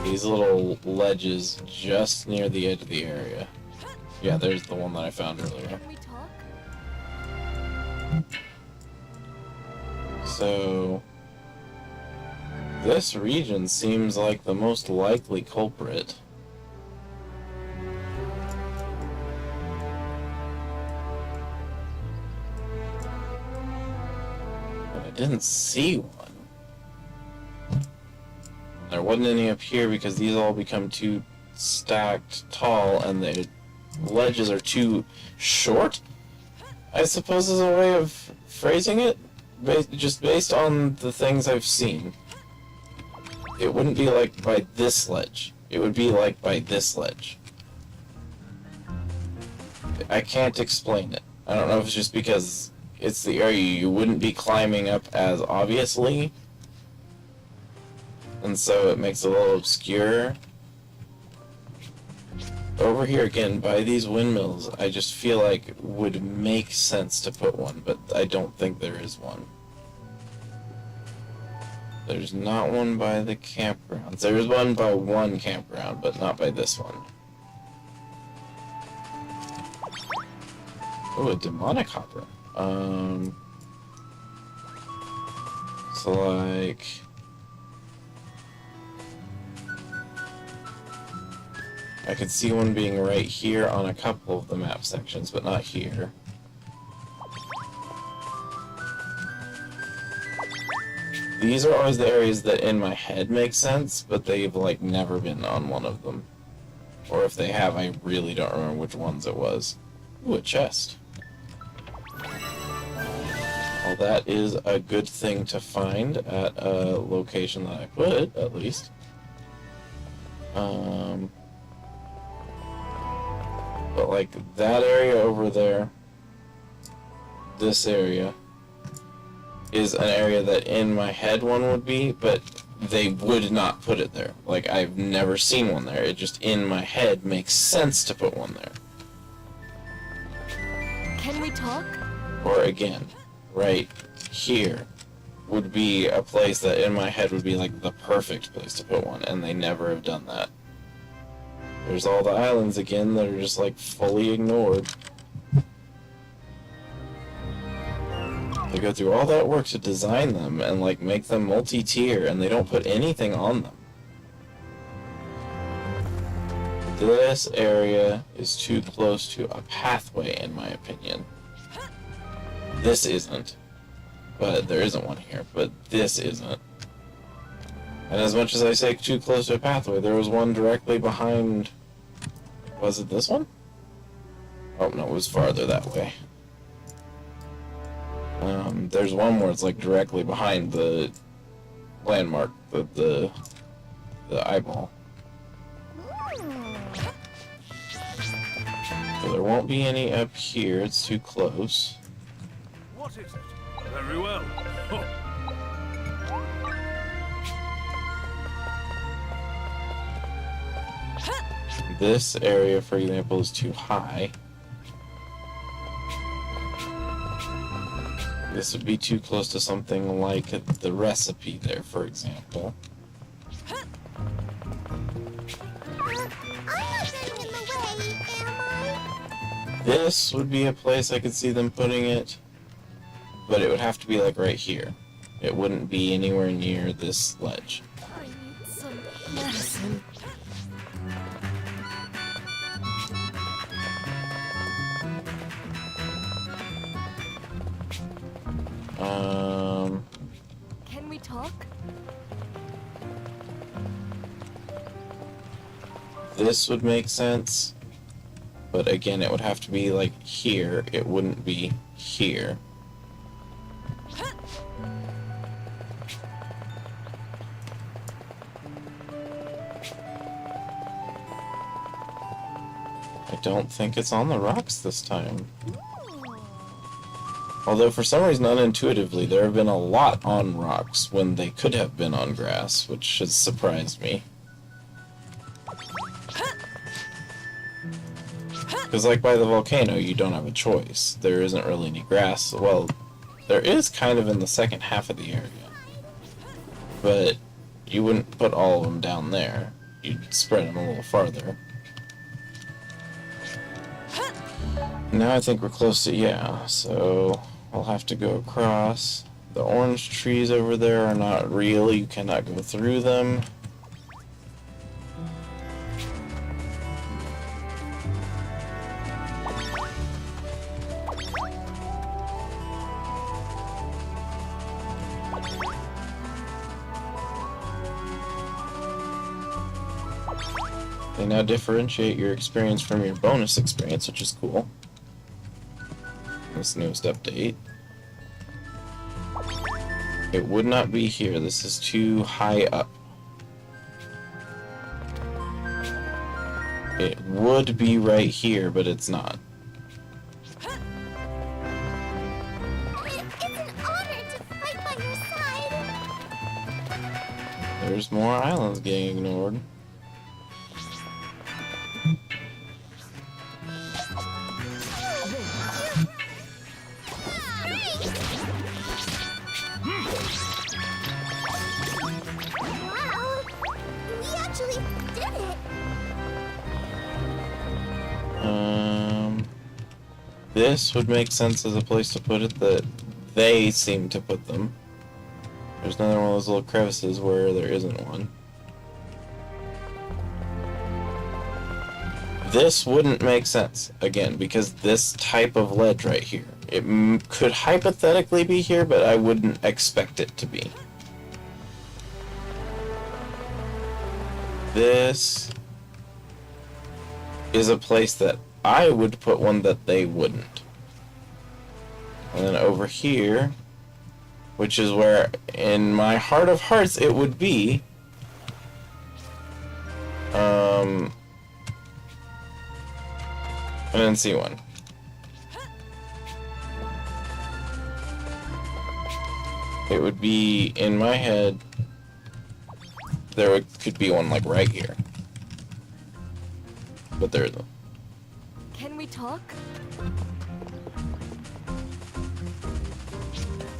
These little ledges just near the edge of the area. Yeah, there's the one that I found earlier. Can we talk? So This region seems like the most likely culprit. But I didn't see one. There wasn't any up here because these all become too stacked tall and the ledges are too short, I suppose is a way of phrasing it, just based on the things I've seen. It wouldn't be like by this ledge. It would be like by this ledge. I can't explain it. I don't know if it's just because it's the area you wouldn't be climbing up as obviously, and so it makes it a little obscure. Over here again, by these windmills, I just feel like it would make sense to put one, but I don't think there is one. There's not one by the campgrounds. There's one by one campground, but not by this one. Oh, a demonic hopper. So like... I could see one being right here on a couple of the map sections, but not here. These are always the areas that in my head make sense, but they've like never been on one of them. Or if they have, I really don't remember which ones it was. Ooh, a chest. Well, that is a good thing to find at a location that I put it, at least. But like that area over there, this area, is an area that in my head one would be, but they would not put it there. Like, I've never seen one there. It just in my head makes sense to put one there. Can we talk? Or again, right here would be a place that in my head would be like the perfect place to put one, and they never have done that. There's all the islands again that are just like fully ignored. They go through all that work to design them and like make them multi-tier, and they don't put anything on them. This area is too close to a pathway, in my opinion. This isn't. But there isn't one here, but this isn't. And as much as I say too close to a pathway, there was one directly behind... Was it this one? Oh, no, it was farther that way. There's one where it's like directly behind the landmark, the eyeball. So there won't be any up here, it's too close. What is it? Very well. Oh. This area, for example, is too high. This would be too close to something like the recipe there, for example. I'm not getting in the way, am I? This would be a place I could see them putting it, but it would have to be like right here. It wouldn't be anywhere near this ledge. I need some medicine. Can we talk? This would make sense, but again, it would have to be like here. It wouldn't be here. I don't think it's on the rocks this time. Although for some reason, unintuitively, there have been a lot on rocks when they could have been on grass, which has surprised me. Because like by the volcano, you don't have a choice. There isn't really any grass. Well, there is kind of in the second half of the area. But you wouldn't put all of them down there. You'd spread them a little farther. Now I think we're close to, yeah, so I'll have to go across The orange trees over there are not real. You cannot go through them. They now differentiate your experience from your bonus experience, which is cool. This newest update. It would not be here. This is too high up. It would be right here, but it's not. It's an honor to fight by your side. There's more islands getting ignored. Wow, we actually did it. This would make sense as a place to put it that they seem to put them. There's another one of those little crevices where there isn't one. This wouldn't make sense, again, because this type of ledge right here. It could hypothetically be here, but I wouldn't expect it to be. This is a place that I would put one that they wouldn't. And then over here, which is where in my heart of hearts it would be, I didn't see one. It would be, in my head, could be one like right here. But there isn't. Can we talk?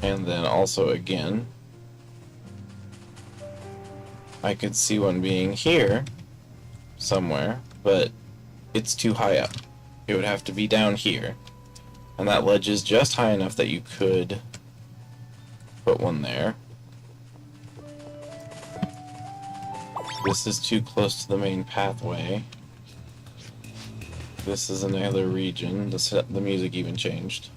And then also again, I could see one being here somewhere, but it's too high up. It would have to be down here. And that ledge is just high enough that you could put one there. This is too close to the main pathway. This is another region. The music even changed.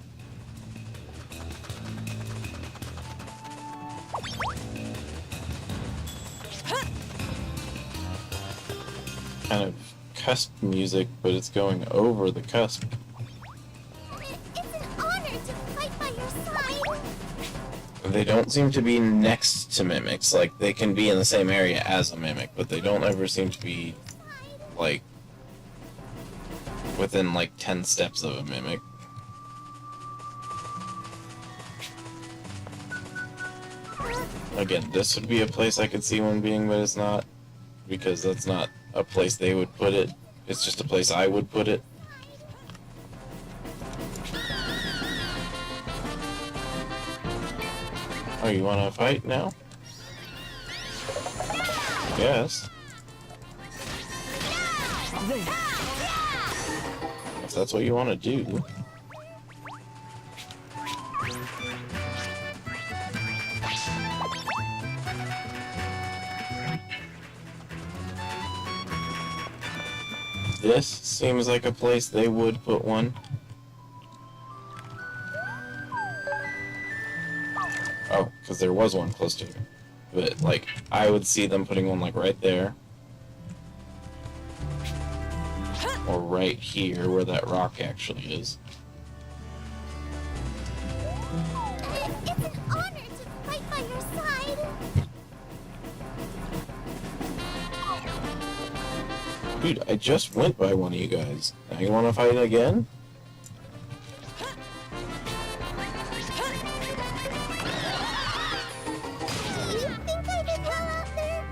Kind of cusp music, but it's going over the cusp. It's an honor to fight by your side. They don't seem to be next to mimics. Like, they can be in the same area as a mimic, but they don't ever seem to be, like, within, like, 10 steps of a mimic. Again, this would be a place I could see one being, but it's not. Because that's not a place they would put it. It's just a place I would put it. Oh, you wanna fight now? Yes. If that's what you wanna do. This seems like a place they would put one. Oh, because there was one close to here. But, like, I would see them putting one, like, right there. Or right here, where that rock actually is. It's an honor to fight by your side. Dude, I just went by one of you guys. Now you wanna fight again? You think I did well out there?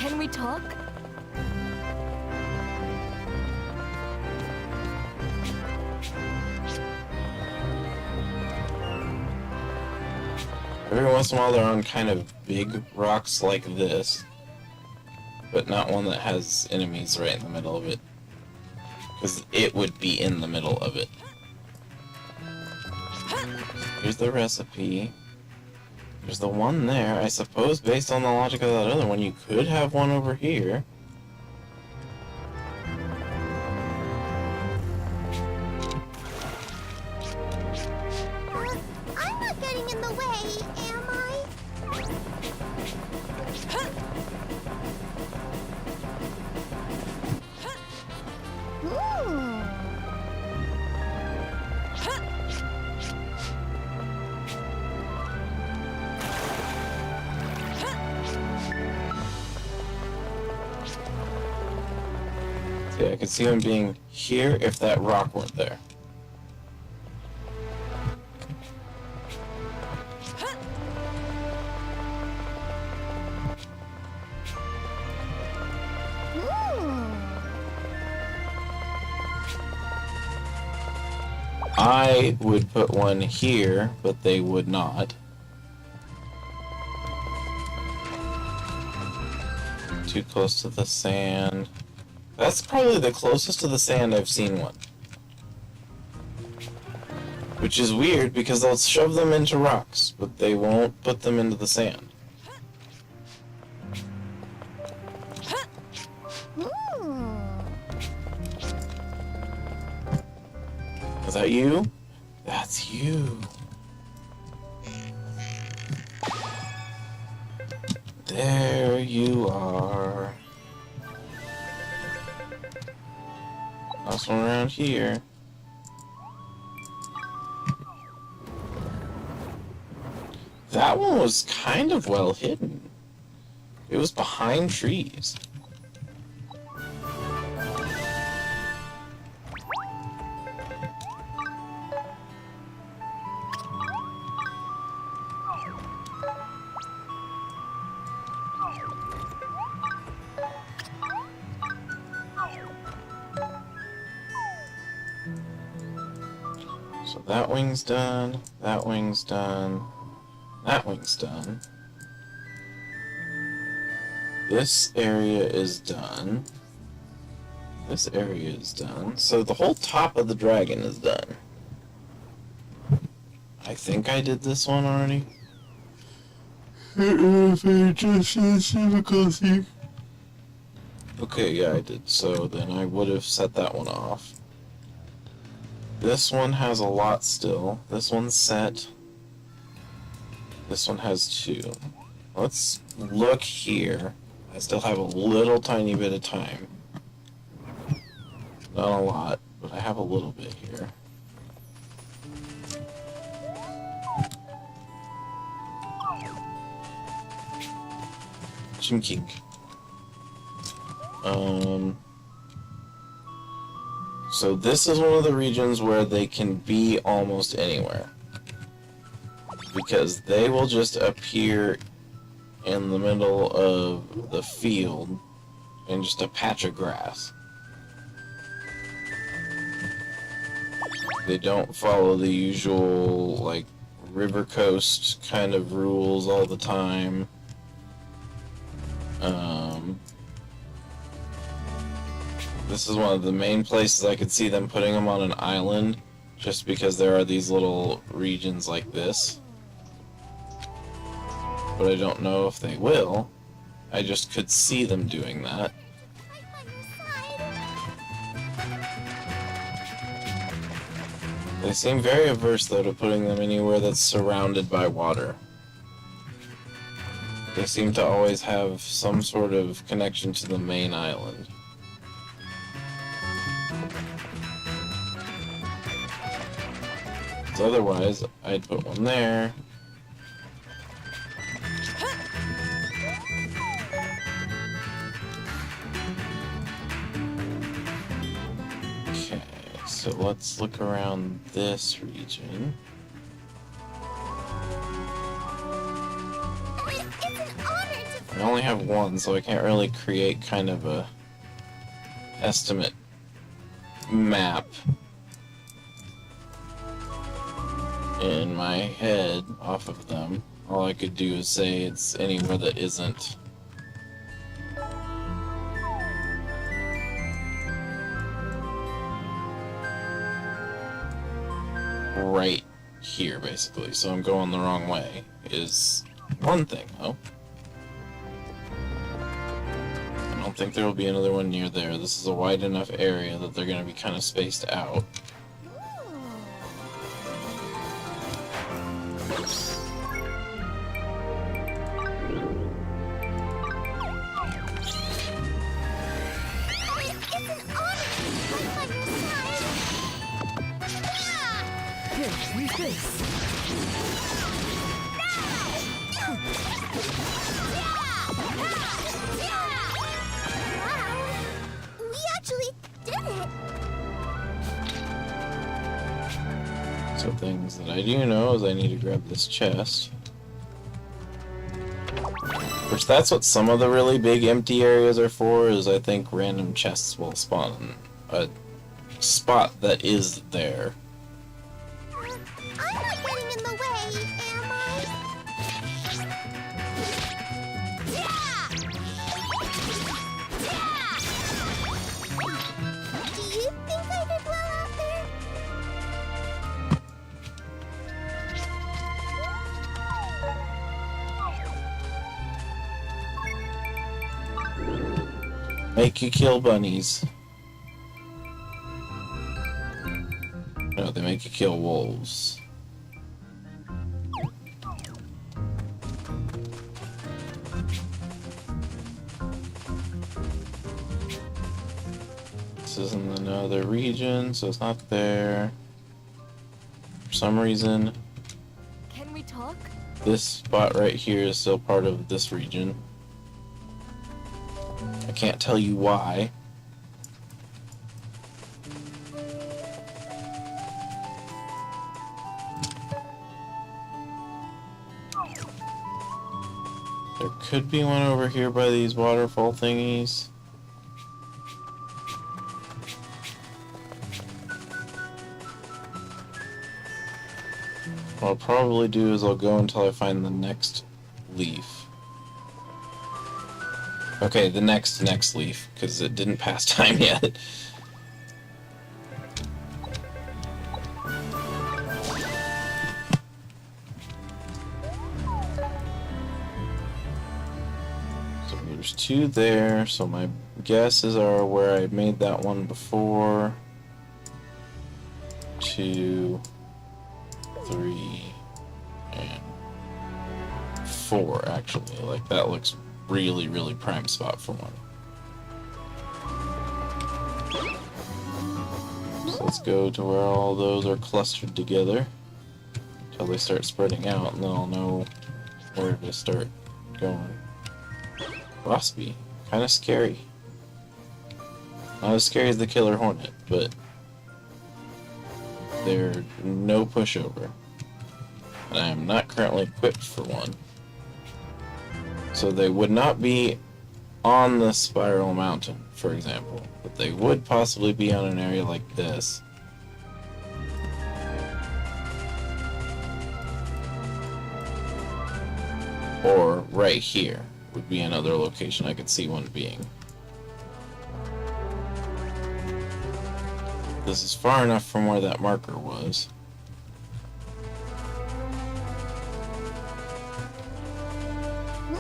Can we talk? Every once in a while they're on kind of big rocks like this, but not one that has enemies right in the middle of it. Because it would be in the middle of it. Here's the recipe. There's the one there. I suppose based on the logic of that other one, you could have one over here. I'm not getting in the way, am I? Ooh. See, I could see them being here if that rock weren't there. I would put one here, but they would not. Too close to the sand. That's probably the closest to the sand I've seen one. Which is weird because they'll shove them into rocks, but they won't put them into the sand. Is that you? That's you. There you are. Last one around here. That one was kind of well hidden. It was behind trees. So that wing's done, that wing's done, that wing's done. This area is done. This area is done. So the whole top of the dragon is done. I think I did this one already. Okay, yeah, I did. So then I would have set that one off. This one has a lot still. This one's set. This one has 2. Let's look here. I still have a little tiny bit of time. Not a lot, but I have a little bit here. Chimkink. So this is one of the regions where they can be almost anywhere. Because they will just appear in the middle of the field in just a patch of grass. They don't follow the usual, like, river coast kind of rules all the time. This is one of the main places I could see them putting them on an island, just because there are these little regions like this. But I don't know if they will. I just could see them doing that. They seem very averse, though, to putting them anywhere that's surrounded by water. They seem to always have some sort of connection to the main island. So otherwise, I'd put one there. Okay, so let's look around this region. It's an honor to only have one, so I can't really create kind of a estimate map in my head off of them. All I could do is say it's anywhere that isn't right here, basically. So I'm going the wrong way is one thing, though. I don't think there will be another one near there. This is a wide enough area that they're going to be kind of spaced out. Here, read this. Wow! We actually did it! So things that I do know is I need to grab this chest. Which that's what some of the really big empty areas are for, is I think random chests will spawn a spot that is there. I'm not getting in the way, am I? Do you think I did well out there? Make you kill bunnies. No, they make you kill wolves. This is in another region, so it's not there. For some reason, Can we talk? this spot right here is still part of this region. I can't tell you why. There could be one over here by these waterfall thingies. What I'll probably do is I'll go until I find the next leaf. Okay, the next leaf, because it didn't pass time yet. So there's two there, so my guesses are where I made that one before. 2, 3, and 4, actually. Like, that looks really, really prime spot for one. So let's go to where all those are clustered together until they start spreading out, and then I'll know where to start going. Waspy, kind of scary. Not as scary as the Killer Hornet, but they're no pushover. And I am not currently equipped for one. So they would not be on the Spiral Mountain, for example, but they would possibly be on an area like this. Or right here would be another location I could see one being. This is far enough from where that marker was. Ooh.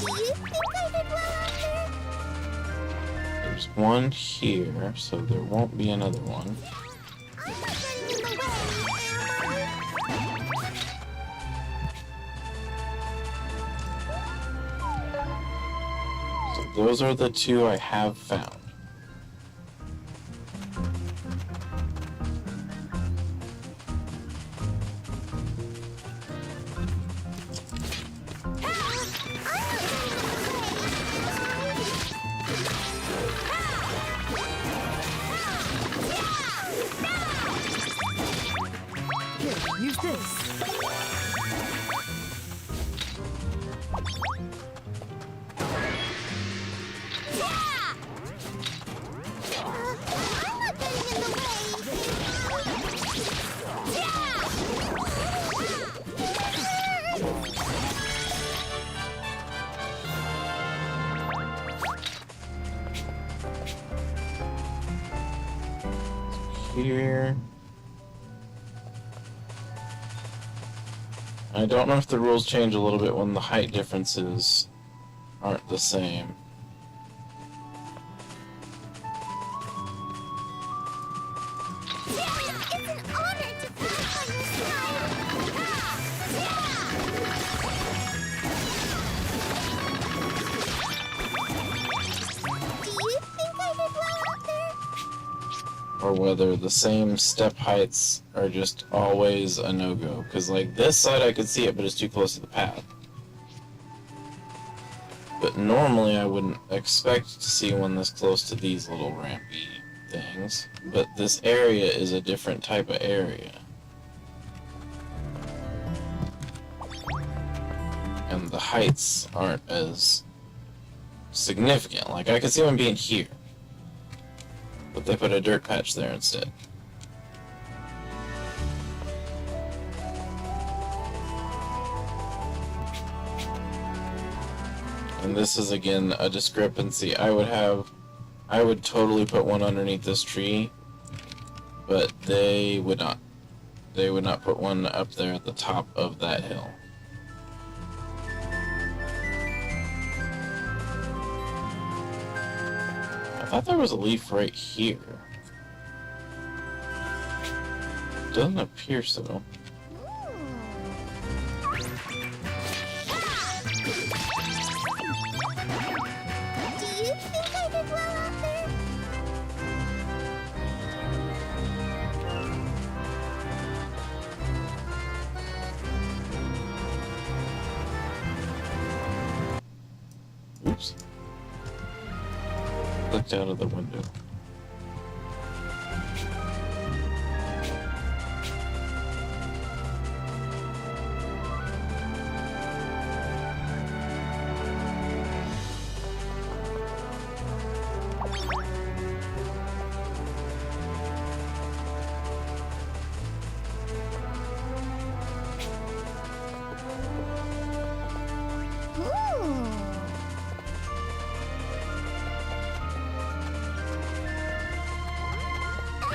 Do you think I did well out there? There's one here, so there won't be another one. I'm not getting in the way, am I? So those are the two I have found. Use this. Yeah! I'm not getting in the way. Yeah! Here. I don't know if the rules change a little bit when the height differences aren't the same. Yeah! It's an honor to fight by your side. Yeah! Do you think I did well out there? Or whether the same step heights are just always a no-go. Because, like, this side I could see it, but it's too close to the path. But normally I wouldn't expect to see one this close to these little rampy things. But this area is a different type of area. And the heights aren't as significant. Like, I could see one being here. But they put a dirt patch there instead. And this is again a discrepancy. I would totally put one underneath this tree, but they would not. They would not put one up there at the top of that hill. I thought there was a leaf right here. Doesn't appear so. Do you think I did well out there? Oops. Looked out of the window.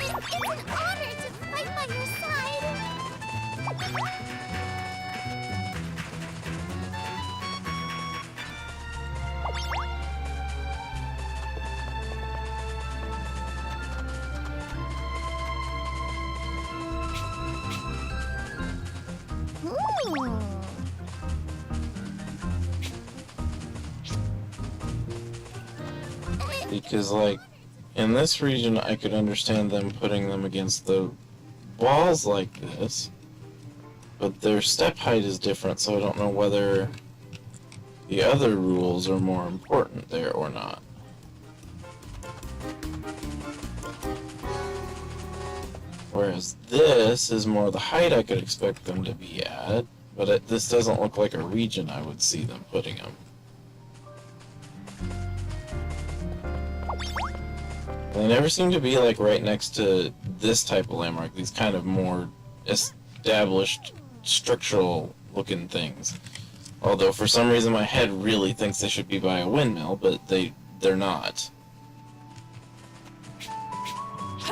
It's an honor to fight by your side. Because, like, in this region, I could understand them putting them against the walls like this, but their step height is different, so I don't know whether the other rules are more important there or not. Whereas this is more the height I could expect them to be at, but this doesn't look like a region I would see them putting them. They never seem to be like right next to this type of landmark, these kind of more established structural looking things. Although for some reason my head really thinks they should be by a windmill, but they're not.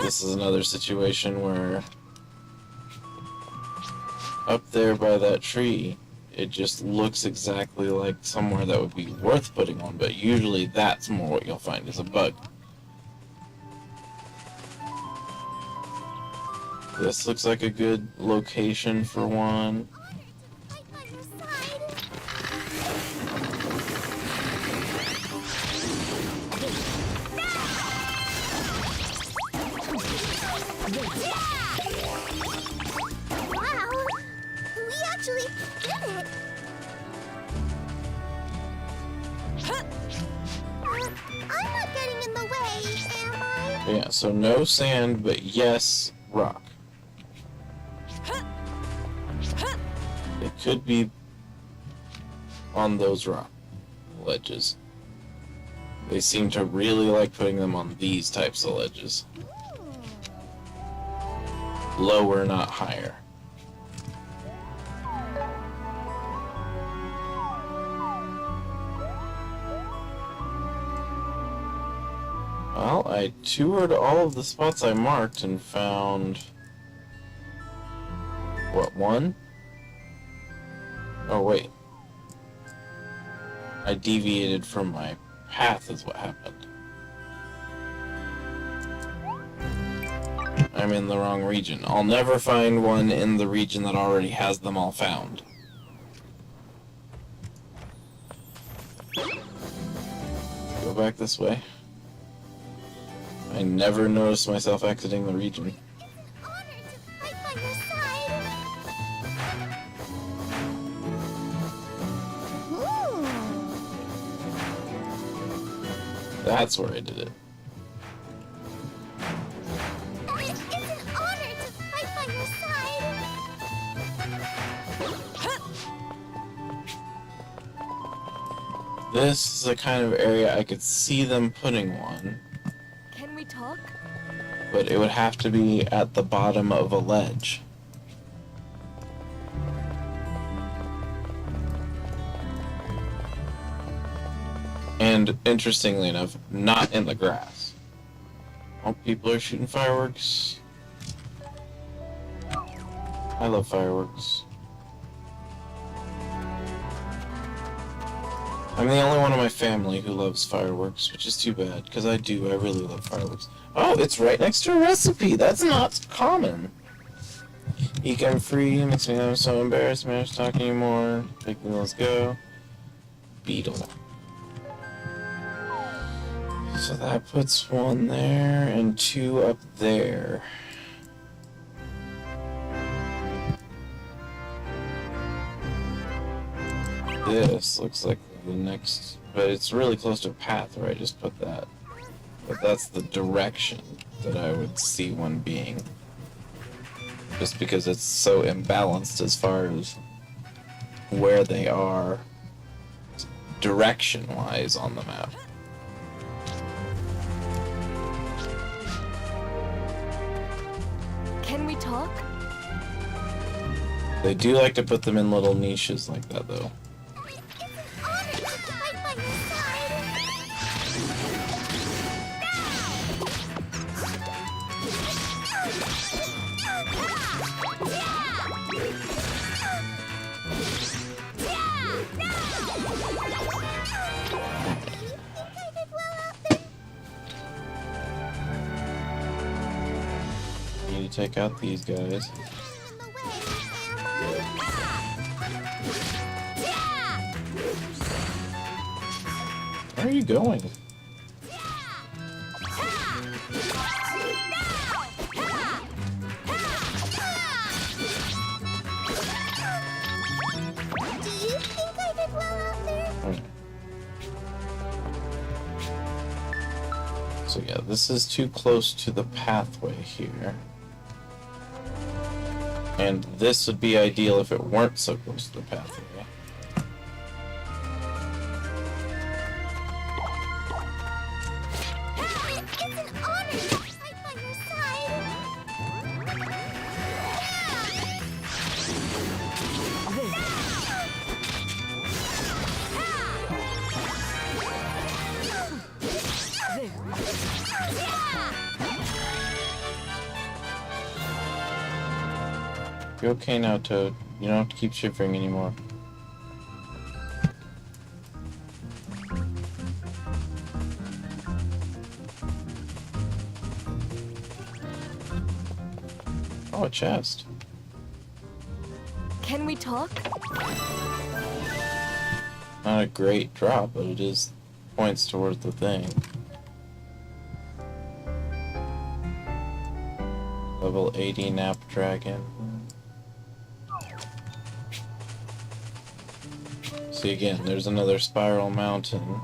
This is another situation where up there by that tree, it just looks exactly like somewhere that would be worth putting one, but usually that's more what you'll find is a bug. This looks like a good location for one. Fight by your side. Wow, we actually did it. I'm not getting in the way, am I? Yeah, so no sand, but yes, rock. It could be on those rock ledges. They seem to really like putting them on these types of ledges. Lower, not higher. Well, I toured all of the spots I marked and found... What, one? Oh, wait. I deviated from my path is what happened. I'm in the wrong region. I'll never find one in the region that already has them all found. Go back this way. I never noticed myself exiting the region. Honor to fight by your side. That's where I did it. It's an honor to fight by your side. This is the kind of area I could see them putting one, Can we talk? but it would have to be at the bottom of a ledge. And interestingly enough, not in the grass. Oh, people are shooting fireworks. I love fireworks. I'm the only one in my family who loves fireworks, which is too bad, because I do. I really love fireworks. Oh, it's right next to a recipe. That's not common. Eek, I'm free. Makes me I'm so embarrassed. Man, to talk anymore. Pick me, let's go. Beetle. So that puts one there and two up there. This looks like the next, but it's really close to a path where I just put that. But that's the direction that I would see one being. Just because it's so imbalanced as far as where they are direction-wise on the map. Can we talk? They do like to put them in little niches like that, though. Honor to fight by your Need to take out these guys. in the way, am I? Where are you going? Do you think I did well out there? So yeah, this is too close to the pathway here. And this would be ideal if it weren't so close to the pathway. It's an honor to fight by your side. You're okay now, Toad. You don't have to keep shivering anymore. Oh, a chest. Can we talk? Not a great drop, but it is points towards the thing. Level 80 Nap Dragon. See again, there's another spiral mountain.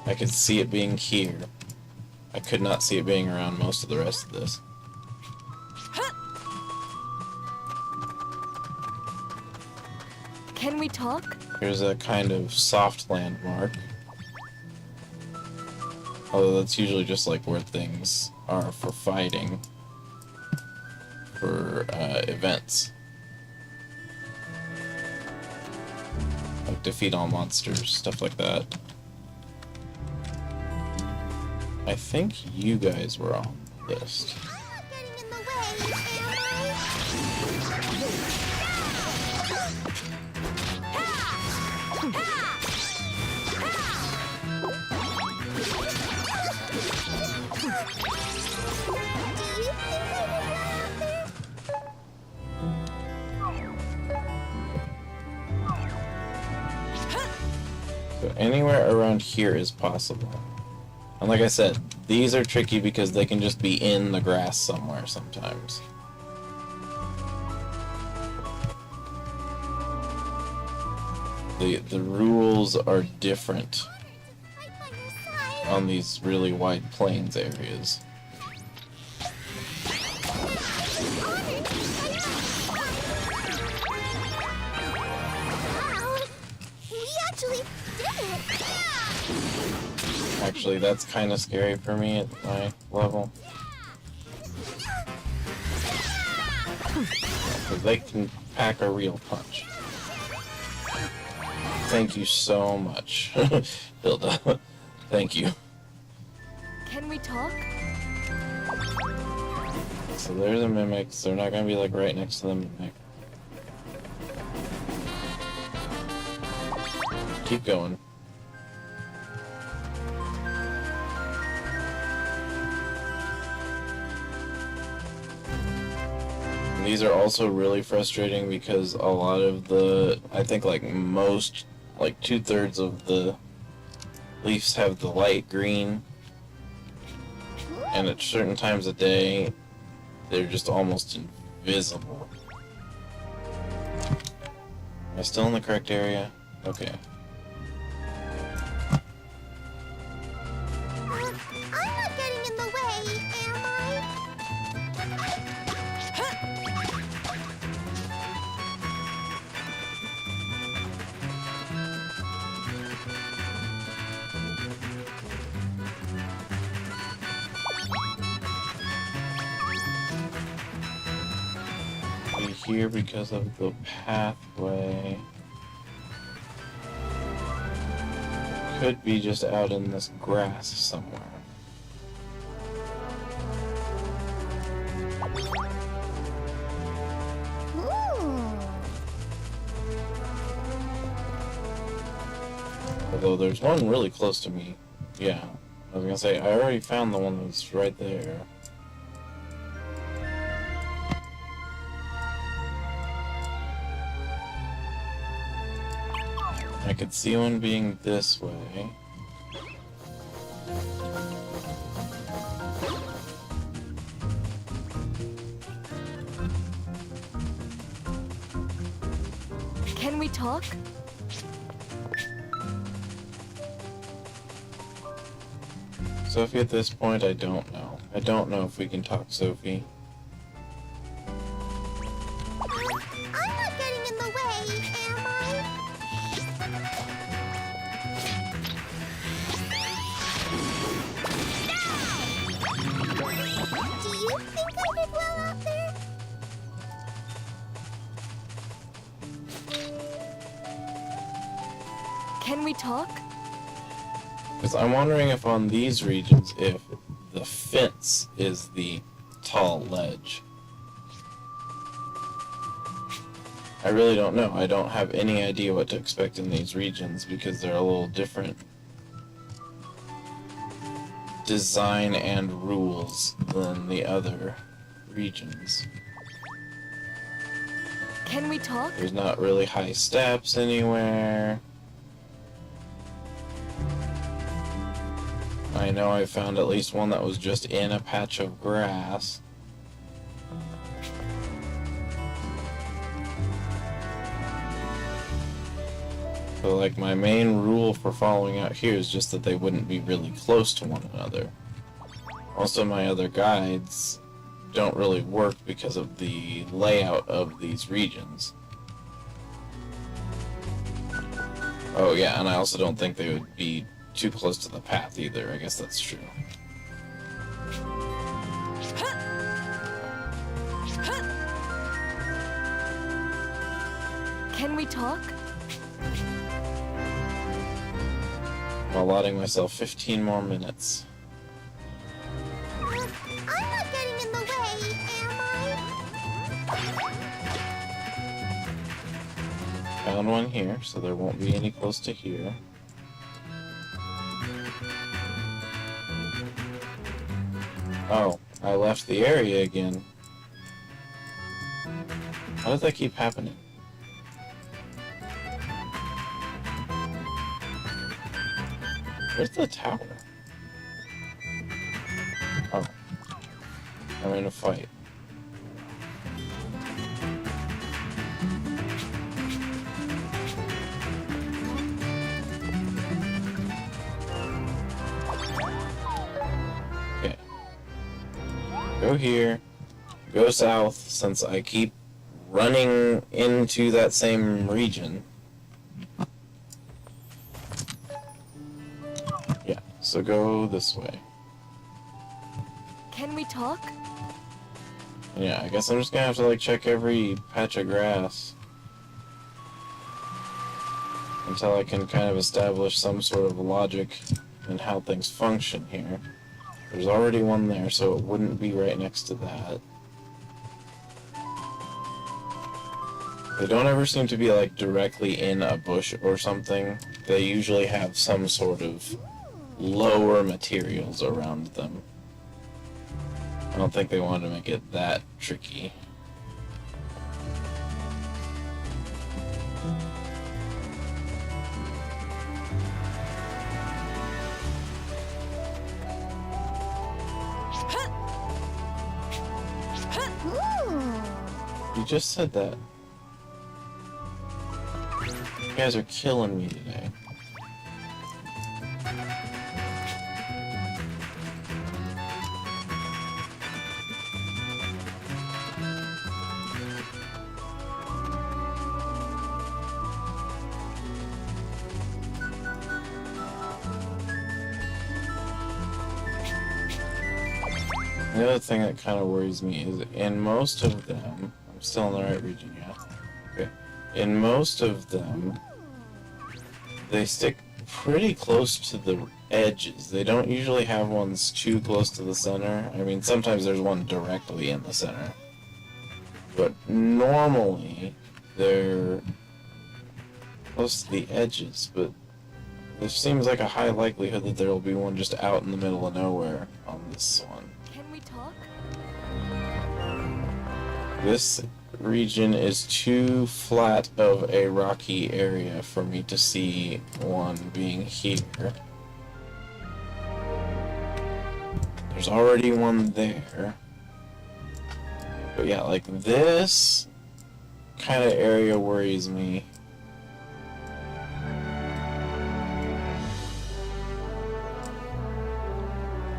I could see it being here. I could not see it being around most of the rest of this. Can we talk? Here's a kind of soft landmark. Although that's usually just like where things are for fighting. For events. Like defeat all monsters, stuff like that. I think you guys were on the list. I'm not getting in the way, am I? Do you think I could run up there? So anywhere around here is possible. And like I said, these are tricky because they can just be in the grass somewhere sometimes. The rules are different Right by your side. on these really wide plains areas. Wow, we actually did it. Actually, that's kind of scary for me at my level. Because they can pack a real punch. Thank you so much, Hilda. Thank you. Can we talk? So there's a mimic, so they're not gonna be like right next to the mimic. Keep going. And these are also really frustrating because a lot of the, I think like most, like 2/3 of the leaves have the light green, and at certain times of day, they're just almost invisible. Am I still in the correct area? Okay. I'm not getting in the way, am I? Be here because of the pathway. Could be just out in this grass somewhere. Ooh. Although there's one really close to me. Yeah. I was gonna say, I already found the one that's right there. I could see one being this way. Can we talk? Sophie, at this point, I don't know. I don't know if we can talk Sophie. I'm not getting in the way, am I? Do you think I did well out there? Can we talk? Because I'm wondering if on these regions, if the fence is the tall ledge. I really don't know. I don't have any idea what to expect in these regions because they're a little different design and rules than the other regions. Can we talk? There's not really high steps anywhere. I know I found at least one that was just in a patch of grass. So like my main rule for following out here is just that they wouldn't be really close to one another. Also, my other guides don't really work because of the layout of these regions. Oh yeah, and I also don't think they would be too close to the path either. I guess that's true. Can we talk? I'm allotting myself 15 more minutes. I'm not getting in the way, am I? Found one here, so there won't be any close to here. Oh, I left the area again. How does that keep happening? Where's the tower? Oh. I'm in a fight. Okay. Go here. Go south, since I keep running into that same region. Yeah, so go this way. Can we talk? Yeah, I guess I'm just gonna have to like check every patch of grass until I can kind of establish some sort of logic in how things function here. There's already one there, so it wouldn't be right next to that. They don't ever seem to be like directly in a bush or something. They usually have some sort of lower materials around them. I don't think they wanted to make it that tricky. You just said that. You guys are killing me today. The other thing that kind of worries me is in most of them, I'm still in the right region, yeah? Okay. In most of them, they stick pretty close to the edges. They don't usually have ones too close to the center. I mean, sometimes there's one directly in the center. But normally, they're close to the edges, but there seems like a high likelihood that there will be one just out in the middle of nowhere on this one. Can we talk? This region is too flat of a rocky area for me to see one being here. There's already one there. But yeah, like this kind of area worries me.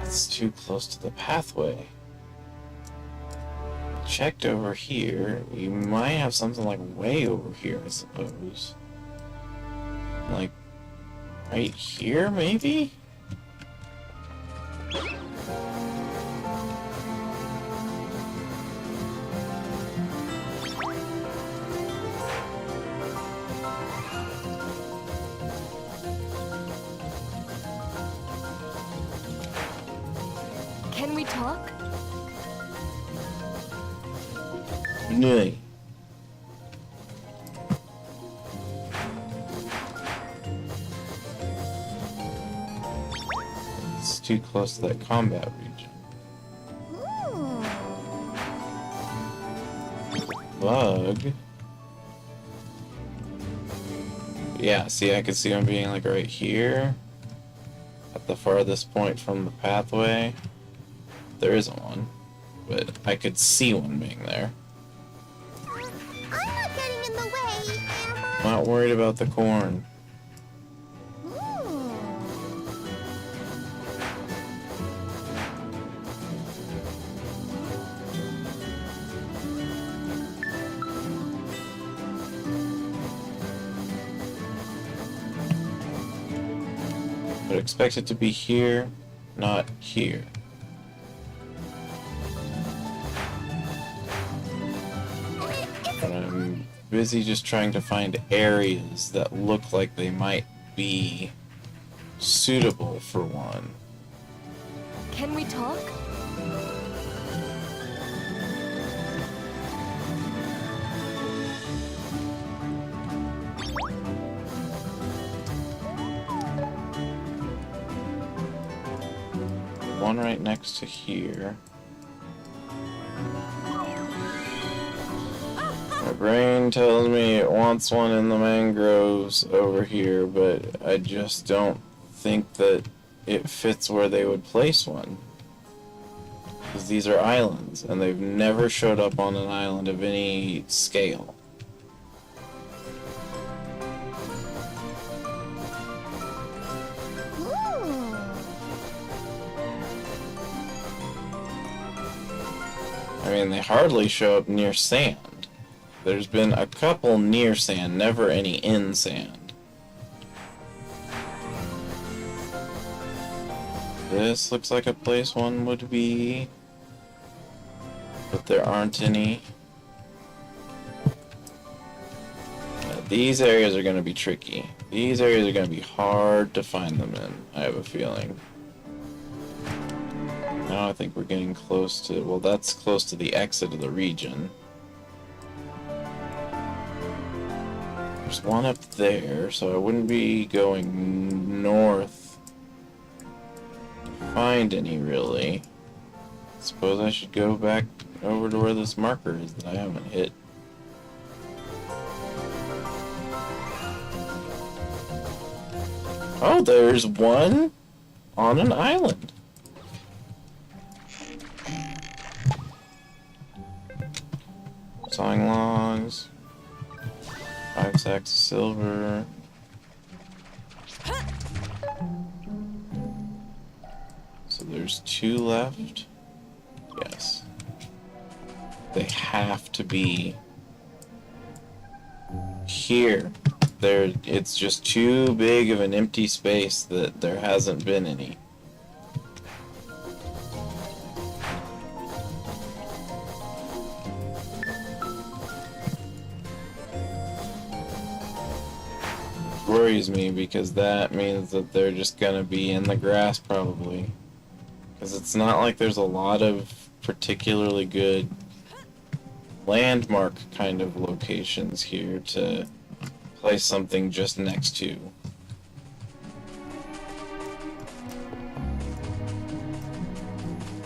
It's too close to the pathway. Checked over here. You might have something like way over here, I suppose. Like right here, maybe? Can we talk? No. It's too close to that combat region. Bug. Yeah, see, I could see him being like right here. At the farthest point from the pathway. There isn't one. But I could see one being there. I'm not getting in the way, am I? I'm not worried about the corn. would expect it to be here, not here. But I'm busy just trying to find areas that look like they might be suitable for one. Can we talk? One right next to here. My brain tells me it wants one in the mangroves over here, but I just don't think that it fits where they would place one. Because these are islands, and they've never showed up on an island of any scale. Ooh. I mean, they hardly show up near sand. There's been a couple near sand, never any in sand. This looks like a place one would be, but there aren't any. These areas are going to be tricky. These areas are going to be hard to find them in, I have a feeling. Now I think we're getting close to, well, that's close to the exit of the region. There's one up there, so I wouldn't be going north to find any, really. Suppose I should go back over to where this marker is that I haven't hit. Oh, there's one on an island. Sawing logs. 5 sacks of silver. So there's 2 left. Yes. They have to be here. It's just too big of an empty space that there hasn't been any. Worries me because that means that they're just gonna be in the grass probably. Because it's not like there's a lot of particularly good landmark kind of locations here to place something just next to.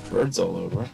Birds all over.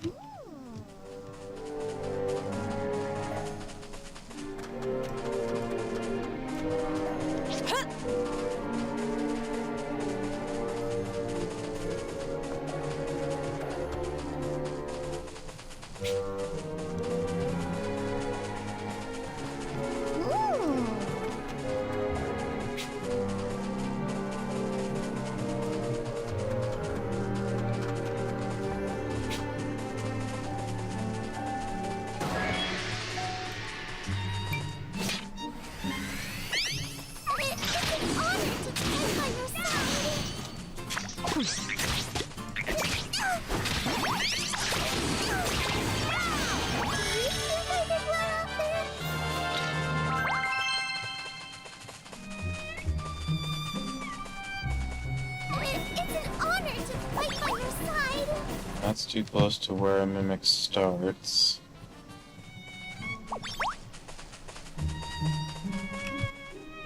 That's too close to where a mimic starts.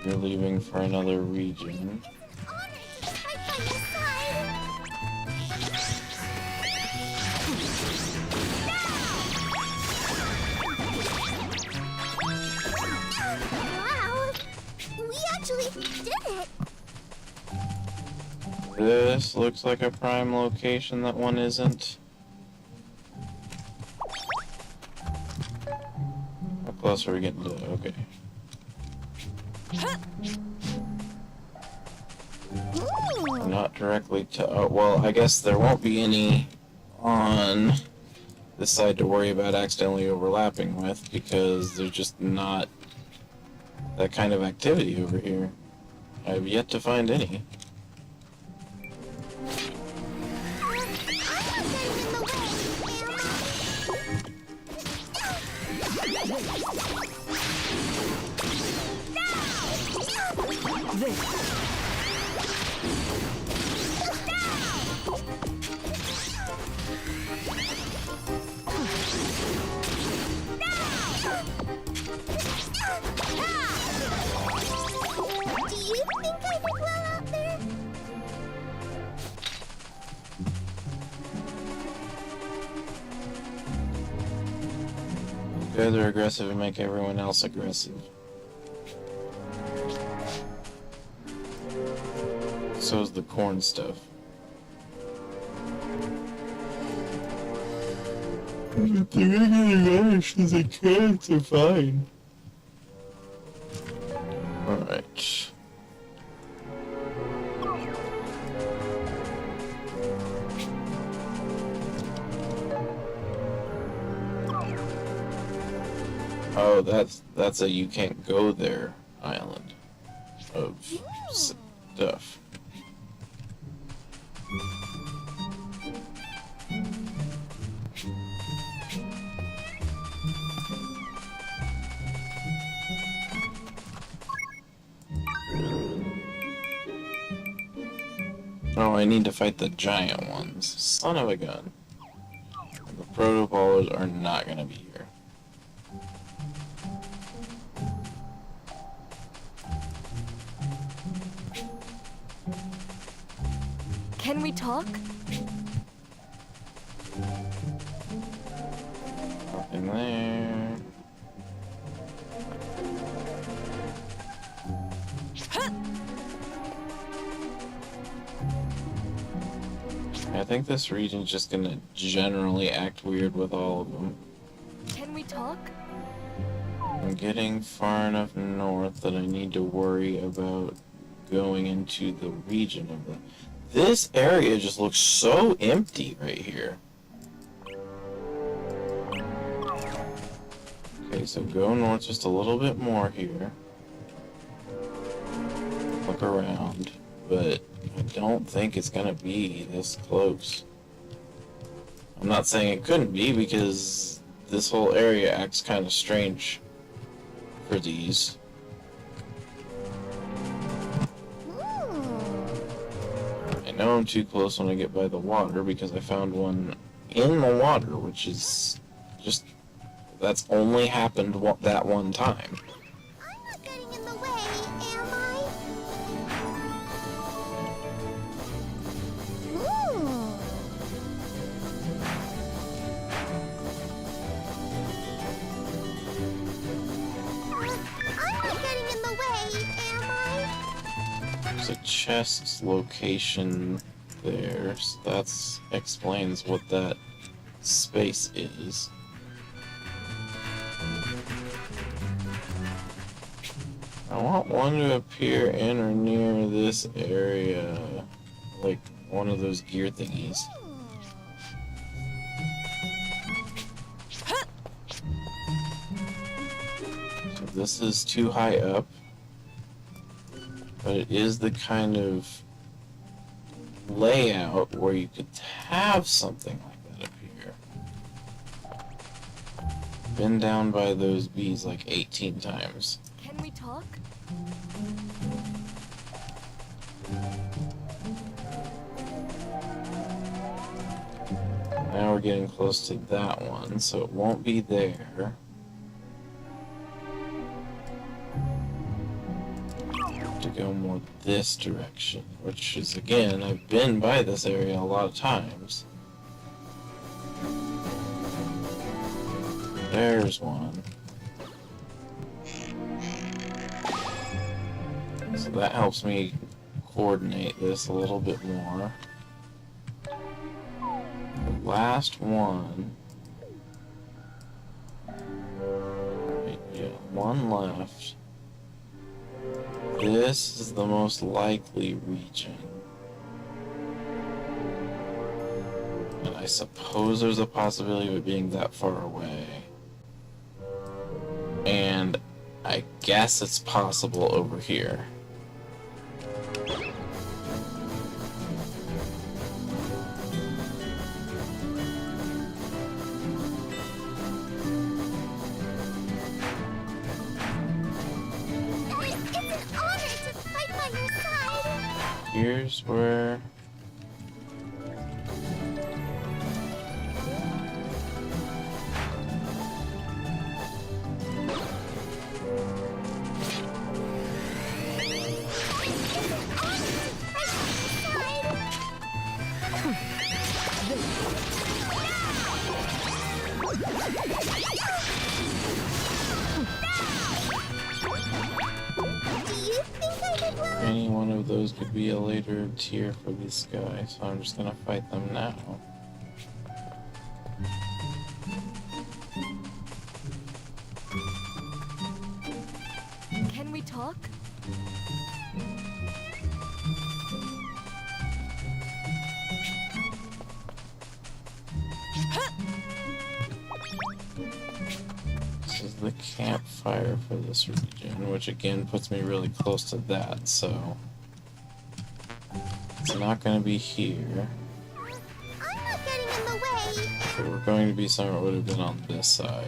You're leaving for another region. Wow! We actually did it! This looks like a prime location that one isn't. How close are we getting to? Okay. Not directly to. Oh, well, I guess there won't be any on this side to worry about accidentally overlapping with because there's just not that kind of activity over here. I have yet to find any. This. Do you think I did well out there? Guys are aggressive and make everyone else aggressive. So is the corn stuff. If they're getting vanishes, they can't fine. Alright. Oh, that's a you can't go there island of stuff. Oh, I need to fight the giant ones. Son of a gun. The proto-ballers are not gonna be here. Can we talk? Nothing there. I think this region's just gonna generally act weird with all of them. Can we talk? I'm getting far enough north that I need to worry about going into the region of the... This area just looks so empty right here. Okay, so go north just a little bit more here. Look around, but I don't think it's gonna be this close. I'm not saying it couldn't be, because this whole area acts kind of strange for these. I know I'm too close when I get by the water, because I found one in the water, which is just... that's only happened that one time. I'm not getting in the way, am I? I'm not getting in the way, am I? There's a chest location there, so that explains what that space is. I want one to appear in or near this area, like one of those gear thingies. So this is too high up, but it is the kind of layout where you could have something like that up here. Been down by those bees like 18 times. Can we talk? Now we're getting close to that one, so it won't be there. To go more this direction, which is, again, I've been by this area a lot of times. There's one. So that helps me coordinate this a little bit more. The last one. Right, yeah, one left. This is the most likely region. And I suppose there's a possibility of it being that far away. And I guess it's possible over here. here's where... Any one of those could be a later tier for this guy, so I'm just gonna fight them now. Can we talk? This is the campfire for this region, which again puts me really close to that, so it's not going to be here. I'm not getting in the way. So we're going to be somewhere that would have been on this side.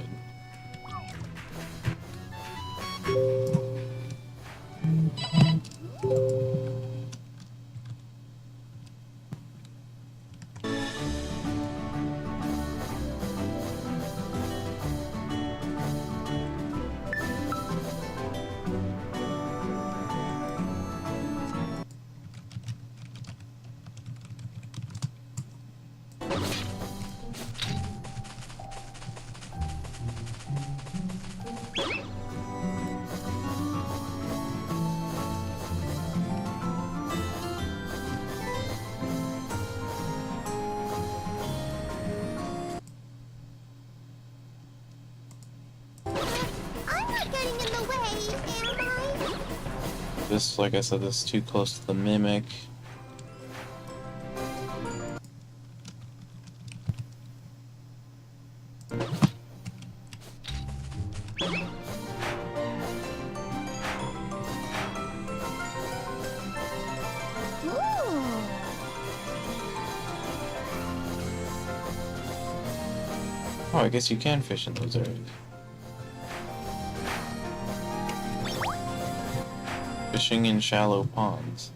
I'm not getting in the way, am I? This, like I said, this is too close to the Mimic. Ooh. Oh, I guess you can fish in those areas. Fishing in shallow ponds.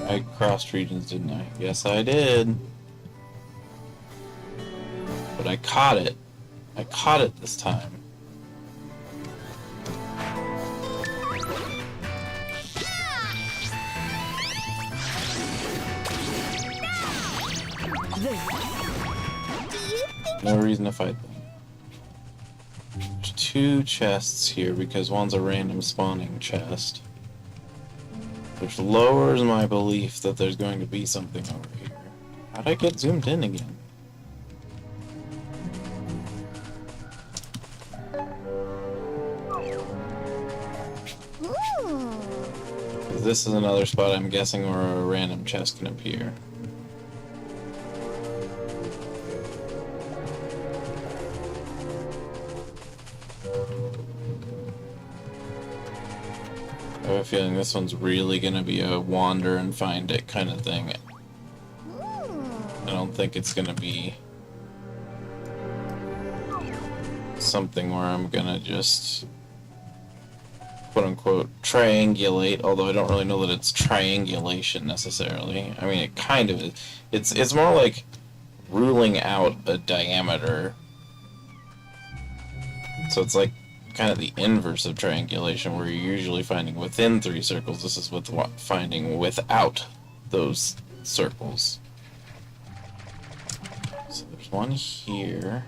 I crossed regions, didn't I? Yes, I did. But I caught it. I caught it this time. No reason to fight them. There's 2 chests here because one's a random spawning chest, which lowers my belief that there's going to be something over here. How'd I get zoomed in again? Ooh. This is another spot I'm guessing where a random chest can appear. I have a feeling this one's really gonna be a wander and find it kind of thing. I don't think it's gonna be something where I'm gonna just quote unquote triangulate, although I don't really know that it's triangulation necessarily. I mean, it kind of is. It's more like ruling out a diameter. So it's like kind of the inverse of triangulation, where you're usually finding within 3 circles. This is with finding without those circles. So there's one here.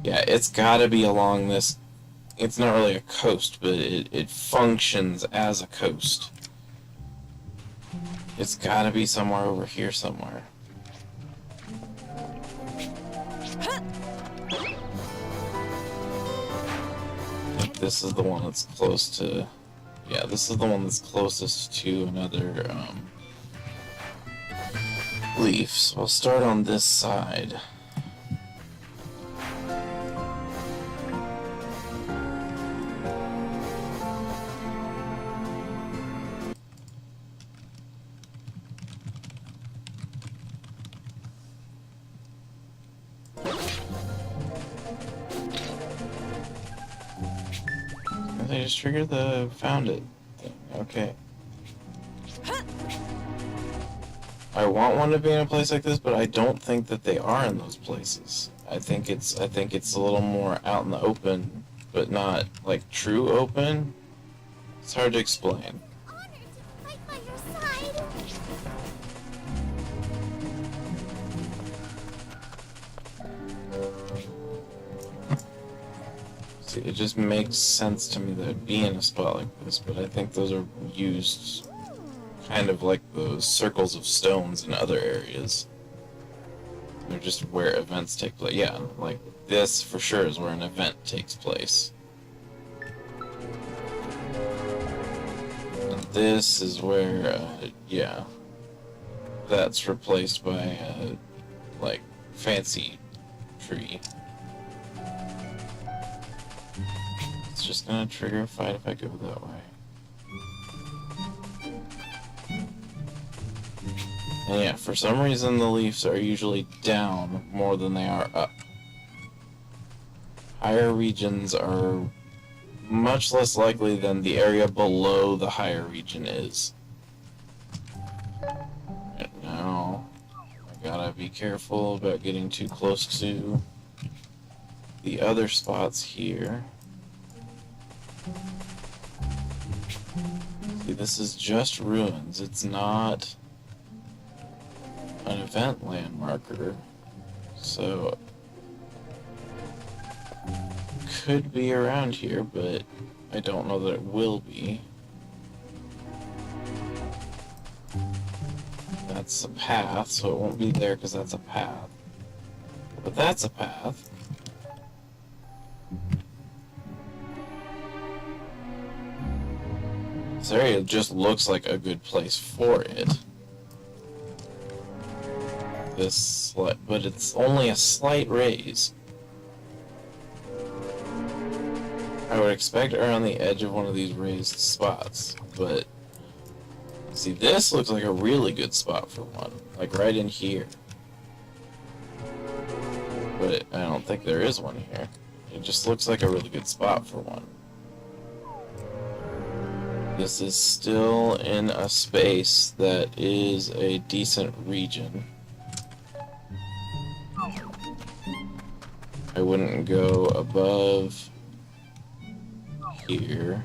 Yeah, it's gotta be along this. It's not really a coast, but it functions as a coast. It's gotta be somewhere over here somewhere. I think this is the one that's close to... Yeah, this is the one that's closest to another leaf. So I'll start on this side. They just triggered the found it thing. Okay. I want one to be in a place like this, but I don't think that they are in those places. I think it's a little more out in the open, but not like true open. It's hard to explain. Honored to fight by your side. See, it just makes sense to me that it'd be in a spot like this, but I think those are used kind of like those circles of stones in other areas. They're just where events take place. Yeah, like this for sure is where an event takes place. And this is where, yeah, that's replaced by a, like, fancy tree. It's just gonna trigger a fight if I go that way. And yeah, for some reason the leaves are usually down more than they are up. Higher regions are much less likely than the area below the higher region is. And now, I gotta be careful about getting too close to the other spots here. See, this is just ruins. It's not an event landmarker, so could be around here, but I don't know that it will be. That's a path, so it won't be there because that's a path. But that's a path. This area just looks like a good place for it. But it's only a slight raise. I would expect it around the edge of one of these raised spots, but see, this looks like a really good spot for one, like right in here. But I don't think there is one here. It just looks like a really good spot for one. This is still in a space that is a decent region. I wouldn't go above here.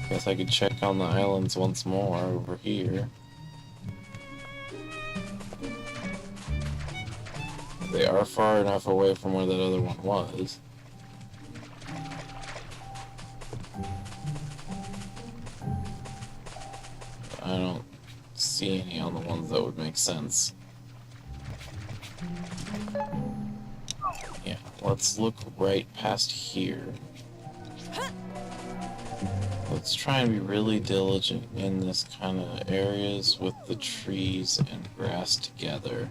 Guess I could check on the islands once more over here. They are far enough away from where that other one was. I don't see any on the ones that would make sense. Yeah, let's look right past here. Let's try and be really diligent in this kind of areas with the trees and grass together.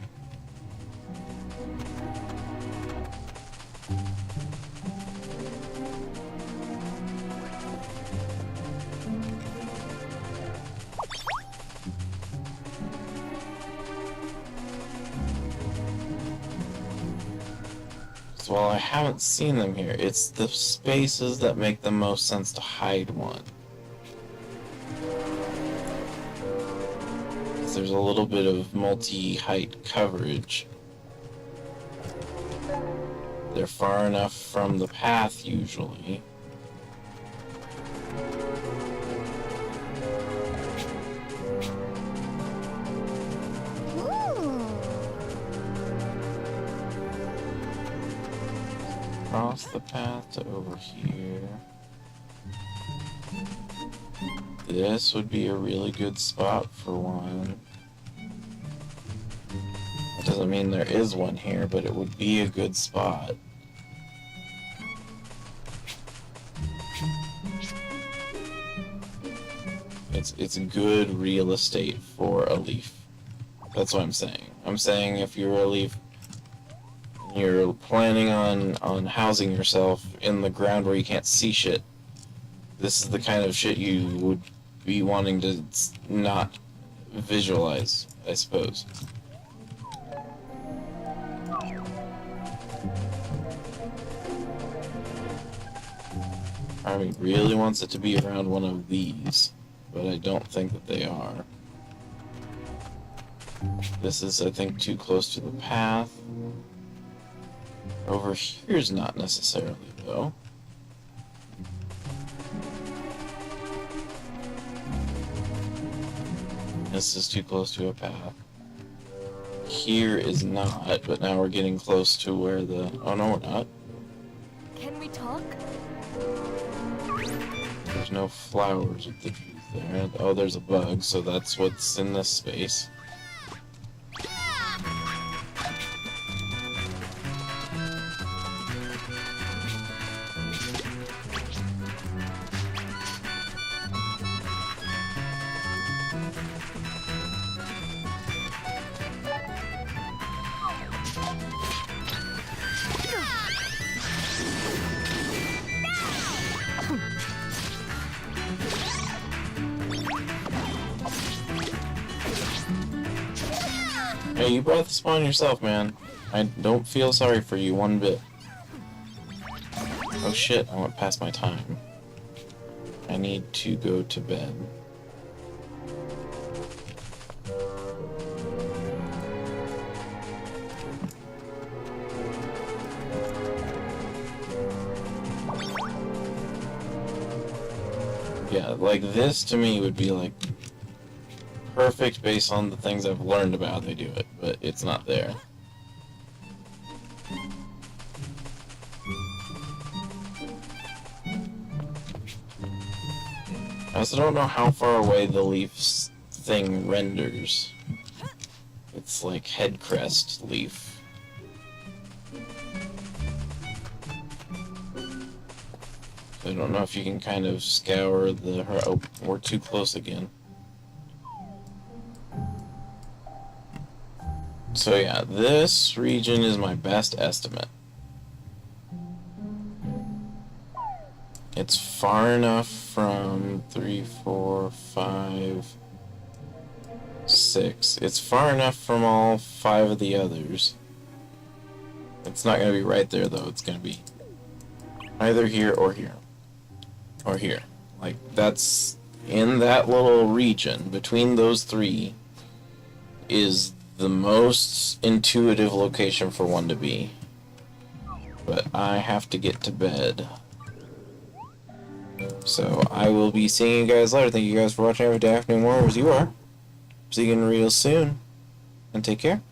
So while I haven't seen them here, it's the spaces that make the most sense to hide one. There's a little bit of multi-height coverage. They're far enough from the path usually. Cross the path to over here. This would be a really good spot for one. That doesn't mean there is one here, but it would be a good spot. It's good real estate for a leaf. That's what I'm saying. I'm saying if you're a leaf, you're planning on housing yourself in the ground where you can't see shit, this is the kind of shit you would be wanting to not visualize, I suppose. Part of me really wants it to be around one of these, but I don't think that they are. This is, I think, too close to the path. Over here's not necessarily, though. This is too close to a path. Here is not, but now we're getting close to where the... Oh, no, we're not. Can we talk? There's no flowers with the juice there. Oh, there's a bug, so that's what's in this space. Hey, you brought this upon yourself, man. I don't feel sorry for you one bit. Oh shit, I went past my time. I need to go to bed. Yeah, like this to me would be like perfect based on the things I've learned about how they do it, but it's not there. I also don't know how far away the leaf's thing renders. It's like head crest leaf. I don't know if you can kind of scour the... Oh, we're too close again. So yeah, this region is my best estimate. It's far enough from 3, 4, 5, 6. It's far enough from all 5 of the others. It's not going to be right there though, it's going to be either here or here. Or here. Like, that's in that little region between those 3 is the most intuitive location for one to be. But I have to get to bed. So I will be seeing you guys later. Thank you guys for watching every day afternoon more as you are. See you again real soon. And take care.